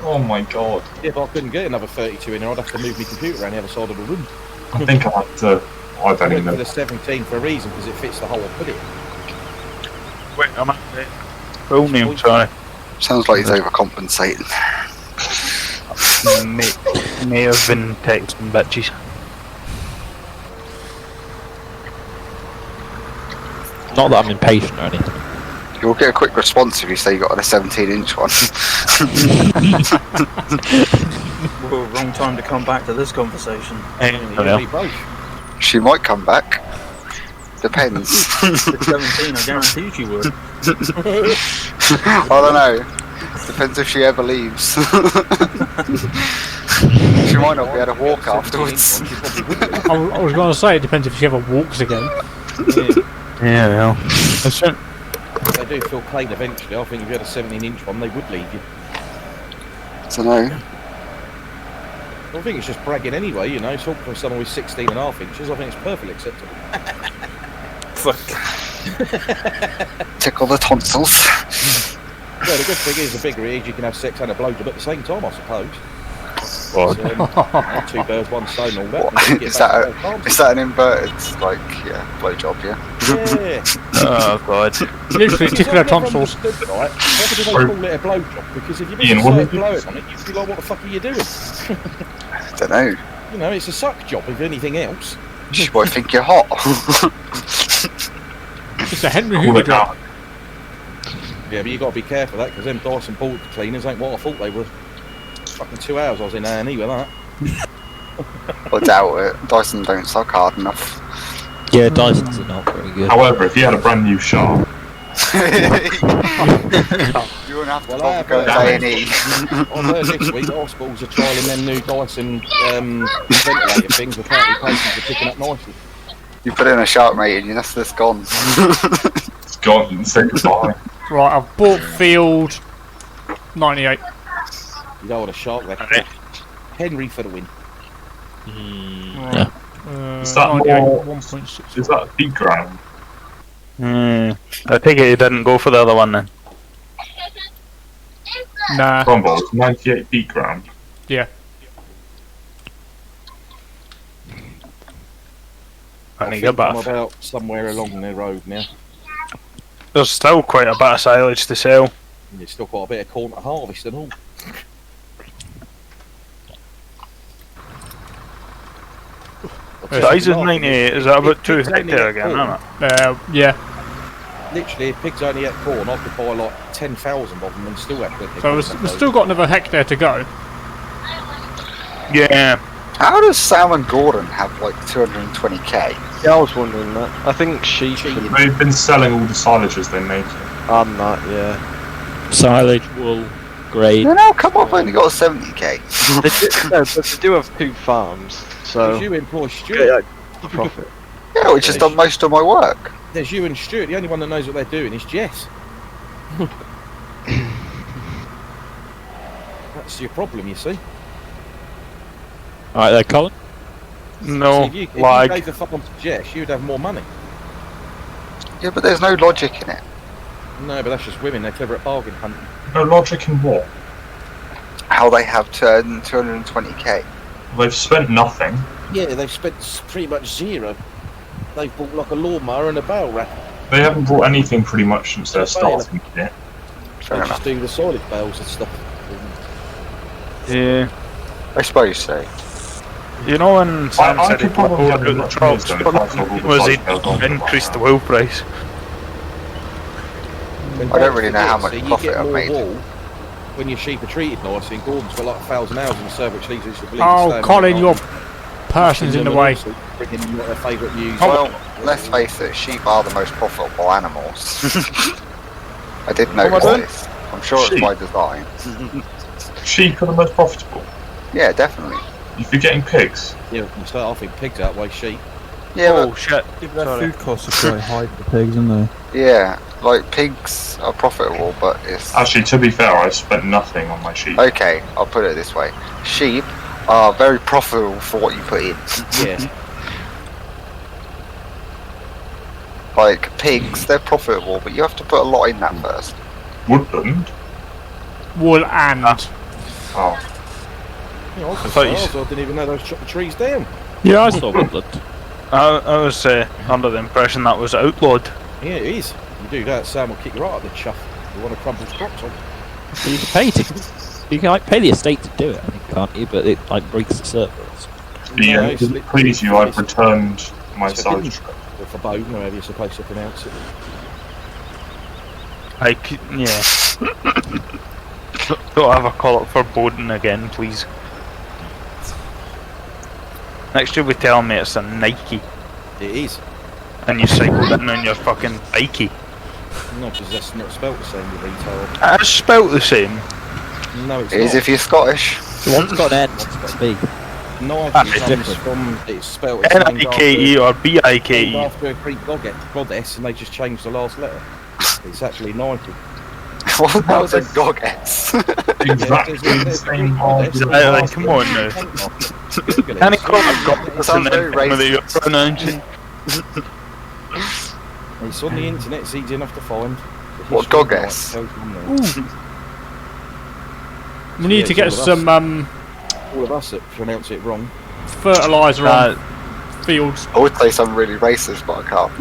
Oh my god. If I couldn't get another 32 in there, I'd have to move my computer around the other side of the room. I think I have to. I I don't went even for know. the 17 for a reason, because it fits the hole I put it in. Wait, I'm at it. Full name, sorry. Sounds like he's overcompensating. May have been texting bitches. Not that I'm impatient or anything. You'll get a quick response if you say you got a 17-inch one. Well, wrong time to come back to this conversation. She might come back. Depends. At 17, I guarantee she would. I don't know. Depends if she ever leaves. She might not be able to walk afterwards. I was going to say, it depends if she ever walks again. Yeah, well. They do feel plain eventually. I think if you had a 17-inch one, they would leave you. So no. I think it's just bragging anyway, you know. Talking from someone with 16.5 inches, I think it's perfectly acceptable. Fuck. Tickle the tonsils. Well, the good thing is, the bigger it is, you can have sex and a blowjob at the same time, I suppose. What? So, 2 birds, 1 stone, all that. What? Is that an inverted, like, yeah, blowjob, yeah? Yeah. Oh god. Literally tickle her tonsils. Right? Why do they call it a blowjob? Because if you Ian, miss what a did you- blowing on it, you'd be like, what the fuck are you doing? Don't know. You know, it's a suck job, if anything else. She might think you're hot. It's a Henry Call Hoover it job. out. Yeah, but you got to be careful of that, because them Dyson ball cleaners ain't what I thought they were. Fucking 2 hours I was in A&E with that. I doubt it. Dyson don't suck hard enough. Yeah, Dysons are not very good. However, if you had a brand new Shark, You wouldn't have to bother going to A&E. On this week, hospitals are trialling them new Dyson ventilator things. Apparently, patients are picking up nicely. You put in a shark rating, and that's gone. it's gone. Say goodbye. Right, I've bought field 98. You don't want a shark there. Henry for the win. Yeah. Is that 98, more? 1.6. Is that deep ground? I take it he didn't go for the other one then. Nah. Rumble, it's 98 deep ground. Yeah. I think I'm about somewhere along the road now. There's still quite a bit of silage to sell. And there's still quite a bit of corn to harvest and all. Dyson 98, is that about 2 hectare again, isn't it? Yeah. Literally, if pigs only ate corn, I could buy like 10,000 of them and still have plenty. So we've still got another hectare to go. Yeah. How does Sam and Gordon have like 220k? Yeah, I was wondering that. I think sheep. They've been selling all the silages they made. I'm not, yeah. Silage, wool, grade. No, no, come on, I've only got 70k. But they do have 2 farms, so. Because you employ Stuart. Profit. Yeah, which has done most of my work. There's you and Stuart. The only one that knows what they're doing is Jess. That's your problem, you see. Alright there, Colin. No, See, if you lag. gave the farm to Jess, you'd have more money. Yeah, but there's no logic in it. No, but that's just women. They're clever at bargain hunting. No logic in what? How they have turned 220k. They've spent nothing. Yeah, they've spent pretty much zero. They've bought like a lawnmower and a bale rack. They haven't brought anything pretty much since their starting kit. They just do the silage bales and stuff. Yeah. I suppose so. You know when Sam I said could he'd probably ordered have the much trucks, more than if I sold all the was he silage bales on increased the wool price? I don't really know how much you profit get I've more made. wool when your sheep are treated nicely. And Gordon's got like 1,000 hours in the server, which leaves us to believe. Oh, Colin, your person's in the way. Bringing what their favourite news. Well, let's face it, sheep are the most profitable animals. I did notice this. I'm sure it's by design. Sheep are the most profitable. Yeah, definitely. You're forgetting pigs. Yeah, you start off in pigs outweigh sheep. Yeah, Oh but, shit. Their food costs are quite high for pigs, aren't they? yeah, like pigs are profitable, but it's Actually, to be fair, I spent nothing on my sheep. okay. I'll put it this way: sheep are very profitable for what you put in. Yeah. Like pigs, they're profitable, but you have to put a lot in that first. Woodland? Wool and. Oh. You know, I thought you I didn't even know those chopped the trees down. Yeah, I saw woodland. I was under the impression that was outlawed. Yeah, it is. You do that, Sam will kick you right out of the chuff. You want to crumple crops on. You can pay you can like pay the estate to do it, I think, can't you? But it like breaks the servers. Yeah, it's to please you, I've returned my silage truck. Or for Bode, however you're supposed to pronounce it. Yeah. Don't ever call it foreboding again, please. Next you'll be telling me it's a Nike. It is. And you cycled in on your fucking bikey. No, because that's not spelt the same with retail. It's spelt the same. No, it's It is not. if you're Scottish. One's got an N, one's got a B. Nike That's comes different. from, it's spelt it's named N-I-K-E or B-I-K-E. after a Greek goddess, and they just changed the last letter. It's actually Nike. What that was a goggess. Exactly the same as Come on now. Any comment got That sounds very racist. Pronouncing. It's on the internet, it's easy enough to find. What goggess? We need to get some all of us that pronounce it wrong. fertiliser on fields. I would say something really racist, but I can't.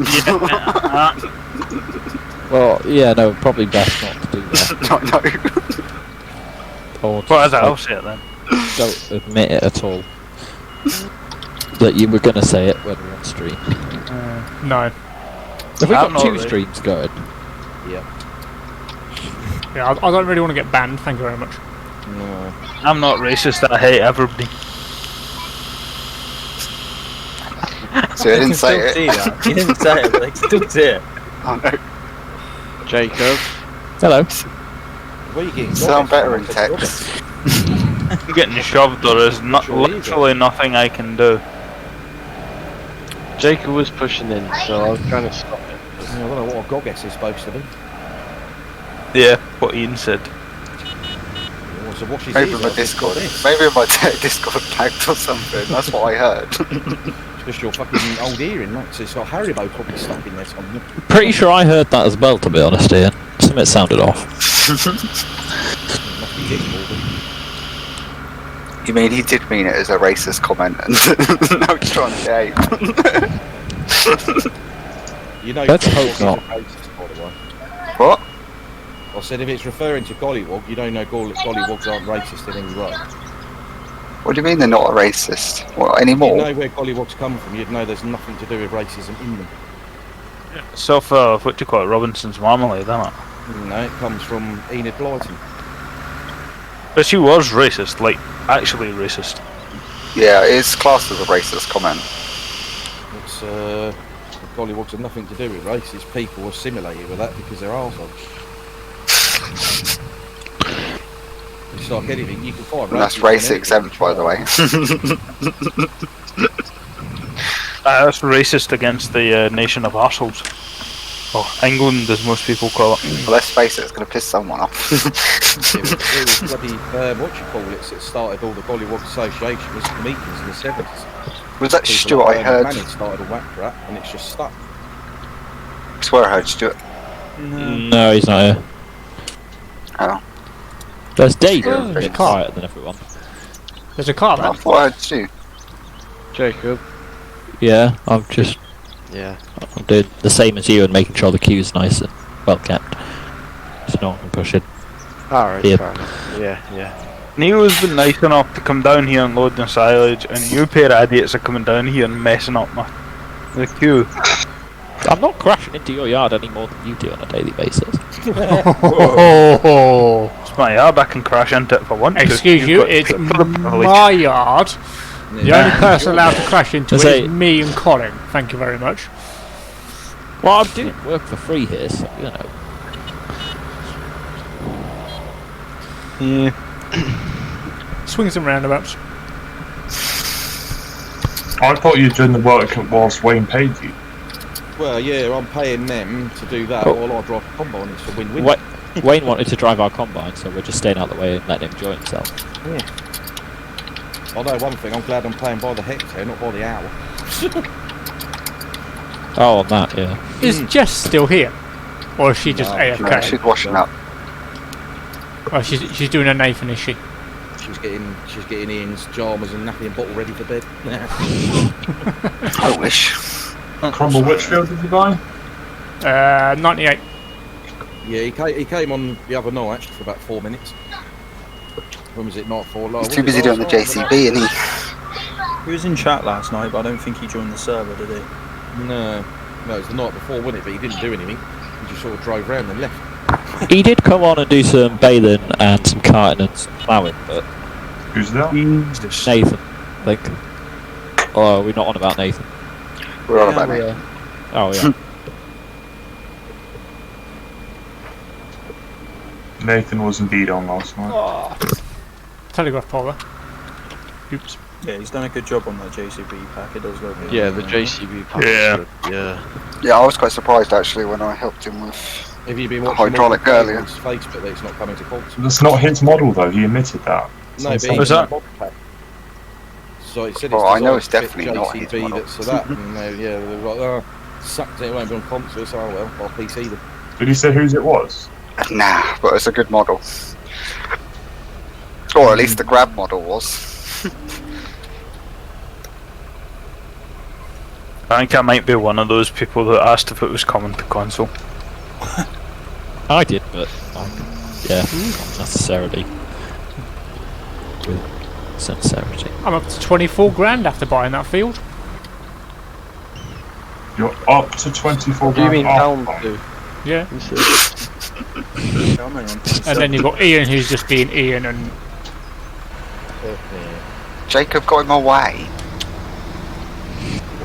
Well, yeah, no, probably best not to do that. No. Or What is that? I'll say it then. don't admit it at all. That you were going to say it when we were on stream. No. Have we I'm got 2 not streams going? Yeah. Yeah, I don't really want to get banned, thank you very much. No. I'm not racist, I hate everybody. So I didn't say it. You didn't say it, but they still see it. Oh no. Jacob. Hello. Where are you getting? Sound better in text. I'm getting shoved, or there's literally nothing I can do. Jacob was pushing in, so I was trying to stop it. I don't know what a Goggess is supposed to be. Yeah, what Ian said. So what's his Maybe ears my up? Discord. Maybe my Discord tagged or something. That's what I heard. It's just your fucking old hearing, mate. So it's got Haribo probably stuck in there somewhere. Pretty sure I heard that as well, to be honest, Ian. Something sounded off. Must be Dick Morgan. You mean he did mean it as a racist comment and now he's trying to behave? You know, Let's hope not. Racist, by the way. What? I said if it's referring to gollywog, you don't know gollywogs aren't racist in any way. What do you mean they're not a racist? What, If anymore? you know where gollywogs come from, you'd know there's nothing to do with racism in them. So far, what do you call it? Robinson's Marmalade, isn't it? No, it comes from Enid Blyton. But she was racist, like, actually racist. Yeah, it's classed as a racist comment. It's gollywogs have nothing to do with race. It's people assimilated with that because they're arseholes. It's like anything you can find. And that's race exempt, by the way. That's racist against the nation of arseholes. Or England, as most people call it. Well, let's face it, it's going to piss someone off. It was bloody, what you call it, that started all the Gollywog Association was the meetings in the 70s. Was that People Stuart like I heard? Manning started a whack crap and it's just stuck. I swear I heard Stuart. No, he's not here. Oh. There's Dave. Yeah, He's it's- quieter than everyone. There's a car I there. thought I heard Stu. Jacob. Yeah, I'm just Yeah. I'm doing the same as you and making sure the queue's nice and well kept. So no one can push it. Alright, Yeah. fair enough. Yeah. Neil's been nice enough to come down here and load the silage, and you pair of idiots are coming down here and messing up the queue. I'm not crashing into your yard any more than you do on a daily basis. Oh, It's my yard, I can crash into it if I want to. excuse you, You've got it's to put up the village. my yard. The only person allowed to crash into it Say- is me and Colin. Thank you very much. Well, I'm doing work for free here, so you know. Yeah. Swings and roundabouts. I thought you were doing the work whilst Wayne paid you. Well, yeah, I'm paying them to do that while I drive a combine. It's a win-win. Wayne wanted to drive our combine, so we're just staying out the way and letting him enjoy himself. Yeah. I know one thing, I'm glad I'm paying by the hectare, not by the hour. Oh, on that, yeah. Is Jess still here? Or is she just No, AFK? No, she's washing up. Oh, she's doing a Nathan, is she? She's getting Ian's pyjamas and nappy and bottle ready for bed. I wish. Crumble Witchfield did you buy? 98. Yeah, he came on the other night for about 4 minutes. When was it? Not 4 long. He's too busy doing the JCB, isn't he? He was in chat last night, but I don't think he joined the server, did he? No, it was the night before, wasn't it? But he didn't do anything. He just sort of drove round and left. He did come on and do some bathing and some carting and some ploughing, but Who's that? Nathan, I think. Oh, we're not on about Nathan. We're on about me. Oh, yeah. Nathan was indeed on last night. Telegraph pole. Oops. Yeah, he's done a good job on that JCB pack. It does look good. Yeah, the JCB pack. Yeah. Yeah. Yeah, I was quite surprised actually when I helped him with Have you been the watching hydraulic Morgan earlier. Freeman's Facebook that it's not coming to courts? That's not his model though, he admitted that. No, but Was he's that? mod pack. So it said Oh, it's I know designed it's to fit definitely not his JCB model. that's that, and they were like, oh, sucked it won't be on concerts. Oh well, I'll PC them. Did he say whose it was? Nah, but it's a good model. Or at least the grab model was. I think I might be one of those people that asked if it was coming to console. I did, but yeah, not necessarily. With sincerity. I'm up to 24 grand after buying that field. You're up to 24 What do you grand mean down after. to? Yeah. Come on. And then you've got Ian who's just being Ian and Jacob got him away.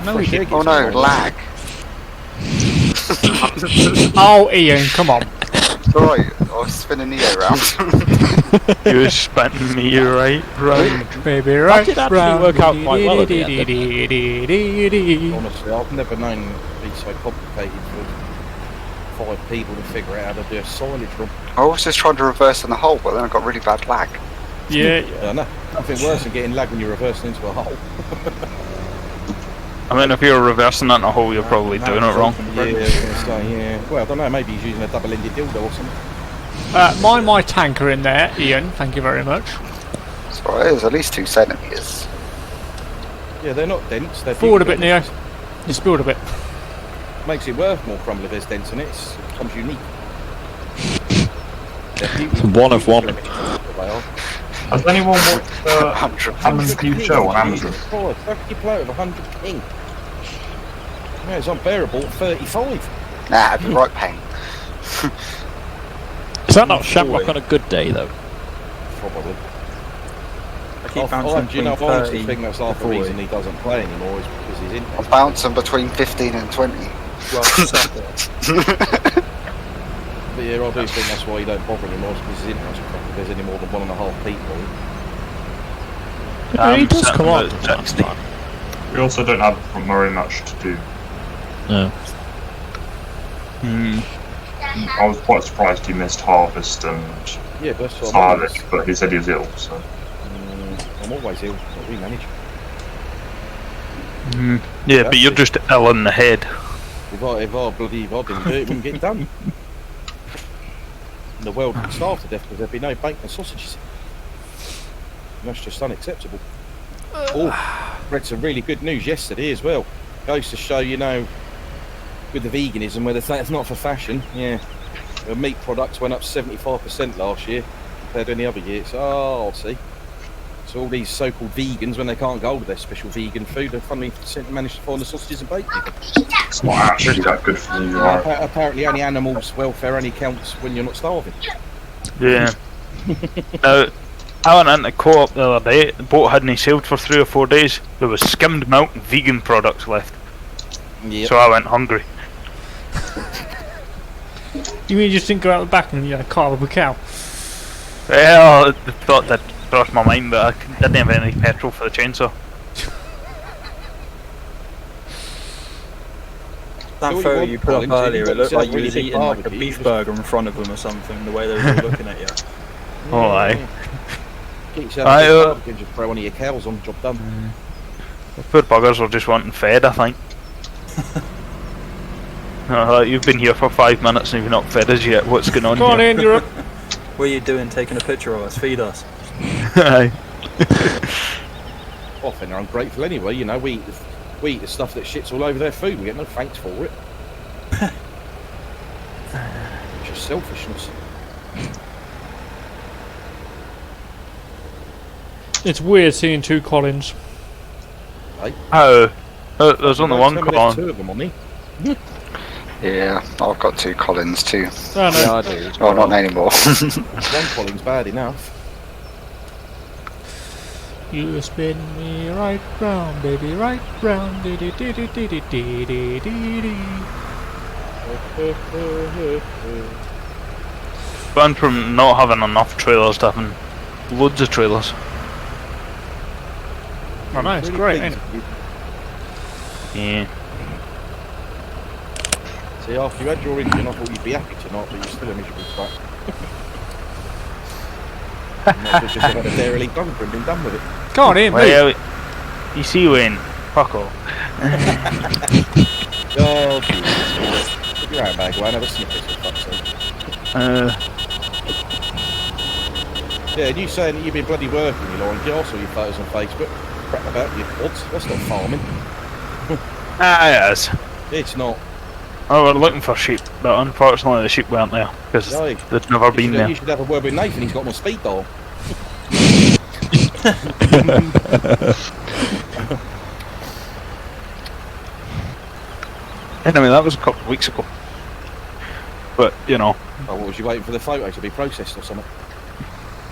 No, he didn't. Oh no, lag. Oh, Ian, come on. It's alright, I'll spin a Neo round. You spun me right round. Baby, right did actually round. work out quite well at the Honestly, I've never known it to be so complicated for 5 people to figure out how to do a silage run. I was just trying to reverse in the hole, but then I got really bad lag. Yeah. I know. Nothing worse than getting lag when you're reversing into a hole. I mean, if you're reversing that in a hole, you're probably doing it wrong. Yeah, I was going to say, yeah. Well, I don't know, maybe he's using a double-ended dildo or something. Mind my tanker in there, Ian. Thank you very much. That's right, it's at least 2 centimetres. Yeah, they're not dense. They're Forward a bit, beautiful. Neo. You spilled a bit. Makes it worth more crumble if there's dents in it. It becomes unique. One of one. Has anyone watched Hammond's new show on Amazon? How can you play it with 100 ping? Yeah, it's unbearable at 35. Nah, it'd be right pain. Is that not Shamrock on a good day though? Probably. I keep bouncing Do you know, I between honestly 30 think that's half the reason he doesn't play anymore is because he's in. I'm bouncing between 15 and 20. But yeah, I do think that's why you don't bother anymore, because his internet's crap if there's any more than 1.5 people. He does come on. We also don't have very much to do. No. I was quite surprised he missed Harvest and Yeah, but that's what Silage, but he said he was ill, so. I'm always ill, but we manage. Yeah, but you're just ill in the head. If I didn't do it, it wouldn't get done. And the world would starve to death because there'd be no bacon and sausages. And that's just unacceptable. Oh, read some really good news yesterday as well. Goes to show, you know, with the veganism, where they say it's not for fashion. Yeah, the meat products went up 75% last year compared to any other year. So, I'll see. So all these so-called vegans, when they can't go to their special vegan food, they finally managed to find the sausages and bacon. It's not actually that good for you, right? Apparently only animals' welfare only counts when you're not starving. Yeah. Now, I went into Co-op the other day, the boat hadn't sailed for 3 or 4 days, there was skimmed milk and vegan products left. Yep. So I went hungry. You mean you just didn't go out the back and carve up a cow? Well, the thought that crossed my mind, but I didn't have any petrol for the chainsaw. That photo you put up earlier, it looked like you was eating like a beef burger in front of them or something, the way they were all looking at you. Oh, aye. Get yourself a barbecue, just throw one of your cows on, job done. The poor buggers were just wanting fed, I think. You've been here for 5 minutes and you've not fed us yet. What's going on Go on here? in, you're up. What are you doing taking a picture of us? Feed us. Aye. Often they're ungrateful anyway, you know, we eat the stuff that shits all over their food, we get no thanks for it. Just selfishness. It's weird seeing 2 Collins. Hey? Oh, there's only one There's Colin. 2 of them on me. Yeah, I've got 2 Collins too. Oh, no. Yeah, I do. Oh, not anymore. 1 Colin's bad enough. You spin me right round, baby, right round. Dee dee dee dee dee dee dee dee dee. Went from not having enough trailers to having loads of trailers. I know, it's great, ain't it? Yeah. See, after you had your engine, I thought you'd be happy tonight, but you're still a miserable twat. You might as well just have had a derelict bunker and been done with it. Go on in, mate. Well, you see Wayne, fuck off. Oh, Jesus. Put your handbag away and have a snippet, for fuck's sake. Yeah, and you saying that you've been bloody working, you know, and I saw your photos on Facebook. Crap about your quads. That's not farming. Yes. It's not. Oh, we're looking for sheep, but unfortunately the sheep weren't there, because No, they'd never been there. You should have a word with Nathan, he's got him on speed dial. Anyway, that was a couple of weeks ago. But, you know. Oh, what was you waiting for the photo to be processed or something?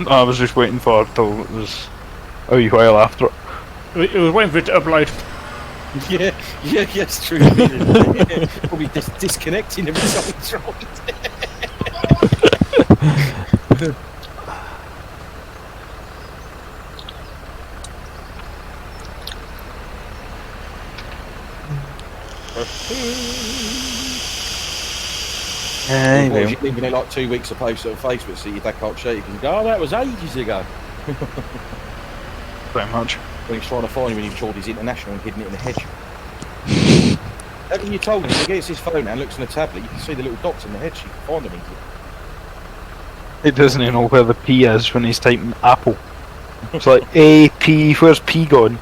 I was just waiting for it till it was a wee while after it. It was waiting for it to upload. Yeah, it's true. Probably disconnecting every time it's right. Hey, well, you're leaving it like 2 weeks of post on Facebook, so your dad can't show you. You can go, oh, that was ages ago. Pretty much. When he's trying to find you when you've told he's international and hidden it in a hedge. Haven't you told him if he gets his phone out and looks on a tablet, you can see the little dots in the hedge, you can find them easily. He doesn't even know where the P is when he's typing apple. It's like, A, P, where's P gone?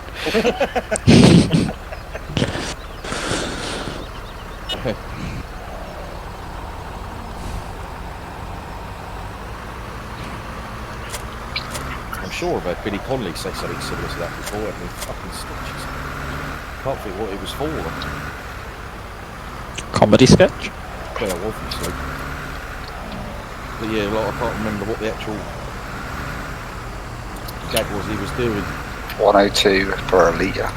I'm sure I've heard Billy Connolly say something similar to that before, and fucking stitches. Can't think what it was for. Comedy sketch? Well, obviously. But yeah, like, I can't remember what the actual gag was he was doing. 102 per a litre.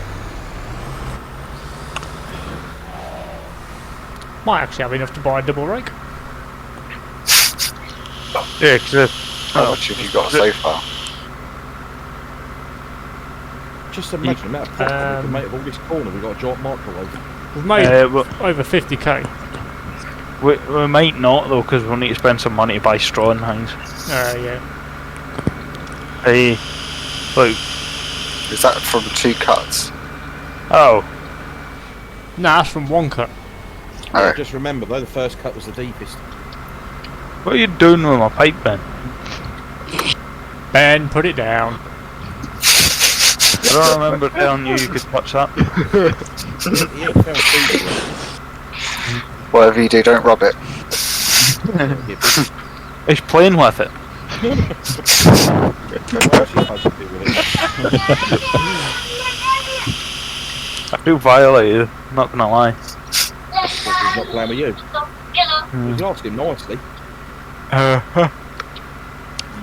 Might actually have enough to buy a double rake. Yeah, because how much have you got so far? Just imagine the amount of profit we can make of all this corn if we've got a giant microwave. We've made over 50k. We might not though, because we'll need to spend some money to buy straw and things. Yeah. Hey, look. Is that from 2 cuts? Oh. Nah, that's from 1 cut. Yeah, just remember though, the first cut was the deepest. What are you doing with my pipe, Ben? Ben, put it down. I don't remember telling you could touch that. Whatever you do, don't rub it. He's playing with it. I feel violated, not gonna lie. He's not playing with you. You can ask him nicely.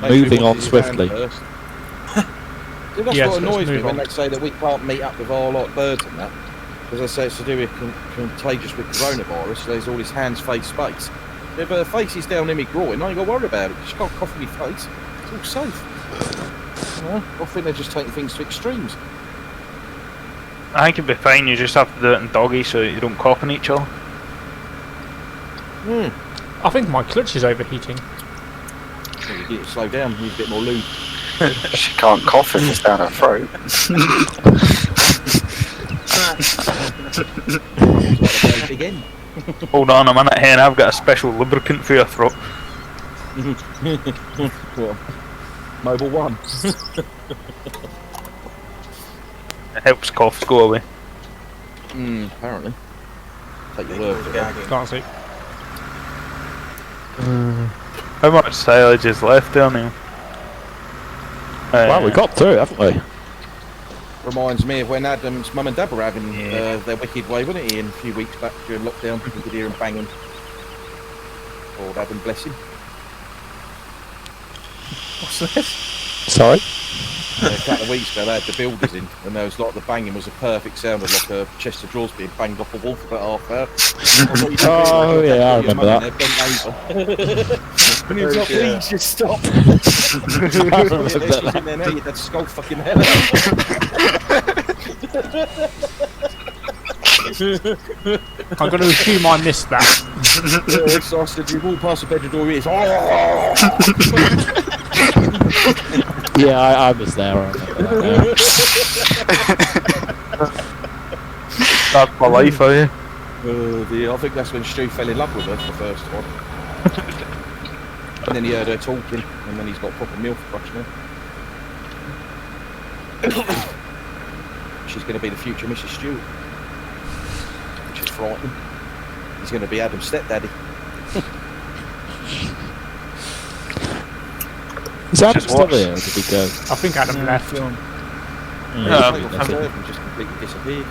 Moving on swiftly. See, that's what annoys me when they say that we can't meet up with our like birds and that. Because they say it's to do with contagious with coronavirus, so there's all this hands, face, space. If her face is down in me groin, I ain't got to worry about it. She can't cough in my face. It's all safe. You know? I think they're just taking things to extremes. I think it'd be fine, you just have to do it in doggy so you don't cough on each other. I think my clutch is overheating. Well, you get it slow down, need a bit more lube. She can't cough if it's down her throat. Again. Hold on a minute, Hen, I've got a special lubricant for your throat. What? Mobile One. It helps coughs go away. Apparently. Take your word for it. Can't see. How much silage is left there now? Well, we got through, haven't we? Reminds me of when Adam's mum and dad were having their wicked way, wasn't he? In a few weeks back during lockdown, you could hear him banging. Lord Adam bless him. What's this? Sorry? A couple of weeks ago they had the builders in, and there was like the banging was a perfect sound of like a chest of drawers being banged off a wall for about half hour. Oh yeah, I remember that. And he was like, please just stop. I remember that. You'd skull fucking hell I'm going to assume I missed that. So I said, you walk past the bedroom door, it's Yeah, I was there. I remember that, That's my life, are you? I think that's when Stu fell in love with her for the first time. And then he heard her talking, and then he's got proper milk crush now. She's going to be the future Mrs. Stewart. Which is frightening. He's going to be Adam's stepdaddy. Is Adam still there, or did he go? I think Adam left. He just completely disappeared.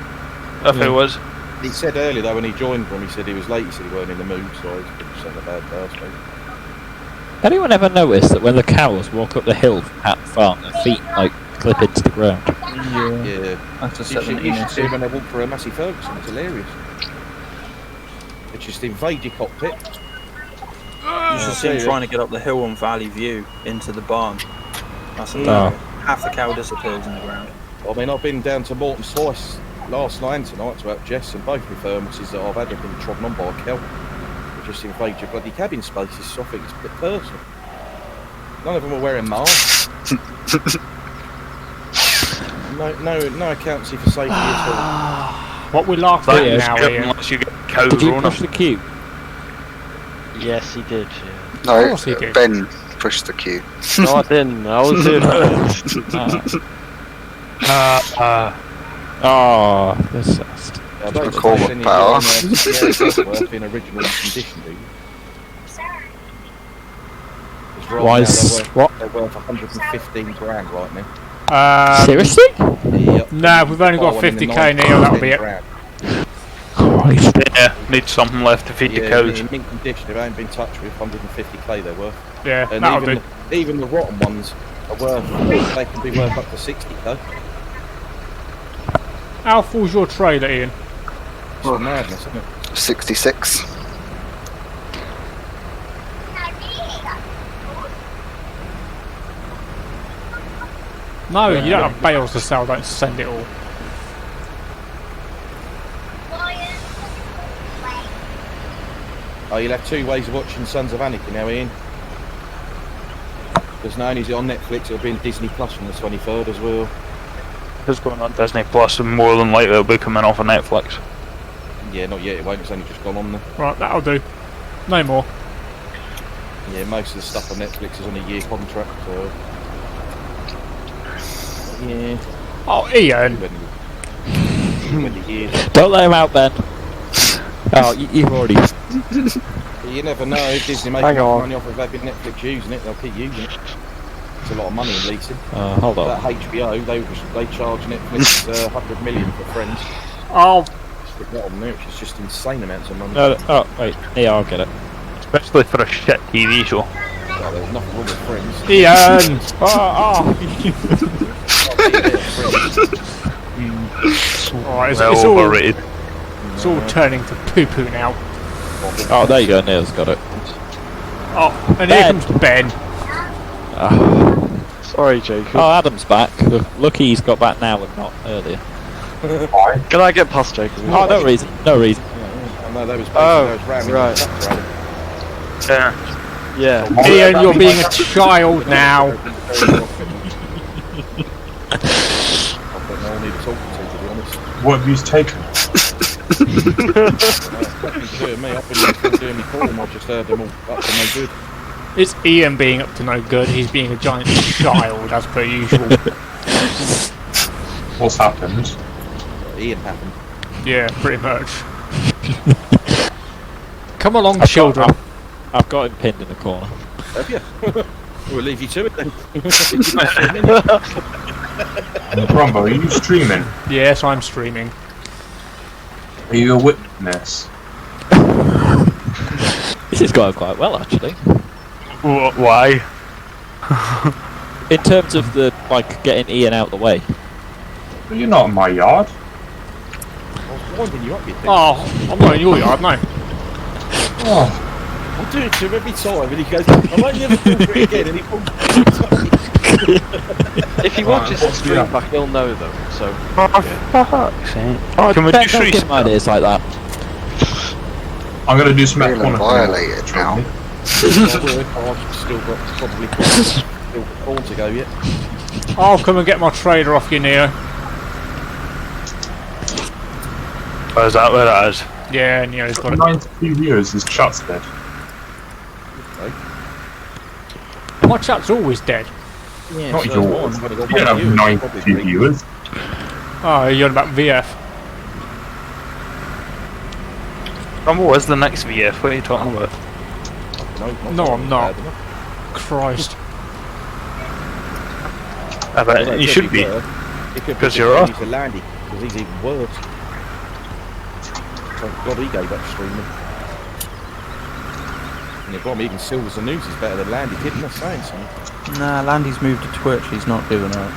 I think it was. He said earlier though when he joined them, he said he was late, he said he weren't in the mood, so he's been saying a bad day, I suppose. Anyone ever notice that when the cows walk up the hill at the farm, their feet like clip into the ground? Yeah. That's a You should 17 see when they walk through a Massey Ferguson. It's hilarious. They just invade your cockpit. You should see him trying to get up the hill on Valley View into the barn. That's hilarious. Half the cow disappears in the ground. I mean, I've been down to Morton's twice last night and tonight to help Jess, and both my thermoses that I've had have been trodden on by a cow. They just invade your bloody cabin spaces, so I think it's a bit personal. None of them are wearing masks. No accountancy for safety at all. What we laugh at now, Ian. Unless you get codes Did you run push the queue? Yes, he did. No, Of course he did. Ben pushed the queue. No, I didn't. I was doing it. Oh, that's just. I don't recall suppose what any power. of the worth in original condition, do you? Why is what? They're worth 115 grand right now. Seriously? Yep. No, we've only got 50k Neil, that'll be it. Christ. Yeah, need something left to feed the cows. In mint condition, if they ain't been touched with 150k, they're worth. Yeah, And that'll do. even the rotten ones are worth. They can be worth up to 60k. How full's your trailer, Ian? It's madness, isn't it? 66. No, you don't have bales to sell, don't send it all. Oh, you'll have two ways of watching Sons of Anarchy now, Ian. Because not only is it on Netflix, it'll be in Disney Plus from the 23rd as well. It's going on Disney Plus, and more than likely it'll be coming off of Netflix. Yeah, not yet, it won't, it's only just gone on there. Right, that'll do. No more. Yeah, most of the stuff on Netflix is on a year contract, so... Yeah. Oh, Ian! Don't let him out, Ben. Oh, you've already. You never know, if Disney make money off of having Netflix using it, they'll keep using it. It's a lot of money in leasing. Hold on. That HBO, they charge Netflix 100 million for Friends. Oh! Stick that on there, which is just insane amounts of money. No, oh, wait. Yeah, I'll get it. Especially for a shit TV show. Well, there's nothing wrong with Friends. Ian! Alright, it's overrated. It's all turning to poo-poo now. Oh, there you go. Neil's got it. Oh, and here comes Ben. Sorry, Jacob. Oh, Adam's back. Lucky he's got back now and not earlier. Can I get past Jacob? Oh, no reason. No reason. No, that was right. Yeah. Yeah. Ian, you're being a child now. What have you taken? It's Ian being up to no good. He's being a giant child, as per usual. What's happened? Ian happened. Yeah, pretty much. Come along, children. I've got him pinned in the corner. Have you? We'll leave you to it then. Rumbo, are you streaming? Yes, I'm streaming. Are you a witness? This is going quite well, actually. Why? In terms of the getting Ian out the way. Well, you're not in my yard. I was winding you up, you think. Oh, I'm not in your yard, no. Oh. I do it to him every time, and he goes, I won't never fall for it again, and he falls If he watches the stream back, he'll know though, so... Can we Ben, just don't give him ideas like that? I'm going to do some Feeling violated now. I've still got probably still got corn to go yet. I'll come and get my trailer off you, Neo. Oh, is that where that is? Yeah, Neo's got it. 92 viewers, his chat's dead. My chat's always dead. Yeah, Not so yours. I've got You don't have 92 viewers. Oh, you're on about VF. Rumble, where's the next VF? What are you talking about? No, I'm not. Christ. I bet you should be. Because you're off. He's a landy, because he's even worse. Thank God he gave up streaming. And the problem, even Silver's the News is better than Landy, kid, that's saying something. Nah, Landy's moved to Twitch, he's not doing that.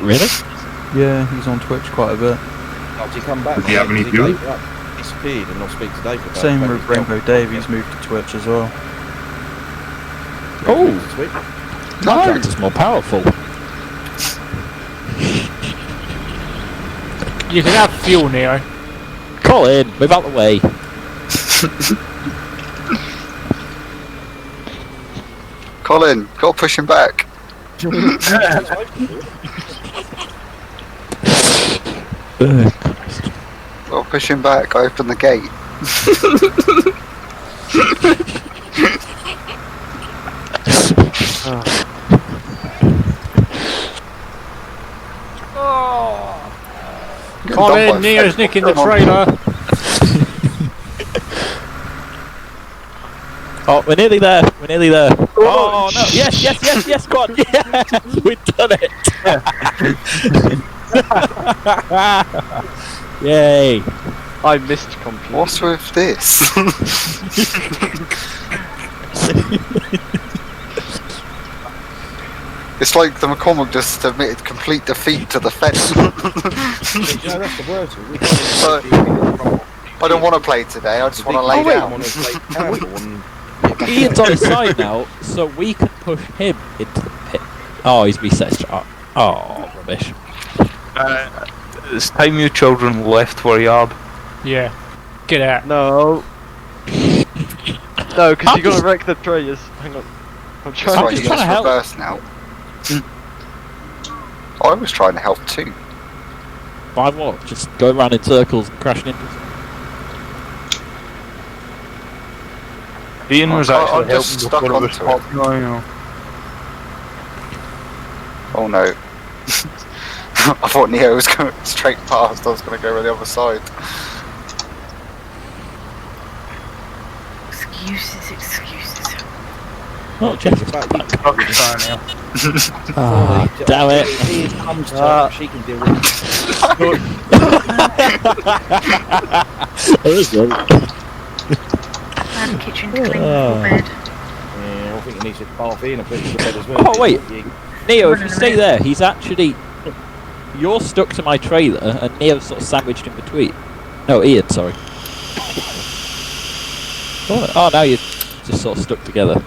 Really? Yeah, he's on Twitch quite a bit. How'd he come back? Did he have any viewers? Disappeared and not speak to Dave about it. Same with Rainbow Dave, he's moved to Twitch as well. Oh! No! It's more powerful. You can have fuel, Neo. Colin, move out the way. Colin, gotta push him back. Gotta push him back, open the gate. Colin, Neo's nicking the trailer. Oh, we're nearly there. We're nearly there. Oh no! Yes, yes, yes, yes! Go on! Yes, we've done it! Yay! I missed computer. What's with this? It's like the McCormick just admitted complete defeat to the fence. Yeah, that's the worst. I don't want to play today, I just want to lay down. Ian's on his side now, so we can push him into the pit. Oh, he's reset his chart. Oh, rubbish. It's time you children left for yard. Yeah. Get out. No. No, because you're gonna wreck the trailers. Hang on. I'm That's trying right, to you just reverse now. I was trying to help too. By what? Just going around in circles and crashing into something. Ian was I'm actually just helping stuck before it was onto it. popular. Oh no. I thought Neo was going straight past, I was going to go on the other side. Excuses. Oh, Jeff is back. Oh, damn it. He comes to her, she can deal with it. There is one. And kitchen to clean before bed. Yeah, I think he needs to bath in a bit to the bed as well. Oh, wait. Neo, if you stay there, he's actually... You're stuck to my trailer, and Neo's sort of sandwiched in between. No, Ian, sorry. Oh, now you're just sort of stuck together.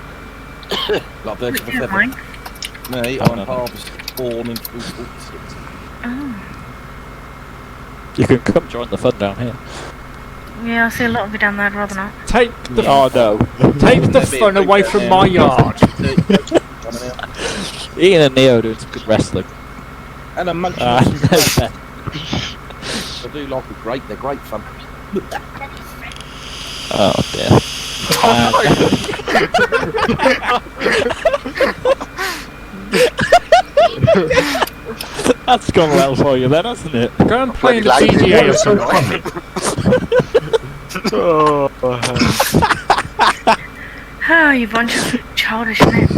Like birds of a feather. Mine. No, I'm harvest born and Oh. You can come join the fun down here. Yeah, I see a lot of you down there, I'd rather not. Take the no. take the fun away from my yard. Ian and Neo are doing some good wrestling. And a munching I do like it great, they're great fun. Oh dear. That's gone well for you then, hasn't it? Go and play in the PGA or something. Oh, you bunch of childish men.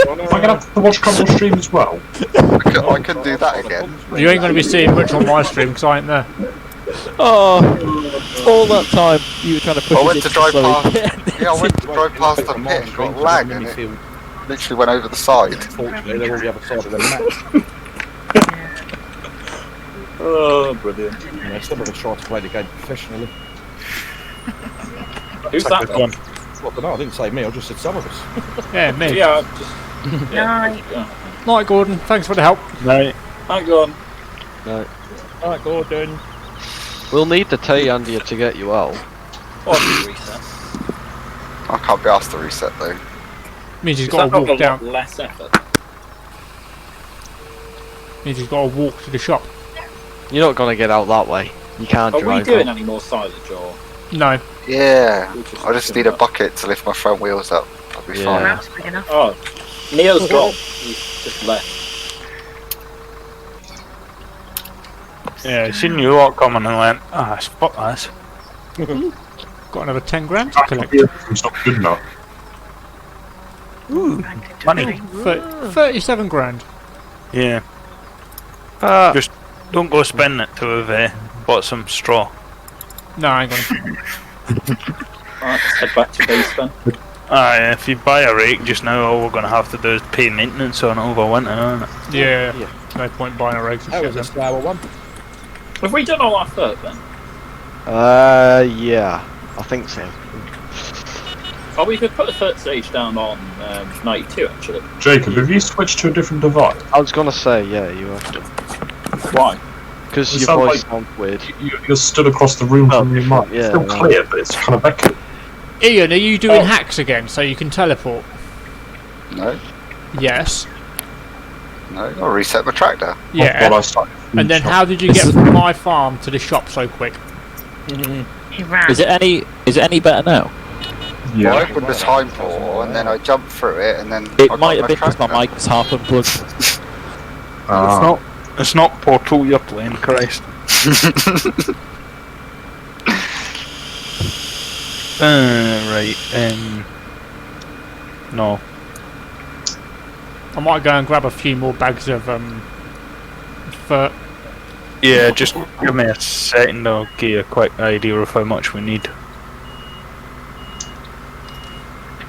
Am I going to have to watch Crumble stream as well? I could do that again. You ain't going to be seeing much on my stream because I ain't there. Oh, all that time you were trying to push I it went to into drive slowing past. down. Yeah, I went to drive past the pit and got lag and it literally went over the side. Unfortunately, they're all the other side of the map. Oh, brilliant. Yeah, some of us try to play the game professionally. Who's that one? Well, no, I didn't say me, I just said some of us. Yeah, me. Yeah, just. Night. Night, Gordon. Thanks for the help. Right. Hang on. No. Alright, Gordon. We'll need the T-Andia to get you out. Or reset. I can't be asked to reset though. Means he's Is got that to not walk a lot down. less effort? Means he's got to walk to the shop. You're not gonna get out that way. You can't Are we drive doing out. any more silage or? No. Yeah, I just need a bucket to lift my front wheels up. I'll be Yeah. fine. That's big enough. Oh, Neo's gone. He's just left. Yeah, seen you lot coming and went, ah, fuck this. Got another 10 grand to collect. It's not good enough. Ooh, money. 37 grand. Yeah. Just don't go spend it to have bought some straw. No, I ain't gonna. Alright, let's head back to base then. Aye, if you buy a rake just now, all we're going to have to do is pay maintenance on it over winter, isn't it? Yeah. No point buying a rake. That was a sour one. Have we done all our dirt then? Yeah, I think so. Oh, we could put the third stage down on 92 actually. Jacob, have you switched to a different device? I was gonna say, yeah, you have to. Why? Because It your sounds voice like sounds weird. You're stood across the room from your mic. yeah, It's still clear, but it's kind of echoey. Ian, are you doing hacks again so you can teleport? No, Yes. no, I'll reset my tractor. Yeah. Well, I started And then how did you get from my farm to the shop so quick? He ran. Is it any better now? I opened the time portal and then I jumped through it and then It I might got have been because my tractor. mic was half unplugged. It's not Portal you're playing, Christ. Right, no. I might go and grab a few more bags of fur. Yeah, just give me a second, I'll give you a quick idea of how much we need.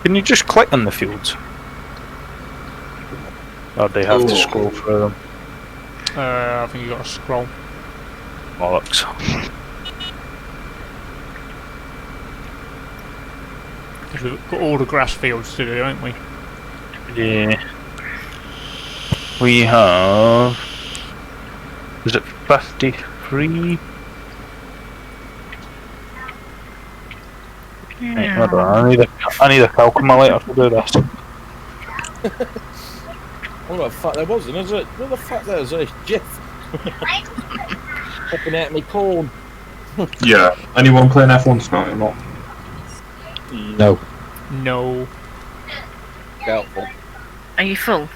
Can you just click on the fields? Or do you have to scroll through them? I think you got to scroll. Bollocks. Because we've got all the grass fields to do, haven't we? Yeah. We have... Is it 53? Right, hold on, I need a calculator to do this. What the fuck there wasn't, is it? What the fuck there was? Jeff. Popping out me corn. Yeah. Anyone playing F1 tonight or not? No. No. Doubtful. Are you full?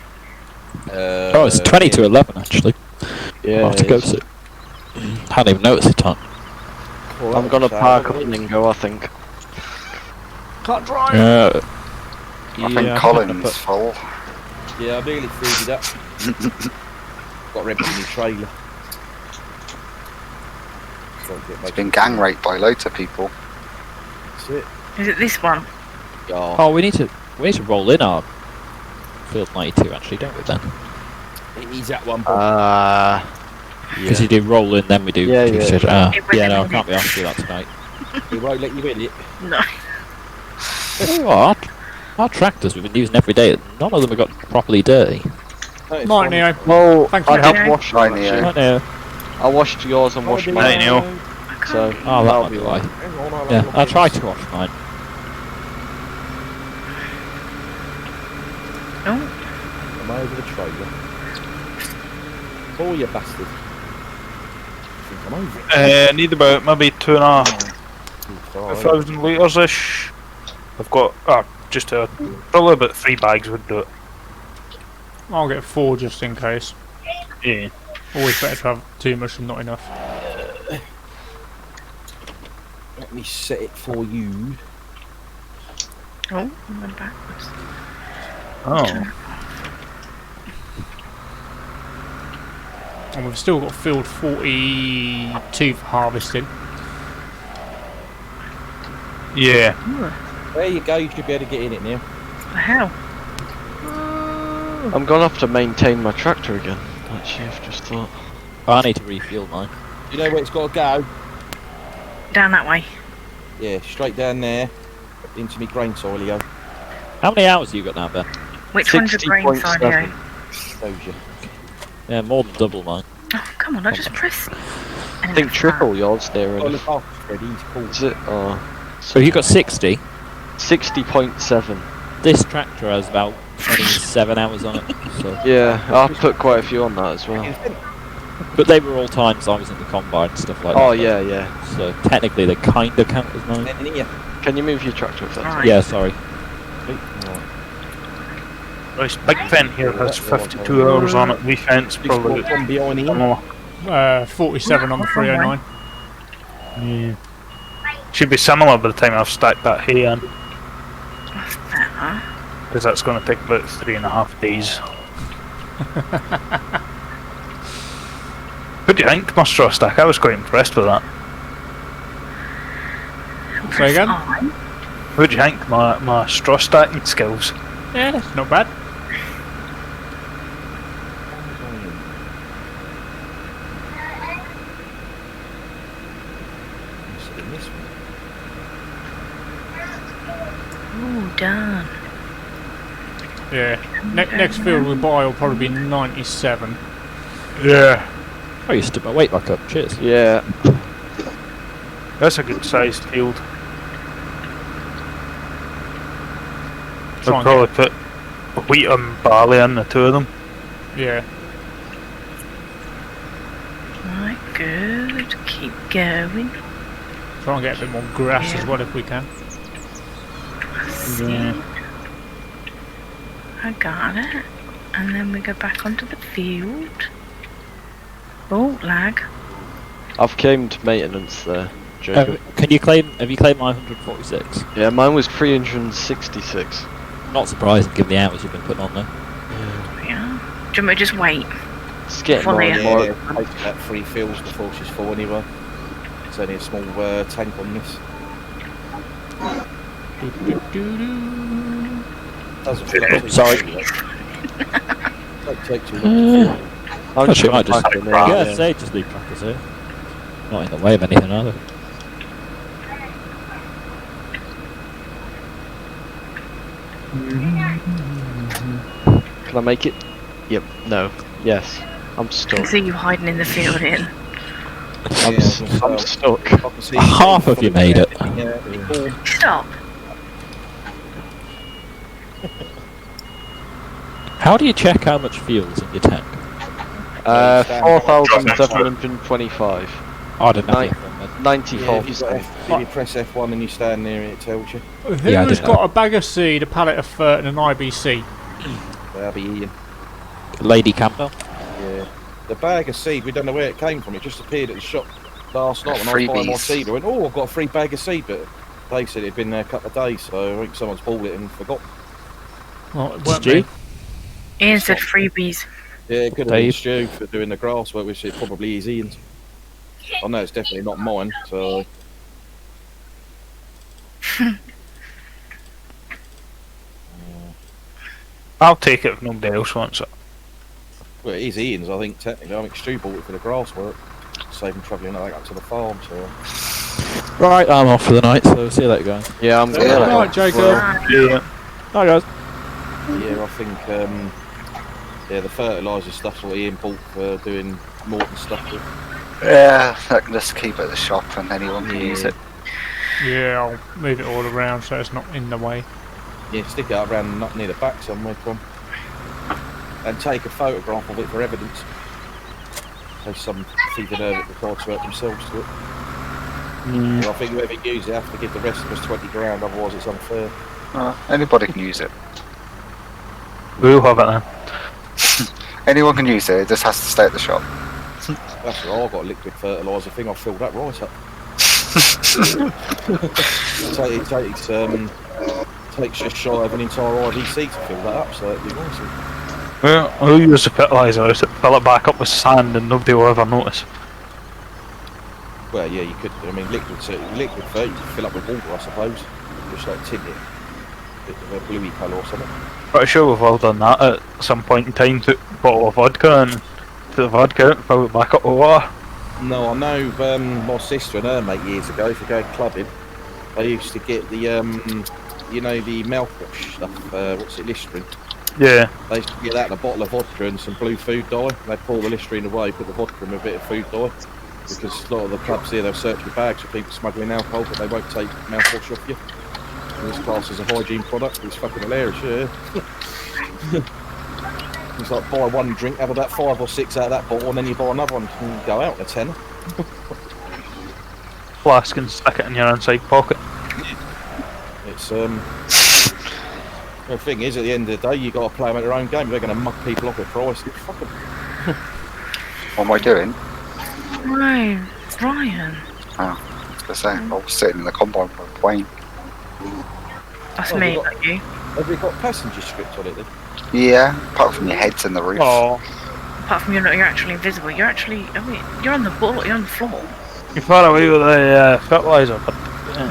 Oh, it's 20 to 11 actually. Yeah, I'll have to go to. Hadn't even noticed the time. I'm gonna park up and go, I think. Can't drive. I think Colin's full. Yeah, I nearly fooded up. Got ripped in the trailer. It's been gang raped by loads of people. That's it. Is it this one? Oh, we need to roll in our field 92 actually, don't we then? He's at one. Because you do roll in, then we do. Yeah, yeah. Yeah, no, I can't be asked to do that tonight. He won't let you in it. No. Oh, our tractors we've been using every day, none of them have got properly dirty. Night, Neo. Well, Thank I you, helped Neo. wash them, Right, Neo. actually. Right now. I washed yours and washed Night, mine. Neo. So, Oh, that that'll might be be why. right. Yeah, I'll try to wash mine. Oh. I'm over the trailer. Oh, you bastard. I think I'm over it. Need about maybe 2,500 litres ish. I've got just probably about 3 bags would do it. I'll get 4 just in case. Yeah. Always better to have too much than not enough. Let me set it for you. Oh, I went backwards. Oh. And we've still got field 42 for harvesting. Yeah. There you go, you should be able to get in it now. The hell? I'm gonna have to maintain my tractor again. Actually, I've just thought. I need to refuel mine. You know where it's got to go? Down that way. Yeah, straight down there. Into me grain soil, you go. How many hours have you got now, Ben? Which one's your brain side, Leo? Shows you. Yeah, more than double mine. Oh, come on, I just pressed. I think triple yours there. Oh, look off, Freddy's cool. Is it? Oh. So you got 60? 60.7. This tractor has about 27 hours on it. So. Yeah, I put quite a few on that as well. But they were all times I was in the combine and stuff like that. Oh yeah, yeah. So technically they kind of count as mine. Can you move your tractor if that's Right. Yeah, sorry. Right, Big Fen here has 52 hours on it. Wee Fen's probably similar. 47 on the 309. Yeah. Should be similar by the time I've stacked that hay in. That's better. Because that's going to take about 3.5 days. What do you think, my straw stack? I was quite impressed with that. Say again? Fine. What do you think? My straw stacking skills. Yeah, that's not bad. Ooh, done. Yeah. Next field we buy will probably be 97. Yeah. Oh, you stood my weight back up. Cheers. Yeah. That's a good sized field. Try I'd and probably put wheat and barley in, the two of them. Yeah. Right, good. Keep going. Try and get a bit more grass as well if we can. See. I got it. And then we go back onto the field. Oh, lag. I've claimed maintenance there, Jacob. Can you claim? Have you claimed my 146? Yeah, mine was 366. Not surprising, given the hours you've been putting on there. Yeah. Do you want me to just wait? It's getting Fully. more. Yeah, take about 3 fills before she's full anyway. It's only a small tank on this. Doesn't feel like too Sorry. Don't take too long. I'm just Actually, I gonna might just pack it now. yeah, say just leave trackers here. Not in the way of anything, are they? Can I make it? Yep. No. Yes. I'm I can stuck. see you hiding in the field, Ian. I'm stuck. Half of you made it. Stop. How do you check how much fuel's in your tank? 4,725. I don't know. 94%. If you press F1 and you stand near it, it tells you. Who's got a bag of seed, a pallet of fert, and an IBC? That'll be Ian. Lady Campbell. Yeah. The bag of seed, we don't know where it came from. It just appeared at the shop last night when I was buying my seed. I went, oh, I've got a free bag of seed, but they said it'd been there a couple of days, so I think someone's bought it and forgot. Well, it weren't me. Ian said freebies. Yeah, it could have been Stu for doing the grass work, which it probably is Ian's. I know it's definitely not mine, so... I'll take it if nobody else wants it. Well, it is Ian's, I think, technically. I think Stu bought it for the grass work. Save him travelling up to the farm, so... Right, I'm off for the night, so see you later, guys. Yeah, I'm good. Alright, Jacob. Yeah. Hi, guys. Yeah, I think, yeah, the fertiliser stuff's what Ian bought for doing Morton stuff with. Yeah, I can just keep it at the shop and anyone can use it. Yeah, I'll move it all around so it's not in the way. Yeah, stick it up around up near the back somewhere, Tom. And take a photograph of it for evidence. So some people know that required to hurt themselves to it. Well, I think whoever uses it have to give the rest of us 20 grand, otherwise it's unfair. Anybody can use it. We'll have it then. Anyone can use it, it just has to stay at the shop. That's right, I've got a liquid fertiliser thing, I've filled that right up. Takes just shy of an entire IVC to fill that up, so it'd be nice. Well, I'll use the fertiliser, fill it back up with sand and nobody will ever notice. Well, yeah, you could. I mean, liquid fertiliser you could fill up with water, I suppose. Just like tint it. Bit of a bluey colour or something. Pretty sure we've all done that at some point in time. Took a bottle of vodka and put the vodka and fill it back up with water. No, I know my sister and her mate years ago, if you go clubbing, they used to get the, you know, the mouthwash stuff, what's it, Listerine? Yeah. They used to get that in a bottle of vodka and some blue food dye. They'd pour the Listerine away, put the vodka in a bit of food dye. Because a lot of the clubs here, they'll search your bags for people smuggling alcohol, but they won't take mouthwash off you. And this class is a hygiene product, it's fucking hilarious, yeah. It's like buy one drink, have about 5 or 6 out of that bottle, and then you buy another one and go out in a tenner. Flask and stick it in your inside pocket. It's the thing is, at the end of the day, you got to play them at their own game. They're going to mug people off at price. Fuck 'em. What am I doing? No, Ryan. Oh, I was saying, I was sitting in the combine with Wayne. That's me, not you. Have we got passenger script on it then? Yeah, apart from your heads and the roof. Oh. Apart from you're actually invisible, you're actually, I mean, you're on the ball, you're on the floor. You far away with the fertiliser, but...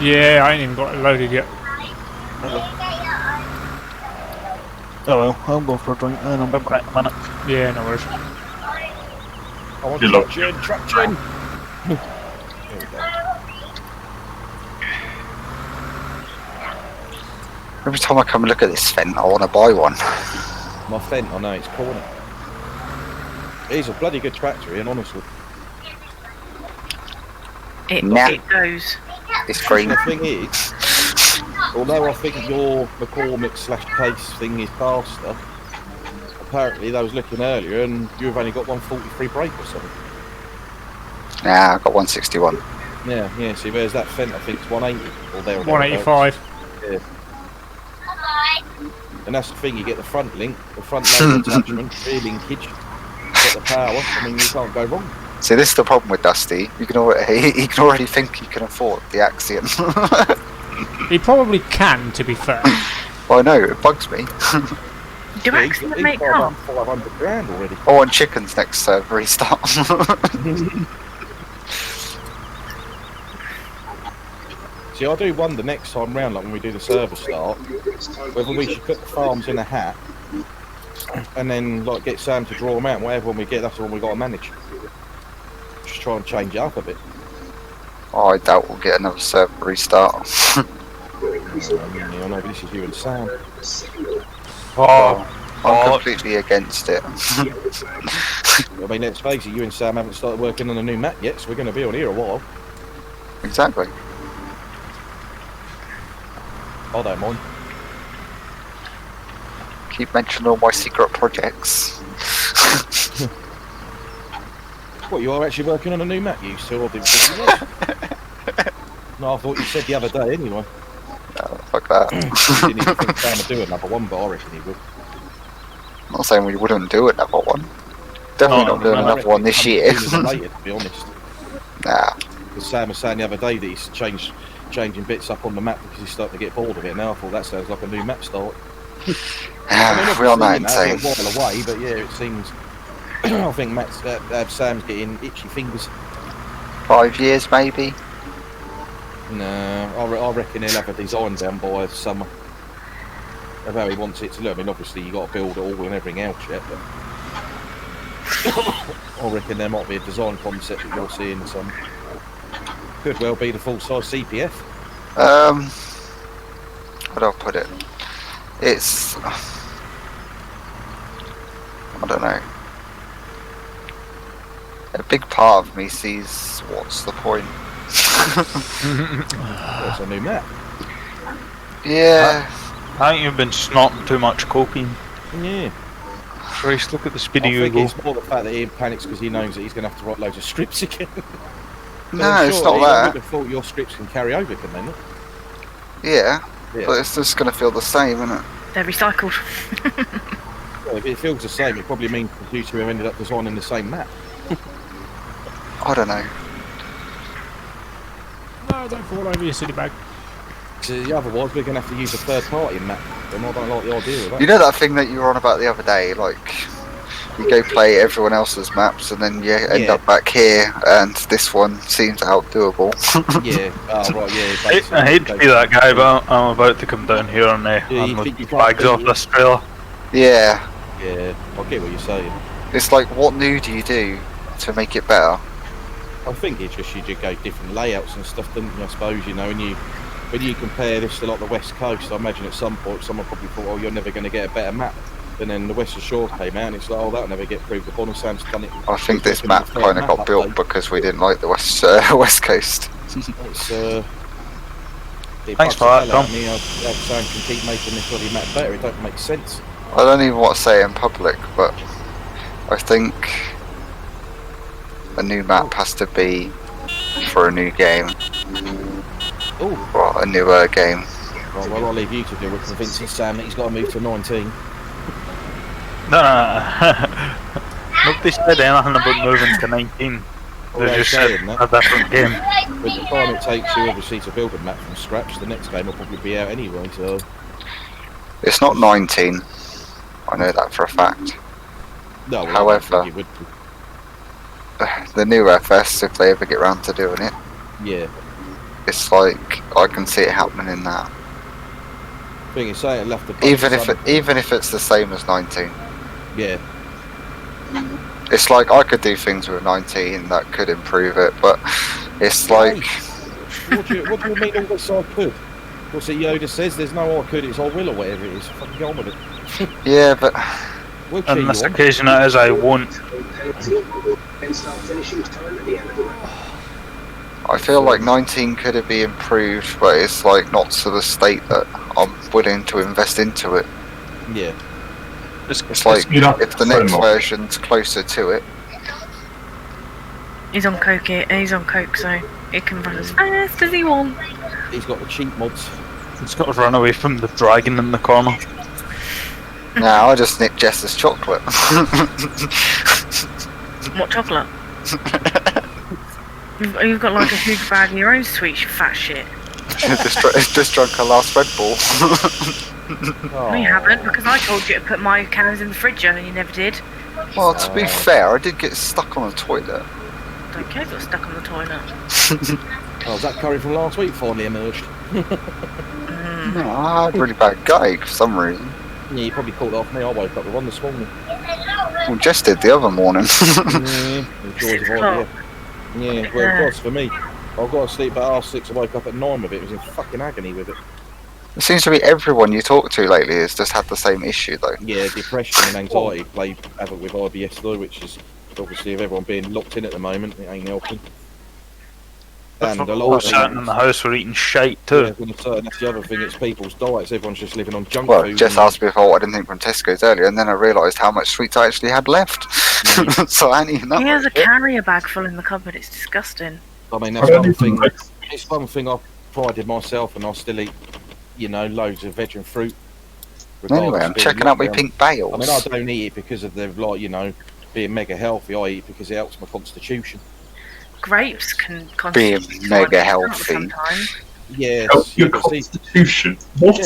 Yeah, I ain't even got it loaded yet. Oh well, I'll go for a drink then. I'll be back in a minute. Yeah, no worries. I want Good luck. traction. Every time I come and look at this Fent, I want to buy one. My Fent, I know, it's corner. He's a bloody good tractor, Ian, honestly. It goes. It's green. The thing is, although I think your McCormick/Case thing is faster, apparently they was looking earlier and you've only got 143 brake or something. Nah, I've got 161. Yeah, see, where's that Fent? I think it's 180 or there. 185. Yeah. And that's the thing, you get the front link, the front load attachment, rear linkage, get the power, I mean, you can't go wrong. See, this is the problem with Dusty. You can already think he can afford the Axiom. He probably can, to be fair. Well, I know, it bugs me. Do Axiom make cars? 500 grand already. I want chickens next restart. See, I do wonder next time round, like when we do the server start, whether we should put the farms in a hat and then like get Sam to draw them out, and whatever one we get, that's the one we got to manage. Just try and change it up a bit. Oh, I doubt we'll get another server restart. Yeah, I know, but this is you and Sam. I'm completely against it. I mean, let's face it, you and Sam haven't started working on a new map yet, so we're going to be on here a while. Exactly. I don't mind. Keep mentioning all my secret projects. What, you are actually working on a new map, you still? I didn't think you were. No, I thought you said the other day anyway. No, fuck that. You didn't even think Sam would do another one, but I reckon he would. I'm not saying we wouldn't do another one. Definitely not doing another one this year. Later, to be honest. Nah. Because Sam was saying the other day that he's changing bits up on the map because he's starting to get bored of it now. I thought that sounds like a new map start. We are not insane. A while away, but yeah, it seems. I think Sam's getting itchy fingers. 5 years, maybe. No, I reckon he'll have a design down by summer of how he wants it to look. I mean, obviously you got to build it all and everything else yet, but I reckon there might be a design concept that you're seeing. Some could well be the full-size CPF. How do I put it? It's, I don't know. A big part of me sees what's the point. That's a new map. Yeah. I think you've been snorting too much cocaine. Yeah. Christ, look at the speed I of you think go. it's more the fact that Ian panics because he knows that he's going to have to write loads of scripts again. No, it's not I that. would have thought your scripts can carry over, can they not? Yeah, but it's just going to feel the same, isn't it? They're recycled. Well, if it feels the same, it probably means you two have ended up designing the same map. I don't know. No, don't fall over your silly bag. So otherwise, we're going to have to use a third-party map, and I don't like the idea of that. You know that thing that you were on about the other day, like you go play everyone else's maps and then you end up back here and this one seems outdoable. Yeah, right, yeah. I hate to be that guy, but I'm about to come down here and unload bags off this trailer. Yeah. Yeah, I get what you're saying. It's like, what new do you do to make it better? I think it's just you do go different layouts and stuff, don't you, I suppose, you know, when you compare this to like the West Coast, I imagine at some point someone probably thought, oh, you're never going to get a better map. And then the Western Shore came out and it's like, oh, that'll never get proved upon, and Sam's done it. I think this map kind of got built because we didn't like the West Coast. It's, thanks for that, Tom. Sam can keep making this bloody map better, it don't make sense. I don't even want to say it in public, but I think a new map has to be for a new game. Oh, well, a newer game. Well, I'll leave you to do with convincing Sam that he's got to move to 19. No. Nobody said anything about moving to 19. They just said a different game. But the time it takes you, obviously, to build a map from scratch, the next game will probably be out anyway, so... It's not 19. I know that for a fact. No, well, however, it would be. The new FS, if they ever get round to doing it, yeah, it's like, I can see it happening in that. Thing is, say it left the even if it's the same as 19. Yeah. It's like I could do things with 19 that could improve it, but it's like. What do you mean all this I could? What's it Yoda says? There's no I could, it's I will or whatever it is. Fucking go on with it. Yeah, but. On this occasion, it is I won't. I feel like 19 could have been improved, but it's like not to the state that I'm willing to invest into it. Yeah. It's like if the next version's closer to it. He's on coke. He's on coke, so he can run as fast as he wants. He's got the cheap mods. He's got to run away from the dragon in the corner. Nah, I just nicked Jess's chocolate. What chocolate? You've got like a huge bag of your own sweets, you fat shit. just drunk her last Red Bull. No, you haven't, because I told you to put my cans in the fridge and you never did. Well, to be fair, I did get stuck on the toilet. Don't care if you're stuck on the toilet. Oh, was that curry from last week finally emerged? No, I had a really bad gutting for some reason. Yeah, you probably caught it off me. I woke up with one this morning. Well, Jess did the other morning. Yeah, the joys of IVF. Yeah, well, it was for me. I got to sleep at 6:30 and woke up at 9 with it. It was in fucking agony with it. It seems to be everyone you talk to lately has just had the same issue, though. Yeah, depression and anxiety play havoc with IBS though, which is obviously with everyone being locked in at the moment, it ain't helping. And a lot of certain in the house were eating shite too. Yeah, that's the other thing, it's people's diets, everyone's just living on junk Well, food. Jess asked me if I wanted anything from Tesco's earlier, and then I realised how much sweets I actually had left. So I didn't even know. He has a carrier bag full in the cupboard, it's disgusting. I mean, that's one thing. It's one thing I've prided myself, and I still eat, you know, loads of veg and fruit. Anyway, I'm checking out my pink bales. I mean, I don't eat it because of the, like, you know, being mega healthy. I eat it because it helps my constitution. Grapes can being mega healthy. Yeah, your constitution. What?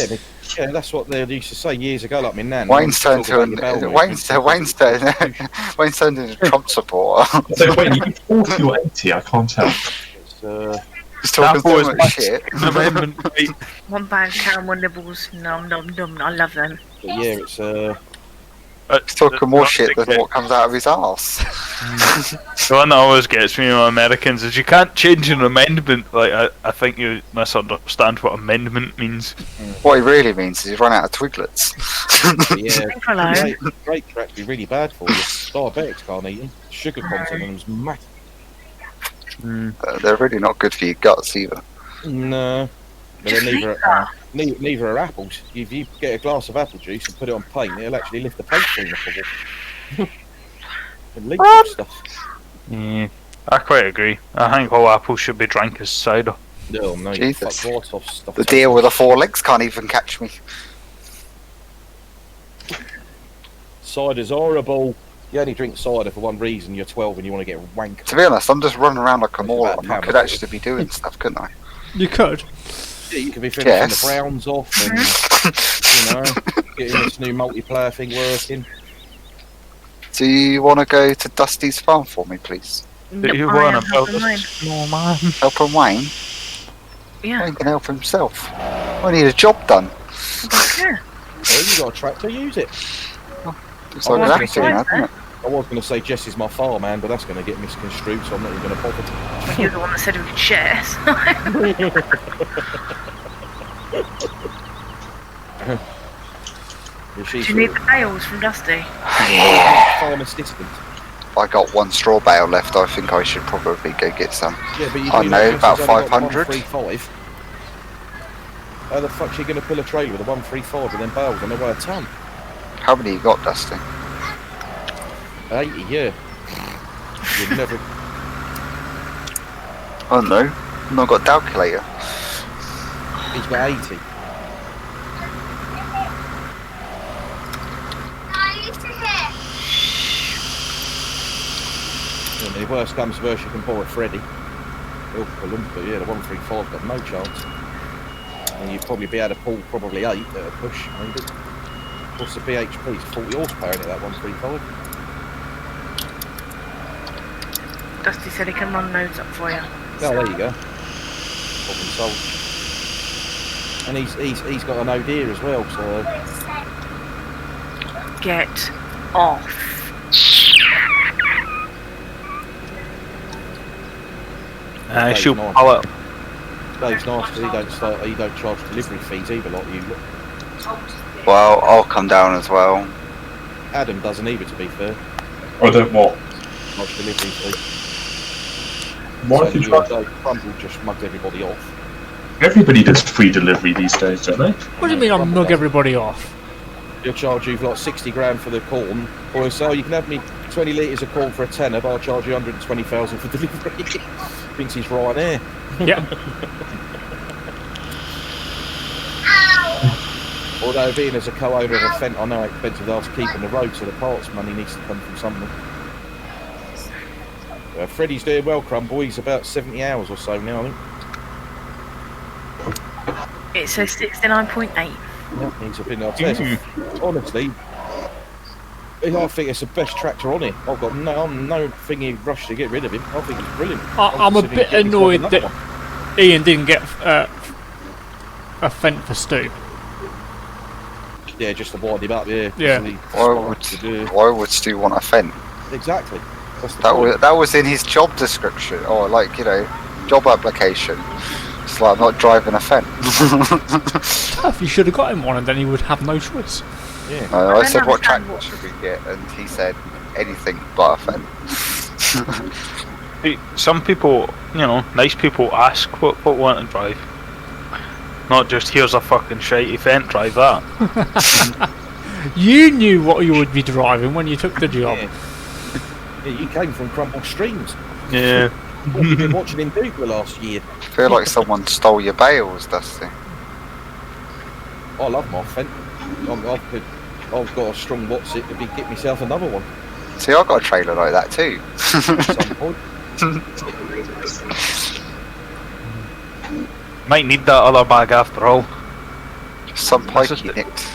Yeah, that's what they used to say years ago. Like my nan. Wayne's turned into a Trump supporter. So wait, you 40 or 80? I can't tell. He's talking so much shit. One bag caramel nibbles, nom nom nom. I love them. But yeah, he's talking more shit than what comes out of his arse. The one that always gets me with Americans is you can't change an amendment. Like I think you misunderstand what amendment means. What he really means is he's run out of Twiglets. Yeah, grape crap be really bad for you. Diabetics can't eat them. Sugar content in them's massive. They're really not good for your guts either. No, but neither are apples. If you get a glass of apple juice and put it on paint, it'll actually lift the paint cleaner for you. And leak stuff. Yeah, I quite agree. I think all apples should be drank as cider. No, Jesus. Stuff The deer with the 4 legs can't even catch me. Cider's horrible. You only drink cider for one reason, you're 12 and you want to get wank. To be honest, I'm just running around like a moron. I could actually be doing stuff, couldn't I? You could. Yeah, you could be finishing the browns off and, you know, getting this new multiplayer thing working. Do you want to go to Dusty's farm for me, please? Do you want to build a snowman? Help him Wayne? Yeah. Wayne can help himself. I need a job done. Yeah. Well, you got a tractor, use it. It's like that thing, isn't it? I was going to say Jess is my farmman, but that's going to get misconstrued, so I'm not even going to bother. Well, you're the one that said we could share. Do you need the bales from Dusty? Yeah. Farm assistant. I got 1 straw bale left. I think I should probably go get some. Yeah, but you I know, about 500. 135. How the fuck's you going to pull a trailer with a 135 and then bales on the way a ton? How many you got, Dusty? 80, yeah. You'd never. Oh no, I've not got a calculator. He's got 80. And the worst comes to worst, you can borrow Freddy. He'll pull them, but yeah, the 135's got no chance. And you'd probably be able to pull probably 8 at a push, maybe. What's the BHP? It's 40 horsepower in it, that 135. Dusty said he can run loads up for you. Oh, there you go. Problem solved. And he's got an OD as well, so... Get off. She'll nice. pull it. Dave's nice, but he don't charge delivery fees either like you. Well, I'll come down as well. Adam doesn't either, to be fair. I don't what? Charge delivery fee. Why if you Dave charge? Crumble just mugged everybody off. Everybody does free delivery these days, don't they? What do you mean I mug everybody off? He'll charge you like 60 grand for the corn, or he'll say, oh, you can have me 20 litres of corn for a tenner, but I'll charge you 120,000 for delivery. Thinks he's right there. Yeah. Although being as a co-owner of a Fent, I know how expensive they are to keep on the road, so the parts money needs to come from somewhere. Freddie's doing well, Crumble. He's about 70 hours or so now, I think. It says 69.8. Yeah, he's a bit honestly, I think it's the best tractor on it. I've got no thingy rush to get rid of him. I think he's brilliant. I'm a bit annoyed that Ian didn't get a Fent for Stu. Yeah, just to wind him up, yeah. Yeah. Why would Stu want a Fent? Exactly. That was in his job description, or like, you know, job application. It's like, I'm not driving a Fent. Tough, you should have got him one and then he would have no choice. Yeah. I said, what tractor should we get? And he said, anything but a Fent. Some people, you know, nice people ask what want to drive. Not just, here's a fucking shitey Fent, drive that. You knew what you would be driving when you took the job. Yeah, you came from Crumble Streams. Yeah. What have you been watching him do for the last year? I feel like someone stole your bales, Dusty. I love my Fent. I've got a strong what's it to get myself another one. See, I got a trailer like that too. At some point. Might need that other bag after all. Some pikey nicked.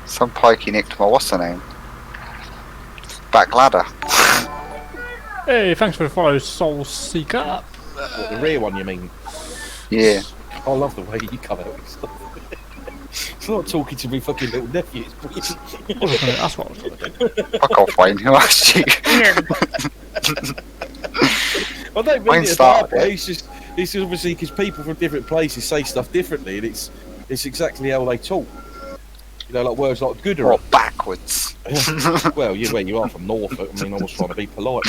Some pikey nicked my what's the name? Back ladder. Hey, thanks for the follow, Soul Seeker. What, the rear one, you mean? Yeah. I love the way you come out with stuff. It's not talking to me fucking little nephew, it's brilliant. That's what I was trying to do. Fuck off, Wayne. Who asked you? I don't mean Wayne it a bad started way. it. It's obviously because people from different places say stuff differently, and it's exactly how they talk. You know, like words like good or backwards. Well, you are from Norfolk. I mean, I was trying to be polite.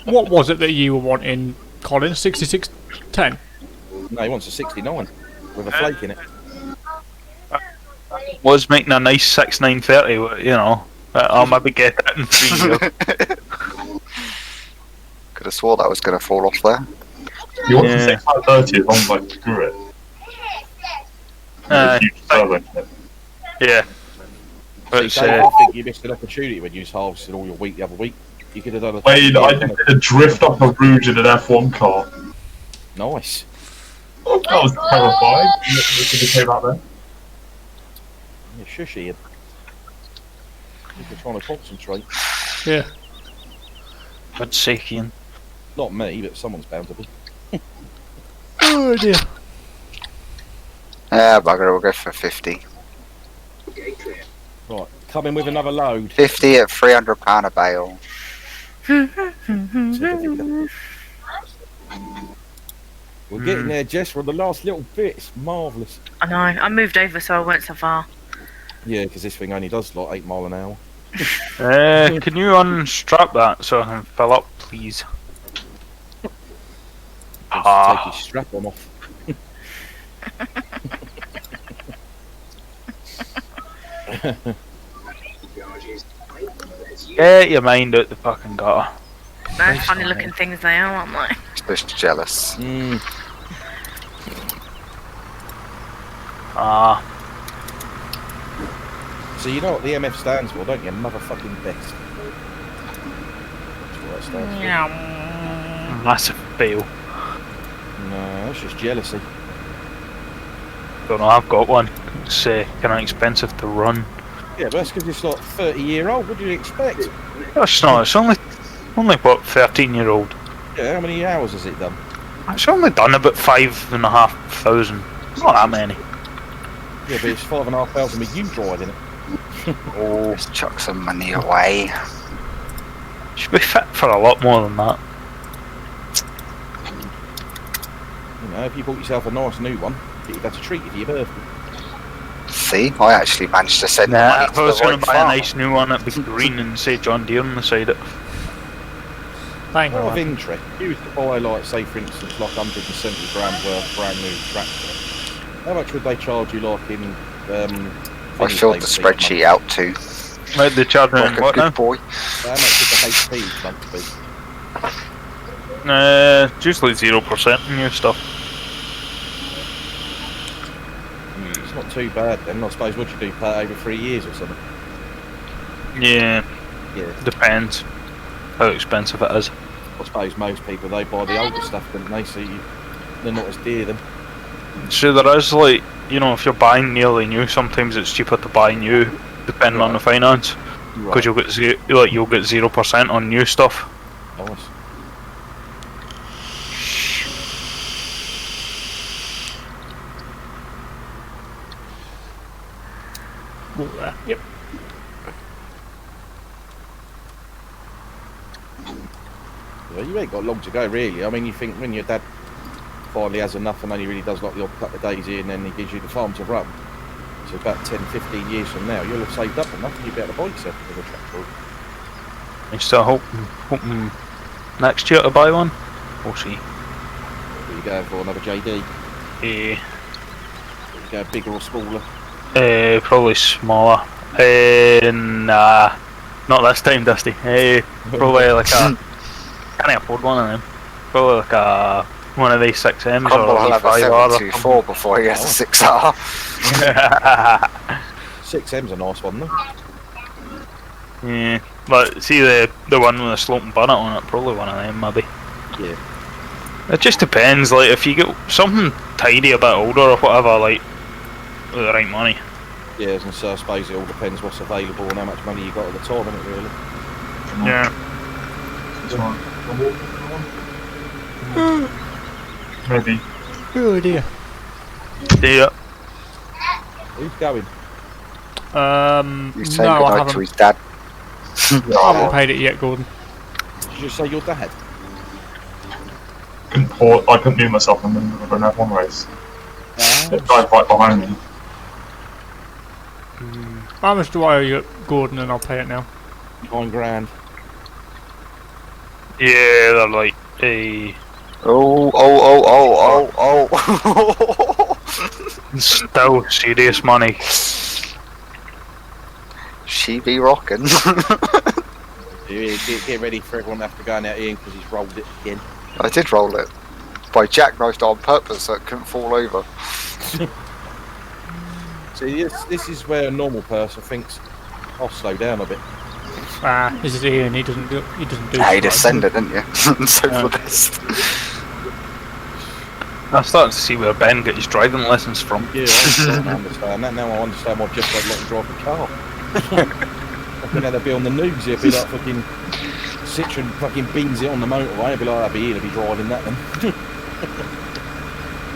What was it that you were wanting, Colin? 6610? No, he wants a 69 with a flake in it. Was making a nice 6930, you know. I'll maybe get it in 3 years. Could have swore that was going to fall off there. You want to say 530 as long as I screw it. Yeah. But See, I think you missed an opportunity when you was harvesting all your wheat the other week. You could have done a... Wait, I did a drift up a rouge in an F1 car. Nice. That was terrifying. Look at came out there. Yeah, shush, Ian. You're trying to concentrate. Yeah. God's sake, Ian. Not me, but someone's bound to be. Oh dear. Yeah, bugger, we'll go for 50. Right, come in with another load. 50 at £300 a bale. We're getting there, Jess. We're on the last little bit. It's marvellous. I know. I moved over so I weren't so far. Yeah, because this thing only does like 8 miles an hour. Can you unstrap that so I can fill up, please? Take your strap on off. Get your mind out the fucking gutter. Nice funny looking things they are, aren't they? Just jealous. So you know what the MF stands for, don't you? Motherfucking best. That's what that stands for. Yeah. Massive fail. No, that's just jealousy. Don't know, I've got one. It's kind of expensive to run. Yeah, but that's because it's like 30-year-old. What do you expect? That's not. It's only what, 13-year-old. Yeah, how many hours has it done? It's only done about 5,500. Not that many. Yeah, but it's 5,500 with you driving it. Oh, just chuck some money away. Should be fit for a lot more than that. You know, if you bought yourself a nice new one, you'd have to treat you for your birthday. See, I actually managed to send Nah, money if to I was the going right to buy a farm. nice new one, it'd be green and say John Deere on the side of it. Hang Out of on. interest, if you was to buy, like, say for instance, like 170 grand worth brand new tractor, how much would they charge you, like, in, I filled the spreadsheet out too. Right, they're charging Like a what now? good boy. How much would the HP each month be? It's usually 0% new stuff. It's not too bad then. I suppose what you do, pay over 3 years or something. Yeah, Yeah. depends how expensive it is. I suppose most people, they buy the older stuff, don't they? So they're not as dear then. So there is, like, you know, if you're buying nearly new, sometimes it's cheaper to buy new, depending on the finance, because you'll get you'll get 0% on new stuff. Nice. Yep. Well, you ain't got long to go, really. I mean, you think when your dad finally has enough and only really does like the odd couple of days here and then he gives you the farm to run, so about 10, 15 years from now, you'll have saved up enough and you'll be able to buy yourself a little tractor. I still hoping next year to buy one. We'll see. Are you going for another JD? Eh, Are you going bigger or smaller? probably smaller. Nah, not this time, Dusty. Probably like a. Can't afford one of them. Probably like a one of these 6Ms Crumble or will a have a 5R. 724 before he has a 6R. 6M's a nice one, though. Yeah, but see the one with the sloping bonnet on it, probably one of them maybe. Yeah. It just depends, like if you get something tidy a bit older or whatever, like with the right money. Yeah, and so I suppose it all depends what's available and how much money you got at the time, isn't it, really? Yeah. Maybe. Oh dear. Yeah. Who's going? He's saying No, I goodnight to haven't. his dad. I haven't paid it yet, Gordon. Did you say your dad? I couldn't mute myself in the middle of an F1 race. It died right behind me. How much do I owe you, Gordon, and I'll pay it now? 9 grand. Yeah, they're like a Oh. still serious money. She be rocking. Get ready for everyone to have to go out here because he's rolled it again. I did roll it. By jackknifed it on purpose so it couldn't fall over. See, this is where a normal person thinks, I'll slow down a bit. This is Ian, he doesn't do He right. descended, didn't you? So for this. I'm starting to see where Ben got his driving lessons from. Yeah, I'm starting to understand that. Now I understand why Jeff won't let him drive the car. I think they'd be on the news, it'd be like fucking Citroen fucking beans it on the motorway, it'd be like, I'd be here to be driving that then.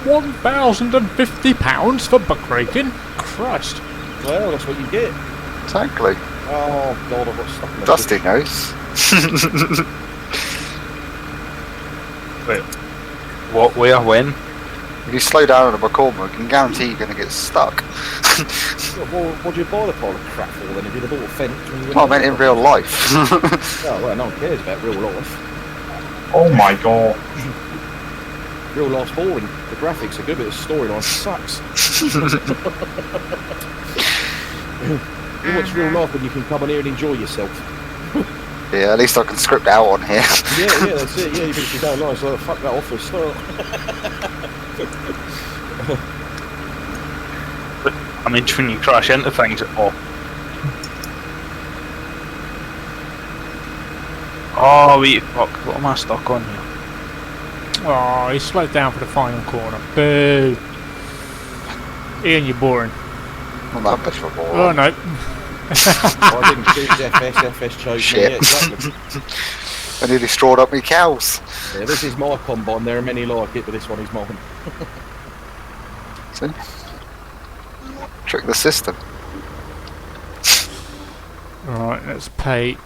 £1,050 for buckraking? Christ. Well, that's what you get. Exactly. Oh god, I've got stuck in the Dusty knows. Wait, what, where, when? If you slow down on a McCormick, I can guarantee you're going to get stuck. What do you buy the pile of crap for then? If you'd have bought a fence when you were I meant in real life. Oh, well, no one cares about real life. Oh my god. Real life's boring. The graphics are good, but the storyline sucks. You watch real life when you can come on here and enjoy yourself. Yeah, at least I can script out on here. Yeah, that's it. Yeah, even if you don't like, so fuck that off for a start. I mean, when you crash into things, oh, wait, fuck, what am I stuck on here? Oh, he slowed down for the final corner. Boo. Ian, you're boring. Not that much of a bore. Oh, no. I didn't choose FS chose me. Shit. Yeah, exactly. I nearly strawed up my cows. Yeah, this is my combine. There are many like it, but this one is mine. See? Trick the system. Right, let's pay.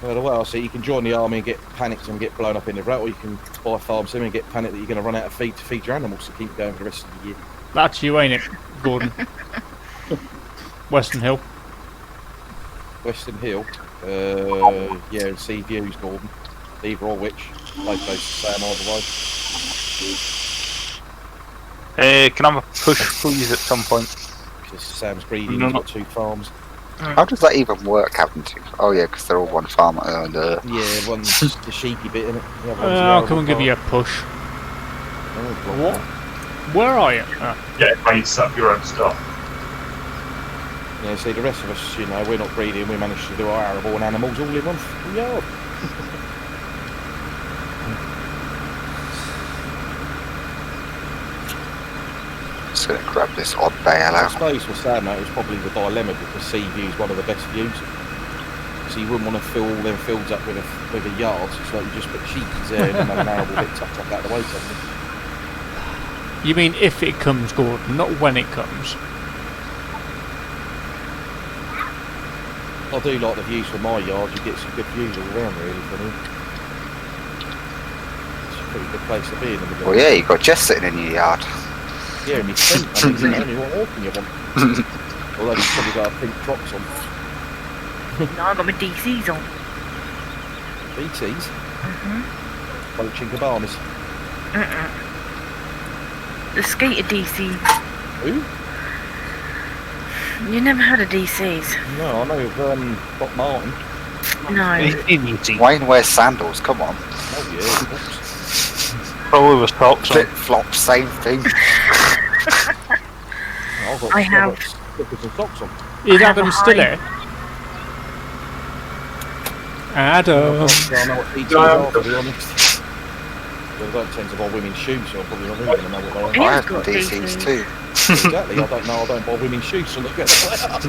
Well, the way I see, you can join the army and get panicked and get blown up in the rat, or you can buy farm sim and get panicked that you're going to run out of feed to feed your animals to keep going for the rest of the year. That's you, ain't it, Gordon? Western Hill. Western Hill, yeah, sea views, Gordon. Either or which. Both those the same either way. Can I have a push, please, at some point? Because Sam's greedy, he's got 2 farms. How does that even work, having to? Oh yeah, because they're all one farm. Yeah, one's the sheepy bit in it. I'll come and give you a push. What? Where are you? Yeah, you set up your own stuff. Yeah, see, the rest of us, you know, we're not greedy and we managed to do our airborne animals all in one yard. Just gonna grab this odd bale I out. suppose for Sam, it was probably the dilemma because sea view is one of the best views. So you wouldn't want to fill all them fields up with a yard, so you just put sheepies there and then have an arable bit tucked up out the way something. You mean if it comes, Gordon, not when it comes? I do like the views from my yard, you get some good views all around really for me. It's a pretty good place to be in the middle. Well, yeah, you got Jess sitting in your yard. Yeah, and he's pink, I mean, what more can you want? Although he's probably got pink crocs on. No, I got my DCs on. BTs? Poaching cabanas. The skater DCs. Who? You never had a DCs? No, I know of Doc Martin. No. Wayne wears sandals, come on. Oh yeah, Probably with socks on. Flip flop, same thing. I have. Slippers and socks on. Is Adam still here? Adam. I know what BTs are, to be honest. Well, I don't tend to buy women's shoes, so I'm probably not really going to know what they are. I have got DCs too. Exactly, I don't buy women's shoes, so look at that.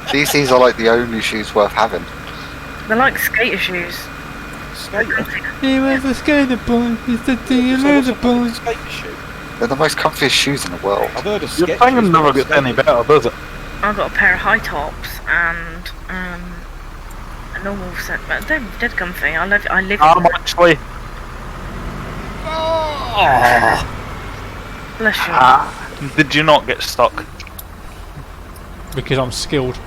DCs are like the only shoes worth having. They're like skater shoes. Skater? He was a skater boy, he's the leather boy. Skater shoe? They're the most comfiest shoes in the world. I've heard of Your sketch thing shoes, never but gets any better, does it? I've got a pair of high tops and a normal set, but they're dead comfy. I live in them. Actually. Bless you. Did you not get stuck? Because I'm skilled.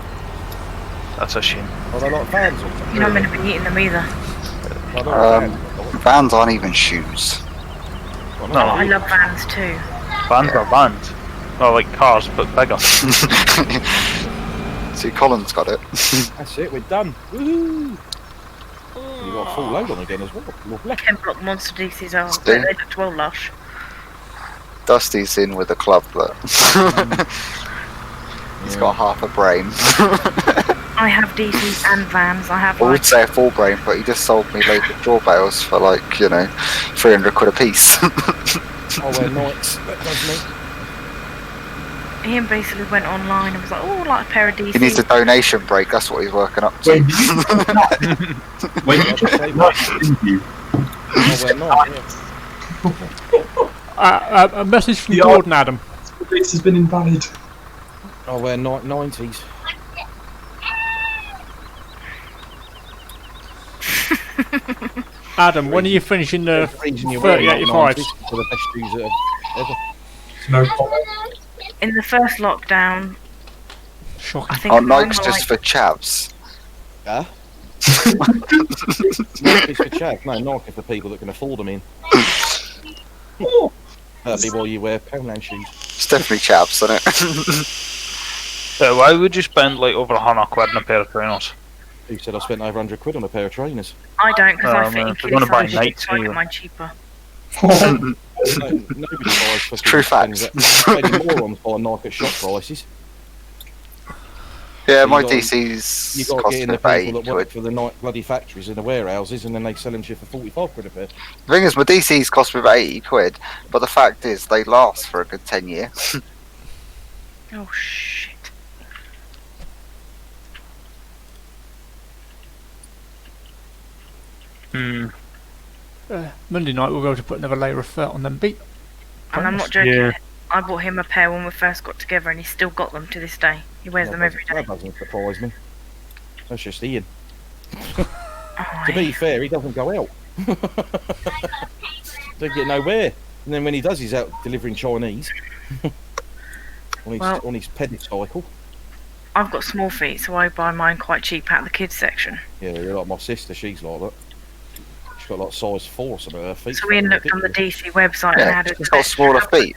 That's a shame. Are they like fans or something? You're not going to be eating them either. Vans aren't even shoes. Oh, I love Vans too. Vans are vans. Well, like cars, but bigger. See, Colin's got it. That's it, we're done. Woohoo! You got a full load on again as well. Lovely. 10 block monster DCs are. See? They look well lush. Dusty's in with a club, but he's got half a brain. I have DCs and Vans. I have. I would say a full brain, but he just sold me loads of draw bales for like, 300 quid a piece. I'll wear Knights, that does me. Ian basically went online and was like, oh, like a pair of DCs. He needs a donation break, that's what he's working up to. Wait, you just say Knights, didn't you? I'll wear Knights, A message from Gordon, Adam. This has been invalid. I'll wear 90s. Adam, when are you finishing the 3085s? For the best shoes ever. No comment. In the first lockdown, Shocking. I think. Are Nikes just for chavs? Huh? Nike's for chav. No, Nike for people that can afford them in. That'd be why you wear Poundland shoes. It's definitely chavs, isn't it? Why would you spend like over 100 quid on a pair of trainers? Who said I spent over 100 quid on a pair of trainers? I don't, because I fit in if you're gonna buy kids' Nikes, sizes, so I you- get mine cheaper. Nobody buys fucking True facts. spending morons buying Nike at shop prices. Yeah, my You gotta- DC's You got to cost get in me the about 8 people that work quid. for the Nike bloody factories in the warehouses, and then they sell them shit for 45 quid a pair. The thing is, my DC's cost me about 80 quid, but the fact is, they last for a good 10 years. Oh shit. Monday night we'll go to put another layer of fur on them beat. And I'm not joking. I bought him a pair when we first got together, and he's still got them to this day. He wears them every day. That doesn't surprise me. That's just Ian. To be fair, he doesn't go out. Don't get nowhere. And then when he does, he's out delivering Chinese on his pedal. I've got small feet, so I buy mine quite cheap out of the kids section. Yeah, you're like my sister. She's like that. She's got like size 4 or something. Her feet. So Ian looked on the DC website and had she's got smaller feet.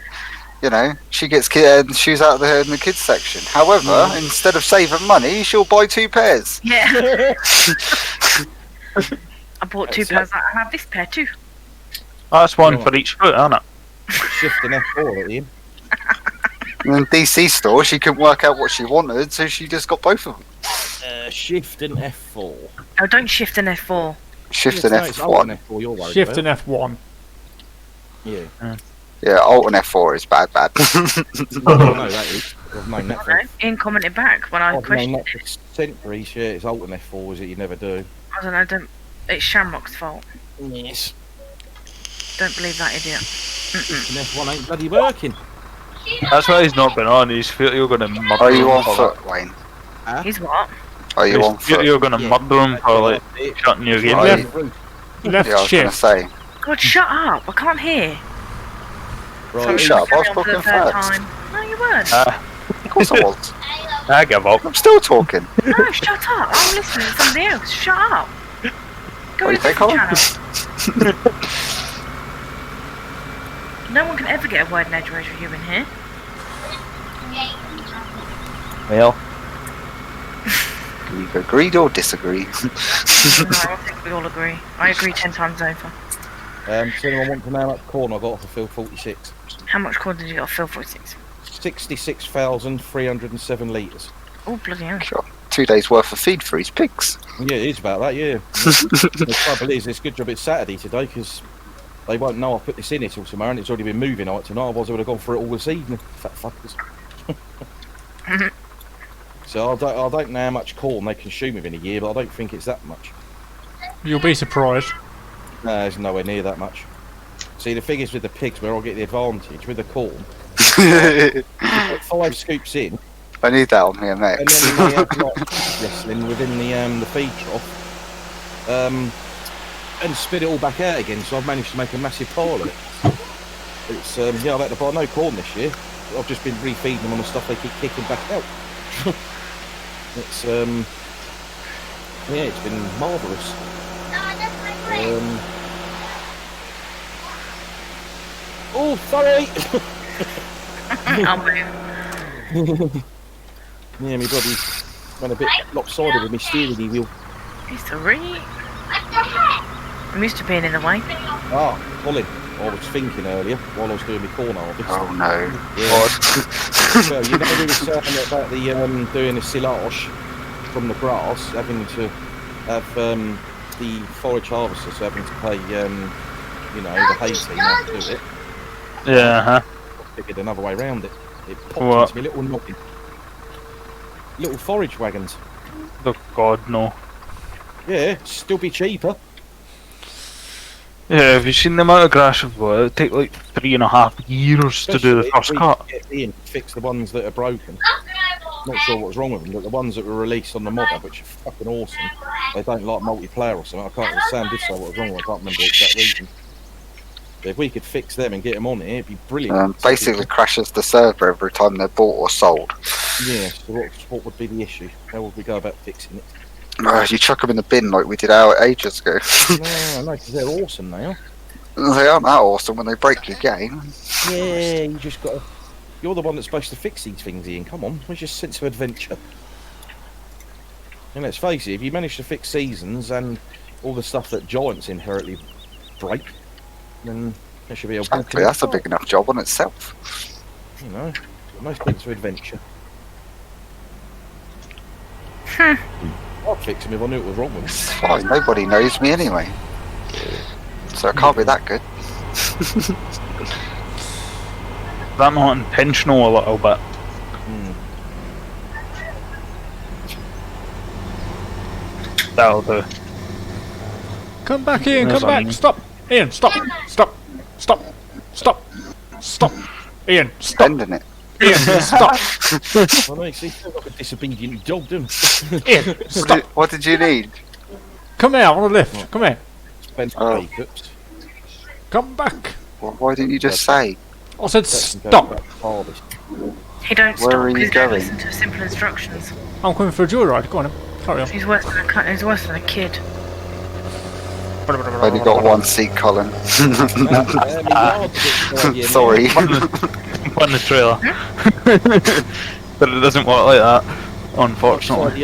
You know, she gets shoes out there in the kids section. However, instead of saving money, she'll buy 2 pairs. Yeah. I bought 2 pairs. I have this pair too. That's one for each foot, isn't it? Shift and F4 at Ian. In DC store, she couldn't work out what she wanted, so she just got both of them. Shift and F4. Oh, don't shift and F4. Shift and F1. Shift and F1. Yeah. Yeah, Alt and F4 is bad. No, that is. I've known that for Ian commented back when I questioned it. centuries. Yeah, it's Alt and F4 is it you never do. I don't know. It's Shamrock's fault. Yes. Don't believe that idiot. And F1 ain't bloody working. That's why he's not been on. He's feel you're gonna murder Are you him on for foot, Wayne? He's what? Are you on foot? You're gonna murder him for like shutting your game down. Left yeah, I was shift. gonna say. God, shut up! I can't hear. Right, shut up! I was talking first. No, you weren't. Of course I was. I give up. I'm still talking. No, shut up! I'm listening to somebody else. Shut up. Go What in do you think, channel. No one can ever get a word in edgeways with you in here. Well, You agreed or disagree? No, I think we all agree. I agree 10 times over. Does anyone want to know how much corn I got off of Phil 46? How much corn did you get off Phil 46? 66,307 litres. Oh, bloody hell. Sure. 2 days worth of feed for his pigs. Yeah, it is about that, yeah. The trouble is, it's a good job it's Saturday today, because they won't know I put this in it till tomorrow, and it's already been moving out tonight, otherwise I would have gone for it all this evening. Fat fuckers. So I don't know how much corn they consume within a year, but I don't think it's that much. You'll be surprised. No, it's nowhere near that much. See, the thing is with the pigs, where I get the advantage, with the corn, 5 scoops in, I need that on here next. and then they have like wrestling within the feed trough, and spit it all back out again. So I've managed to make a massive pile of it. It's yeah, I've had to buy no corn this year. I've just been refeeding them on the stuff they keep kicking back out. It's yeah, it's been marvellous. Oh, sorry. I'll move. Yeah, my body went a bit lopsided with my steering wheel. It's alright. I'm used to being in the way. Ah, Colin, I was thinking earlier while I was doing my corn harvest. Oh no. Yeah. Well, you know, we were saying about the doing the silage from the grass, having to have the forage harvesters having to pay, you know, the hay team to do it. Yeah, I figured another way around it. It popped What? into me little noggin. Little forage wagons. Oh God, no. Yeah, still be cheaper. Yeah, have you seen the amount of grass I've got? It'd take like 3.5 years to do the Especially first if we cut. get in, fix the ones that are broken. Not sure what's wrong with them, but the ones that were released on the modder, which are fucking awesome, they don't like multiplayer or something. I can't. Sam did say what was wrong with them. I can't remember the exact reason. But if we could fix them and get them on it, it'd be brilliant. Basically crashes the server every time they're bought or sold. Yeah. So what would be the issue? How would we go about fixing it? You chuck them in the bin like we did ages ago. No, because they're awesome now. They aren't that awesome when they break your game. Yeah, you just got to... You're the one that's supposed to fix these things, Ian. Come on, where's your sense of adventure? And let's face it, if you manage to fix seasons and all the stuff that giants inherently break, then there should be a... Exactly, that's a big enough job on itself. You know, no sense of adventure. I'd fix him if I knew it was wrong with him. It's fine, nobody knows me anyway. So it can't be that good. That not intentional a little bit. That'll do. Come back, Ian, There's come back. Ian. Stop. Ian, stop. Stop. Stop. Stop. Stop. Ian, stop. Bending it. Ian, stop. Well, no, see, feel like a disobedient dog, don't Ian, stop. What did you need? Come here, on the lift. Come here. Spend Oh. Oops. Come back. Well, why didn't you just say? I said stop. He don't Where stop are you because he don't going? listen to simple instructions. I'm coming for a joyride. Go on, then. Carry on. He's worse than a kid. Only got one seat, Colin. Sorry. Put in the trailer. But it doesn't work like that, unfortunately.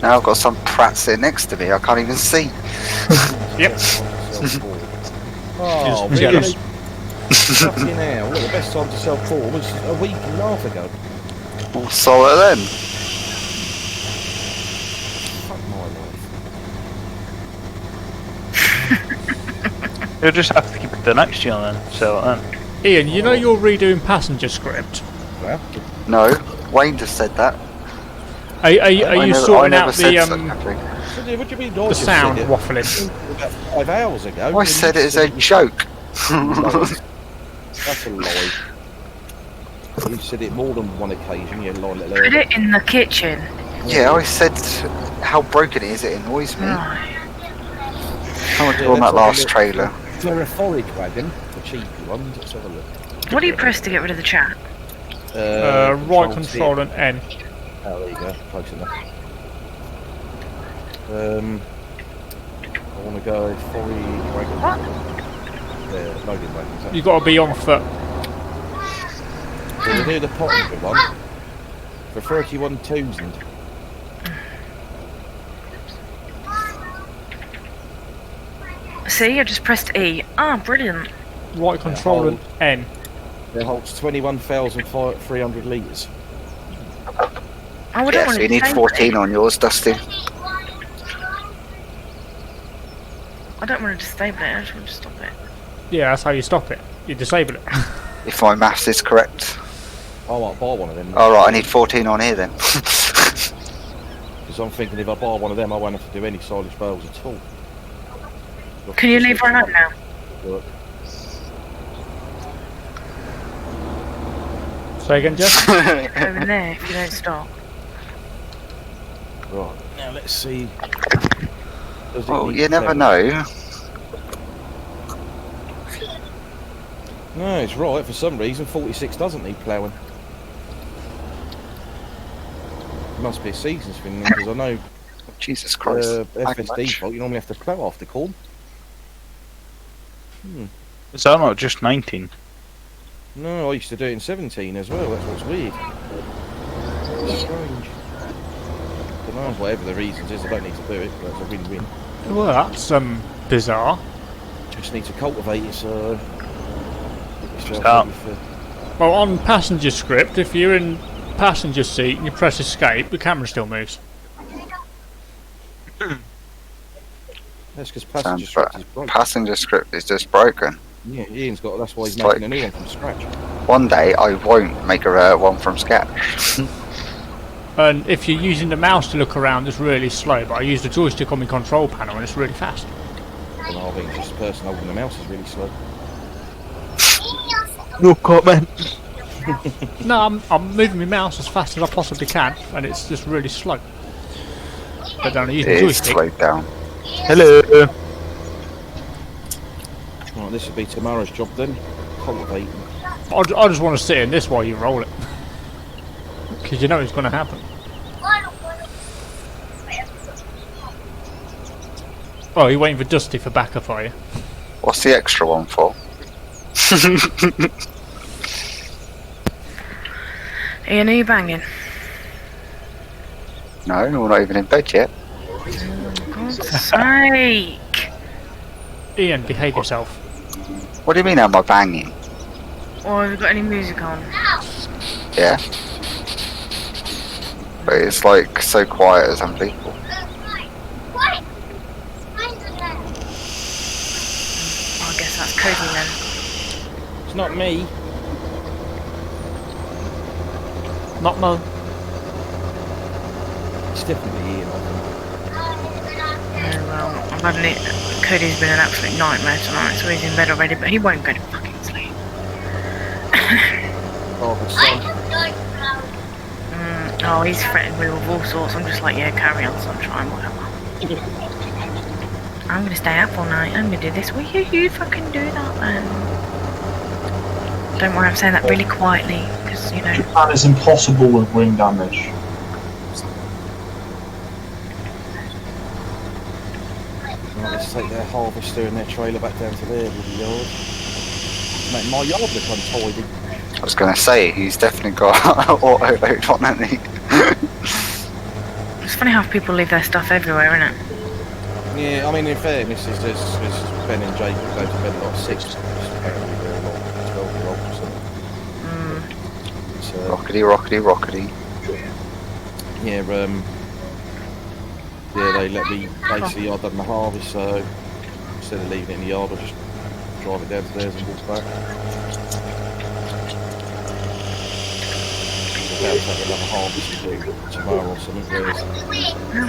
Now I've got some prat sitting next to me. I can't even see. Yep. Oh, He's really? jealous. Fucking hell, well, the best time to sell 4 was a week and a half ago. Well, saw it then. Fuck my life. You'll just have to keep it the next year then, sell it then. Ian, you know you're redoing passenger script. Well, No, Wayne just said that. Are you sorting out said the something. what do you mean? the sound waffling? About 5 hours ago. I said it as a joke. That's a lie. You said it more than one occasion, you lie little. Put it in the kitchen. Yeah, I said how broken it is. It annoys me. Right. How much on that last trailer? For a forage wagon, the cheapy ones, let's have a look. What do you press to get rid of the chat? Right control and N. Oh, there you go, close enough. I want to go forage wagon. What? Yeah, loading wagons. You got to be on foot. So we'll do the potting one for 31,000. See, I just pressed E. Ah, brilliant. Right control and N. It holds 21,300 litres. Oh, I don't Yeah, want so to you need disable 14 it. on yours, Dusty. I don't want to disable it, I just want to stop it. Yeah, that's how you stop it. You disable it. If my maths is correct. I might buy one of them. Alright, I need 14 on here then. Because I'm thinking if I buy one of them, I won't have to do any silage bales at all. Can you leave right now? Look. Say again, Jeff? Over there if you don't stop. Right, now let's see. Does it Well, need you never ploughing? know. No, it's right. For some reason, 46 doesn't need ploughing. It must be a seasons thing, because I know Jesus Christ. FS default, you normally have to plough after corn. Is that not just 19? No, I used to do it in 17 as well. That's what's weird. It's strange. Don't know, whatever the reasons is, I don't need to do it, but it's a win-win. Well, that's bizarre. Just need to cultivate it, so... Start. Well, on passenger script, if you're in passenger seat and you press escape, the camera still moves. That's because passenger Sounds script is broken. passenger script is just broken. Yeah, Ian's got. That's why he's It's making like- a new one from scratch. One day I won't make a one from scratch. And if you're using the mouse to look around, it's really slow. But I use the joystick on my control panel, and it's really fast. And I think just the person holding the mouse is really slow. No comment. No, I'm moving my mouse as fast as I possibly can, and it's just really slow. But then I use the It is joystick. slowed down. Hello. Right, this would be tomorrow's job then. Cultivate. I just want to sit in this while you roll it. Because you know it's going to happen. Oh, you're waiting for Dusty for backup, are you? What's the extra one for? Ian, are you banging? No, we're not even in bed yet. God's sake! Ian, behave yourself. What do you mean am I banging? Or have you got any music on? Yeah. But it's like so quiet as some people. I guess that's Cody then. It's not me. Not Mo. It's definitely Ian. I think. well, I'm having it. Cody's been an absolute nightmare tonight, so he's in bed already, but he won't go to fucking sleep. Oh, he's threatened me with all sorts. I'm just like, yeah, carry on, sunshine, whatever. I'm gonna stay up all night. I'm gonna do this. Will you fucking do that, man? Don't worry, I'm saying that really quietly, because, you know. Japan is impossible with wind damage. Right, let's take their harvester and their trailer back down to their little yard. Make my yard look untidy. I was going to say, he's definitely got auto load on, hasn't he? It's funny how people leave their stuff everywhere, isn't it? Yeah, I mean, in fairness, there's Ben and Jake who go to bed at like 6. Apparently they're like 12 year olds or something. Rockety. Yeah, yeah, they let me, basically I've done the harvest, so instead of leaving it in the yard, I'll just drive it downstairs and walk back. I'll have another harvest to do tomorrow or something, whereas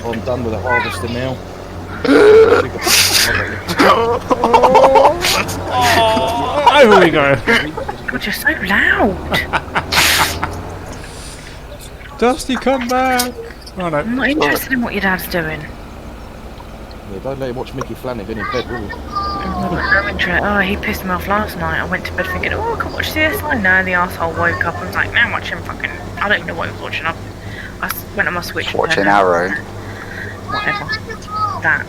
I'm done with the harvesting now. Over we go. God, you're so loud. Dusty, come back. Oh no. I'm not interested in what your dad's doing. Yeah, don't let him watch Mickey Flanagan in bed, will you? No interest. Oh, he pissed me off last night. I went to bed thinking, oh, I can watch CSI. No, the arsehole woke up and was like, now I'm watching fucking... I don't even know what he was watching. I went on my Switch. Watching Arrow. Whatever. That.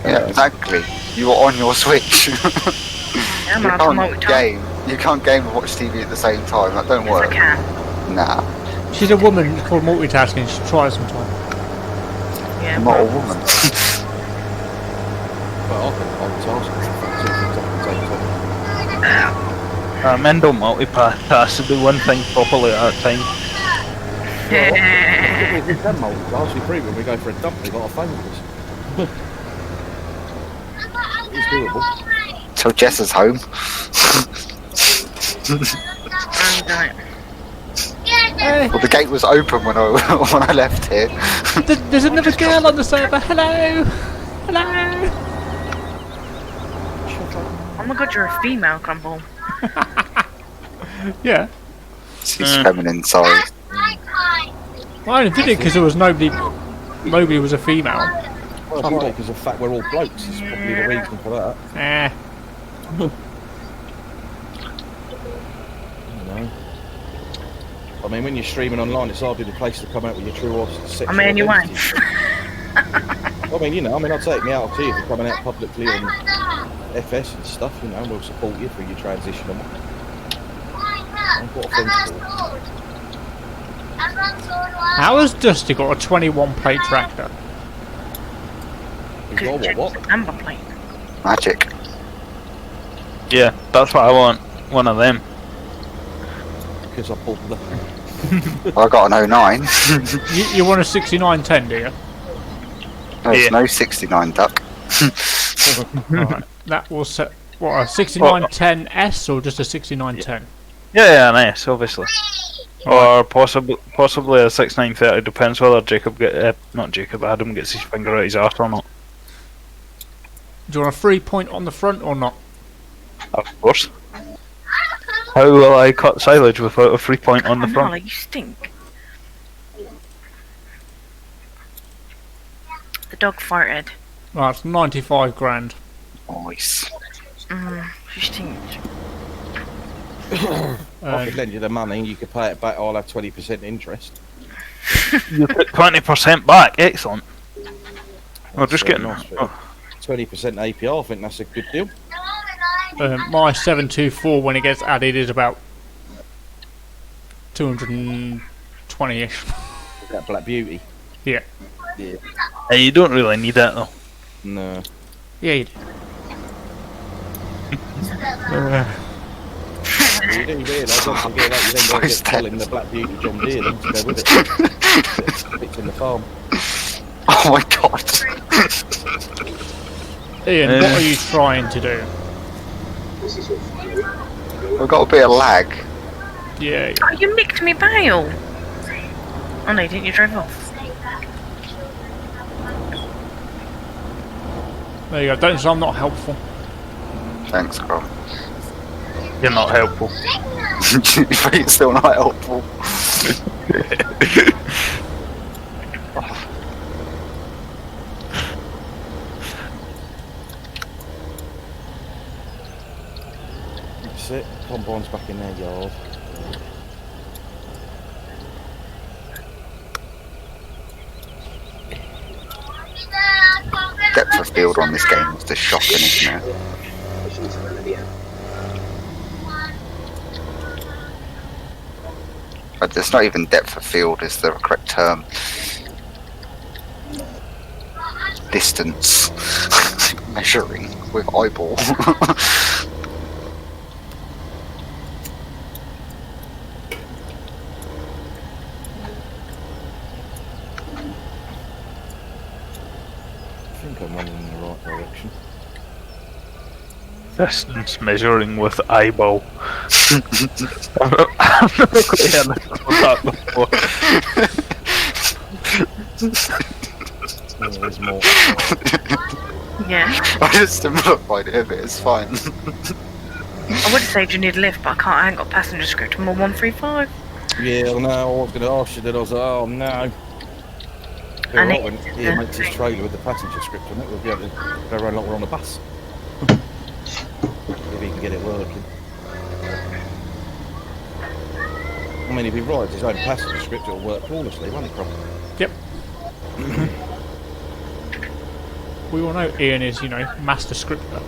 Yeah, exactly. You were on your Switch. Yeah, You can't game and watch TV at the same time. That don't work. I can. Nah. She's a woman. It's called multitasking. She tries sometime. Yeah. I'm not a woman. But I can multitask. Men don't multitask, to do one thing properly at a time. We can multitask. We agree when we go for a dump, we got our phone with us. It's doable. Till Jess is home. Well, the gate was open when I left here. There's another girl on the server. Hello. Hello. Oh my god, you're a female, Crumble. Yeah. She's feminine, sorry. Well, I only did it because there was nobody was a female. Well, it's not because of the fact we're all blokes. It's probably the reason for that. You know. I mean, when you're streaming online, it's hardly the place to come out with your true sexual identity. I mean, you know, I'll take me out to you if you're coming out publicly on FS and stuff, you know, we'll support you through your transition and whatnot. I've got a friend for How has Dusty got a 21 plate tractor? He's got what? Number plate. Magic. Yeah, that's what I want. One of them. Because I pulled the... I got an 09. You want a 6910, do you? There's no 69 duck. Right. That will set what, a 6910S or just a 6910? Yeah, nice, obviously. Or possibly a 6930. Depends whether Adam gets his finger out his arse or not. Do you want a 3-point on the front or not? Of course. How will I cut silage without a 3-point on the front? Molly, you stink. The dog farted. Right, it's 95 grand. Nice. You stink. I could lend you the money, you could pay it back, I'll have 20% interest. You put 20% back, excellent. I'll just get 20% APR, I think that's a good deal. My 724 when it gets added is about 220-ish. That Black Beauty? Yeah. Yeah. Hey, you don't really need that though. No. Yeah, you do. You do realise, once you get that, you then got to get Colin the Black Beauty John Deere then to go with it. It's in the farm. Oh my god. Ian, what are you trying to do? I've got a bit of lag. Yeah. Oh, you nicked me bail. Oh no, didn't you drive off? There you go. Don't say I'm not helpful. Thanks, Carl. You're not helpful. You're still not helpful. That's it. Combine's back in their yard. Depth of field on this game is just shocking, isn't it? But it's not even depth of field is the correct term. Distance. Measuring with eyeball. I think I'm running in the right direction. Distance measuring with eyeball. I've never quite heard that before. There's more. Yeah. I just simplified it a bit, it's fine. I would have said you need a lift, but I can't. I ain't got passenger script. I'm on 135. Yeah, well, no, I was going to ask you that. I was like, oh no. I need When he makes his trailer with the passenger script on it, we'll be able to go around like we're on a bus. If he can get it working. I mean, if he rides his own passenger script, it'll work flawlessly, won't it, probably? Yep. We all know Ian is, you know, master scripter.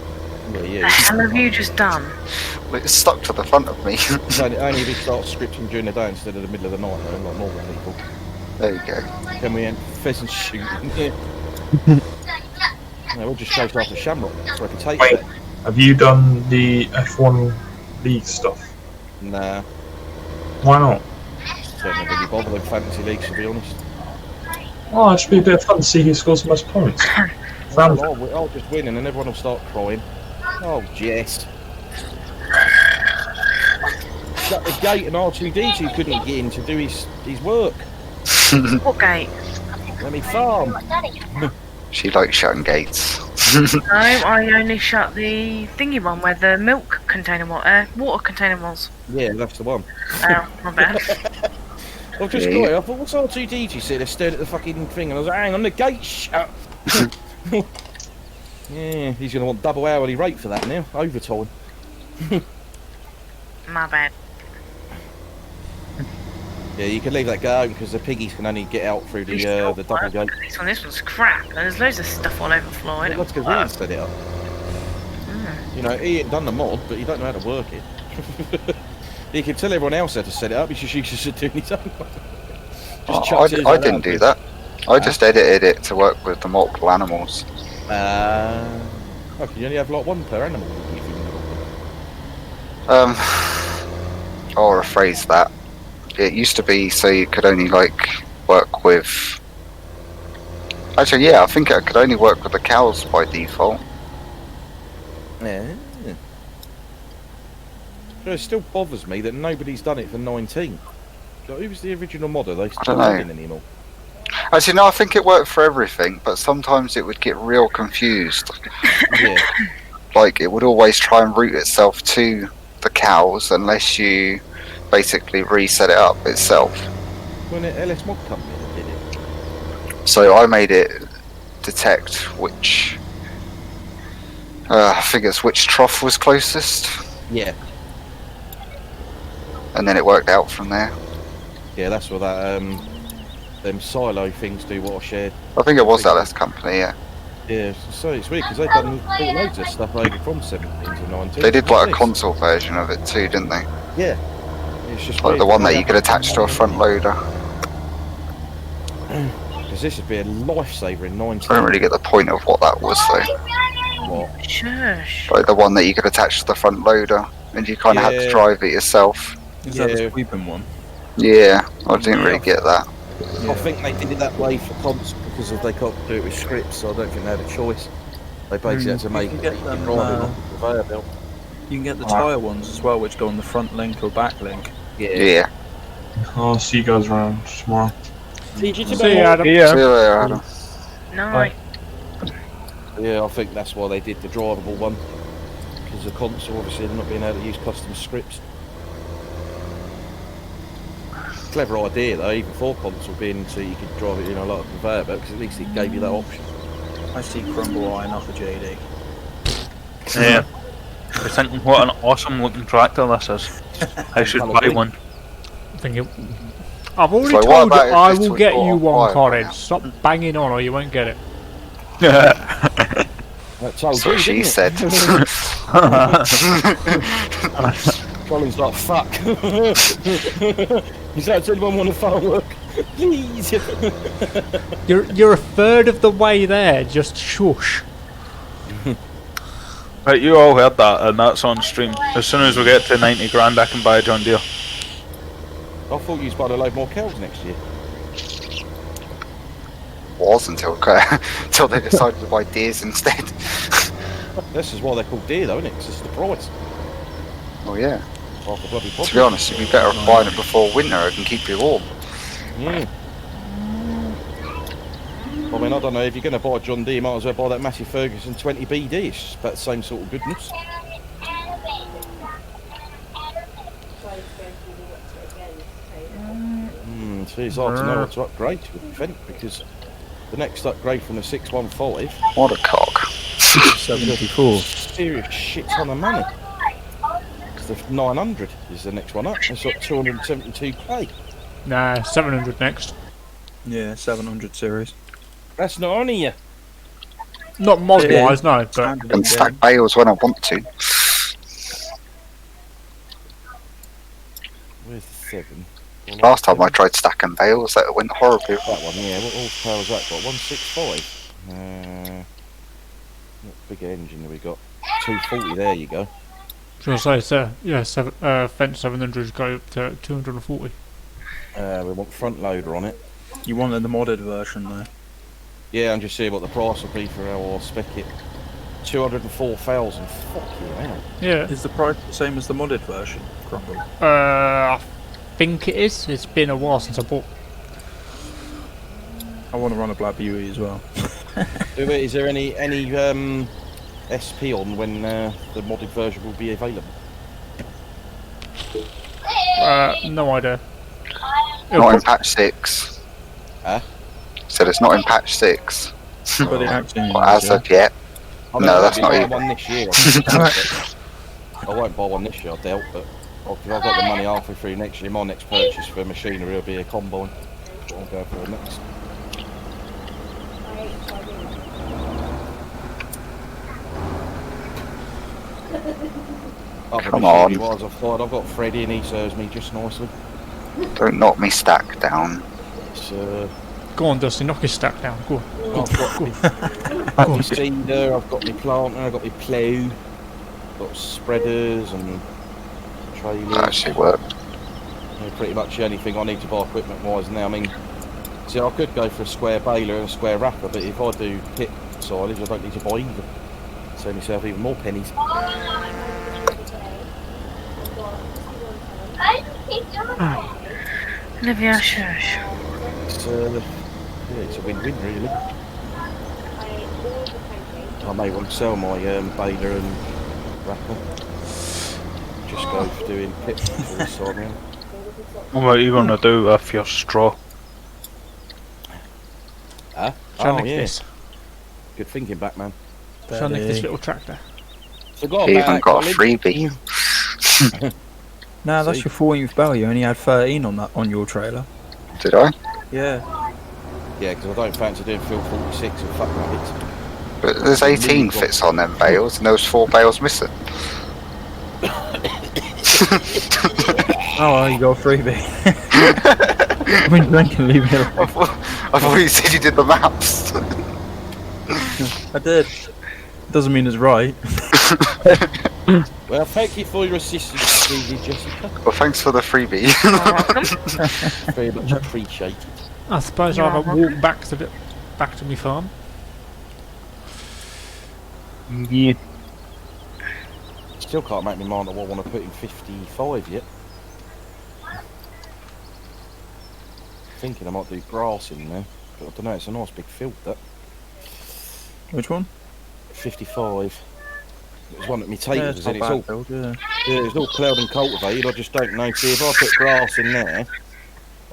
Yeah, The yeah. hell have you just done? Well, it's stuck to the front of me. Only if he starts scripting during the day instead of the middle of the night, though, like normal people. There you go. Then we end pheasant shooting. Yeah. No, we'll just chase after Shamrock so I can take Wait, it. have you done the F1 league stuff? Nah. Why not? Don't really bother with fantasy leagues, to be honest. Oh, it should be a bit of fun to see who scores the most points. I'll just win and then everyone will start crying. Oh, Jess. Shut the gate and R2D2 couldn't get in to do his work. What gate? Let me farm. She likes shutting gates. No, I only shut the thingy one where the milk container water container was. Yeah, that's the one. Oh, my bad. I've just got it. I thought, what's R2D2 said? I stared at the fucking thing and I was like, hang on, the gate's shut. Yeah, he's going to want double hourly rate for that now. Overtime. My bad. Yeah, you can leave that go because the piggies can only get out through the double gate. This one's crap. There's loads of stuff all over the floor. Well, that's because Ian set it up. You know, he ain't done the mod, but he don't know how to work it. He can tell everyone else how to set it up. He should do his own. I didn't do that. I just edited it to work with the multiple animals. Okay, you only have like one per animal. I'll rephrase that. It used to be so you could only like work with. Actually, yeah, I think I could only work with the cows by default. Yeah. So it still bothers me that nobody's done it for 19. Like, who was the original modder? They still don't in anymore. Actually, no, I think it worked for everything, but sometimes it would get real confused. Yeah. Like it would always try and route itself to the cows unless you basically reset it up itself. When it LS Mod Company that did it. So I made it detect which. I think it's which trough was closest. Yeah. And then it worked out from there. Yeah, that's what that them silo things do. What I shared. I think it was LS Company, yeah. Yeah, so it's weird because they've done loads of stuff over from 17 to 19. They did like a console version of it too, didn't they? Yeah. It's just like the one that you could attach to a front loader. Because this would be a lifesaver in 19. I don't really get the point of what that was though. What? Shush. Like the one that you could attach to the front loader and you kind of had to drive it yourself. Is that the sweeping one? Yeah, I didn't really get that. I think they did it that way for comps because they can't do it with scripts, so I don't think they had a choice. They basically had to make you it can get them, conveyor belt. You can get the tyre ones as well, which go on the front link or back link. Yeah. I'll see you guys around tomorrow. See you, Adam. See you later, Adam. No. Yeah, I think that's why they did the drivable one. Because the console, obviously, they're not being able to use custom scripts. Clever idea, though, even for console being so you could drive it in a lot of conveyor belt, because at least it gave you that option. I see Crumble eyeing up the JD. Yeah. I was thinking, what an awesome looking tractor this is. I should buy one. I've already So what told you about if I this will was get bought you on one, fire Corin. now? Stop banging on or you won't get it. That's That's what she said. Colin's like, fuck. Is that anyone want a firework? Please. You're a third of the way there, just shush. Right, you all heard that, and that's on stream. As soon as we get to 90 grand, I can buy a John Deere. I thought you was buying a load more cows next year. Was until they decided to buy deers instead. This is why they're called deer, though, isn't it? 'Cause it's the price. Oh yeah. Half the bloody To be honest, you'd be better off buying it before winter. It can keep you warm. Yeah. I mean, I don't know, if you're going to buy a John Deere, you might as well buy that massive Ferguson 20 BD. It's about the same sort of goodness. So it's hard to know what to upgrade to, I think, because the next upgrade from the 615... What a cock. 74. Serious shit ton of money. Because the 900 is the next one up. It's like 272k. Nah, 700 next. Yeah, 700 series. That's not on here. Not mod-wise, no, but... I can stack bales when I want to. Where's the 7? Last time I tried stacking bales, that went horribly. That one, yeah. What horsepower has that got? 165. What bigger engine have we got? 240. There you go. So I say, sir, yeah, Fence 700's go up to 240. We want front loader on it. You wanted the modded version though. Yeah, I'm just seeing what the price will be for our spec it. 204,000. Fucking hell. Yeah. Is the price the same as the modded version, Crumble? I think it is. It's been a while since I bought. I want to run a Black Beauty as well. Is there any SP on when the modded version will be available? No idea. Not in patch 6. Huh? Said it's not in patch 6. But it actually Not as of yet. I mean, No, I that's won't not be even. buying one this year. I won't buy one this year, I doubt, but if I've got the money halfway through next year, my next purchase for machinery will be a combine. I'll go for it next. Come on. I've got Freddie and he serves me just nicely. Don't knock me stack down. It's, Go on, Dusty, knock his stack down. Go on. I've got my seeder, I've got my planter, I've got my plough, I've got spreaders and trailers. That actually worked. Yeah, pretty much the only thing I need to buy equipment wise now. I mean, see, I could go for a square baler and a square wrapper, but if I do pit silage, I don't need to buy either. Save myself even more pennies. Olivia, shush. It's a win-win really. I may want to sell my baler and wrapper. Just go for doing pit for this time round. What are you going to do with your straw? Huh? Shall I Oh nick yeah. this? Good thinking, Batman. Shall I nick this little tractor? Forgot He about even that, got a Colin. freebie. Nah, that's your 14th bell. You only had 13 on that on your trailer. Did I? Yeah. Yeah, because I don't fancy doing Phil 46 and fuck rabbits. But there's 18 fits on them bales, and there was 4 bales missing. Oh, you got a freebie. I've been drinking, leave me alone. I thought you said you did the maps. I did. Doesn't mean it's right. Well, thank you for your assistance, really, Jessica. Well, thanks for the freebie. Very much appreciated. I suppose I'll have a walk back to my farm. Yeah. Still can't make me mind that I want to put in 55 yet. Thinking I might do grass in there, but I don't know. It's a nice big field that. Which one? 55. It was one that my Yeah, taters it's was in. not It's all, bad build, yeah. yeah, it's all ploughed and cultivated. I just don't know. See, if I put grass in there,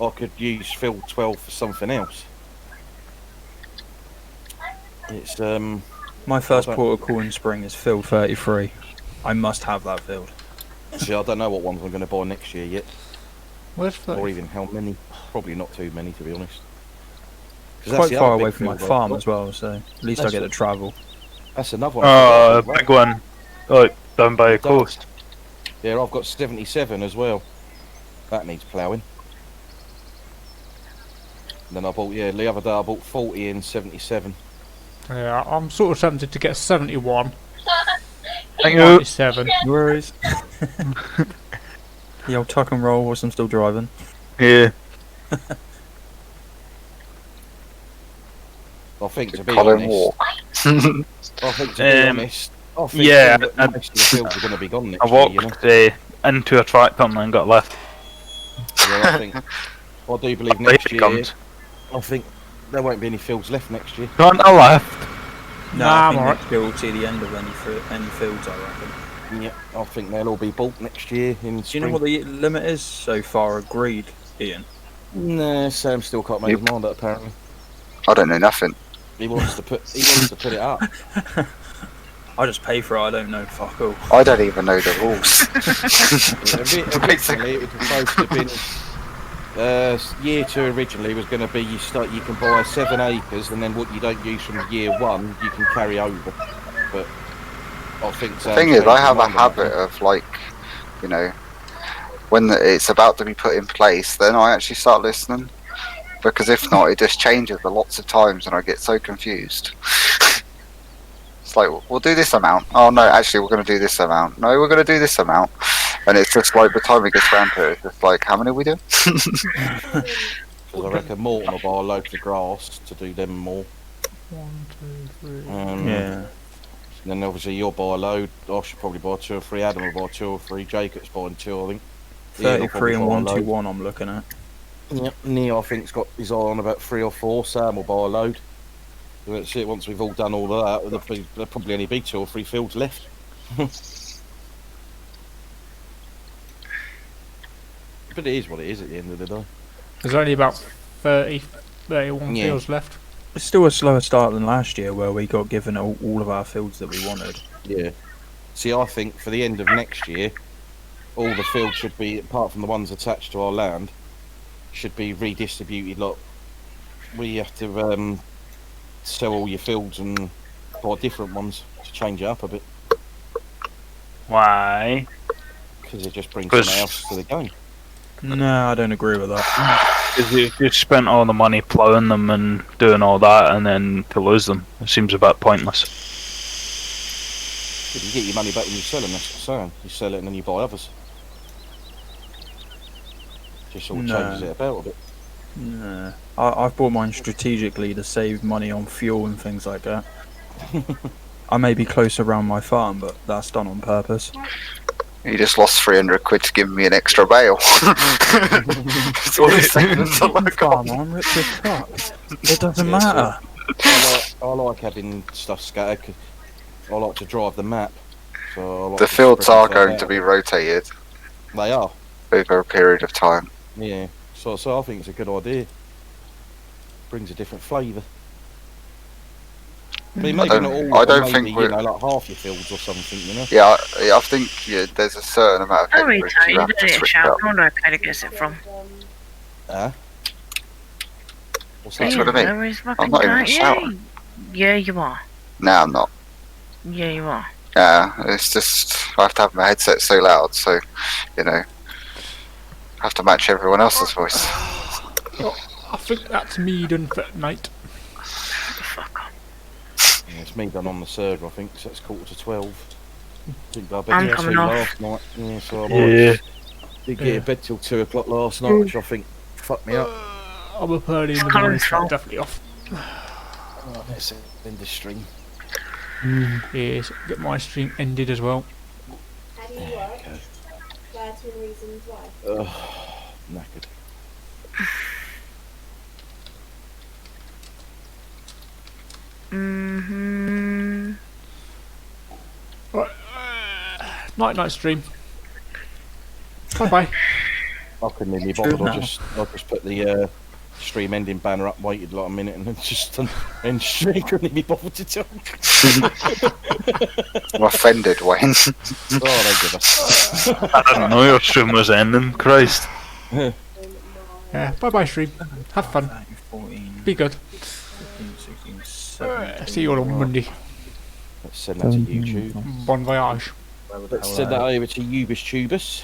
I could use field 12 for something else. It's My first port of call in spring is field 33. I must have that field. See, I don't know what ones I'm going to buy next year yet. Where's Or even how many. Probably not too many, to be honest. It's quite far away from my farm as well, so at least I get to travel. That's another one. Oh, a big one. Like, down by a coast. Yeah, I've got 77 as well. That needs ploughing. And then I bought, yeah, the other day I bought 40 and 77. Yeah, I'm sort of tempted to get 71. Thank you. 97. No worries. The old tuck and roll whilst I'm still driving. Yeah. I think, to be Colin honest, walk. I think, to be honest, I think yeah, that most of the fields are going to be gone next I year, you know? walked into a tractor and then got left. Yeah, I think, I do believe next year, I think there won't be any fields left next year. Gone to left. No, I think next year we'll see the end of any fields, I reckon. Yeah, I think they'll all be bought next year in Do spring. you know what the limit is so far agreed, Ian? Nah, Sam still can't make his mind up, apparently. I don't know nothing. He wants to put it up. I just pay for it, I don't know fuck all. I don't even know the rules. Originally, it was supposed to have been year 2 originally was going to be you can buy 7 acres, and then what you don't use from year 1 you can carry over. But I think the thing is, I have a habit of, like, you know, when it's about to be put in place, then I actually start listening. Because if not, it just changes lots of times and I get so confused. It's like, we'll do this amount. Oh no, actually we're going to do this amount. No, we're going to do this amount. And it's just like, the time it gets round to it, it's just like, how many are we doing? Because I reckon Morton will buy a load of grass to do them more. 1, 2, 3. Yeah. And then obviously you'll buy a load. I should probably buy 2 or 3. Adam will buy 2 or 3. Jacob's buying 2, I think. 33 and 121 I'm looking at. Yep, Neil I think's got his eye on about 3 or 4. Sam will buy a load. That's it. Once we've all done all of that, there'll probably only be 2 or 3 fields left. But it is what it is at the end of the day. There's only about 30, 31 fields left. It's still a slower start than last year, where we got given all of our fields that we wanted. Yeah. See, I think for the end of next year, all the fields should be, apart from the ones attached to our land, should be redistributed. Like, we have to sell all your fields and buy different ones to change it up a bit. Why? Because it just brings something else to the game. No, I don't agree with that. Because you spent all the money ploughing them and doing all that, and then to lose them, it seems a bit pointless. But you get your money back when you sell them, that's what I'm saying. You sell it and then you buy others. Just sort of changes it about a bit. No. I've bought mine strategically to save money on fuel and things like that. I may be close around my farm, but that's done on purpose. You just lost 300 quid to give me an extra bale. It's all the same as a local. I'm rich as fuck. It doesn't matter. I like having stuff scattered. 'Cause I like to drive the map. So I like the to fields spread are myself going out. to be rotated. They are. Over a period of time. Yeah. So I think it's a good idea. Brings a different flavour. I mean, maybe not all, I don't maybe, think you know, like half your fields or something, you know. Yeah, I think there's a certain amount of Sorry, hectares Tony, you you have did to it switch shout. up. I wonder where Kato gets it from. What's That's what I mean. Where is fucking I'm not even Kato? shouting. Yeah, you are. No, I'm not. Yeah, you are. It's just I have to have my headset so loud, so you know, I have to match everyone else's voice. Oh, I think that's me done for tonight. Yeah, it's me done on the server, I think, so it's 11:45. I think I I'm bed till coming 2 off. last night. Yeah, so I Yeah. did get to bed till 2 o'clock last night, which I think fucked me up. I'm up early in the morning, so I'm definitely off. Oh, let's end the stream. Yes, get my stream ended as well. How do you work? There are 2 reasons why. Knackered. Night night stream. Bye bye. I couldn't even be bothered. I just put the stream ending banner up, waited like a minute, and then just end stream. Couldn't even be bothered to talk. I'm offended, Wayne. Oh, they give us. I didn't know your stream was ending. Christ. Yeah. Bye bye stream. Have fun. 14, Be good. 15, 16, 17. See you all on Monday. Let's send that to YouTube. Bon voyage. Let's send that over to Ubis Tubus.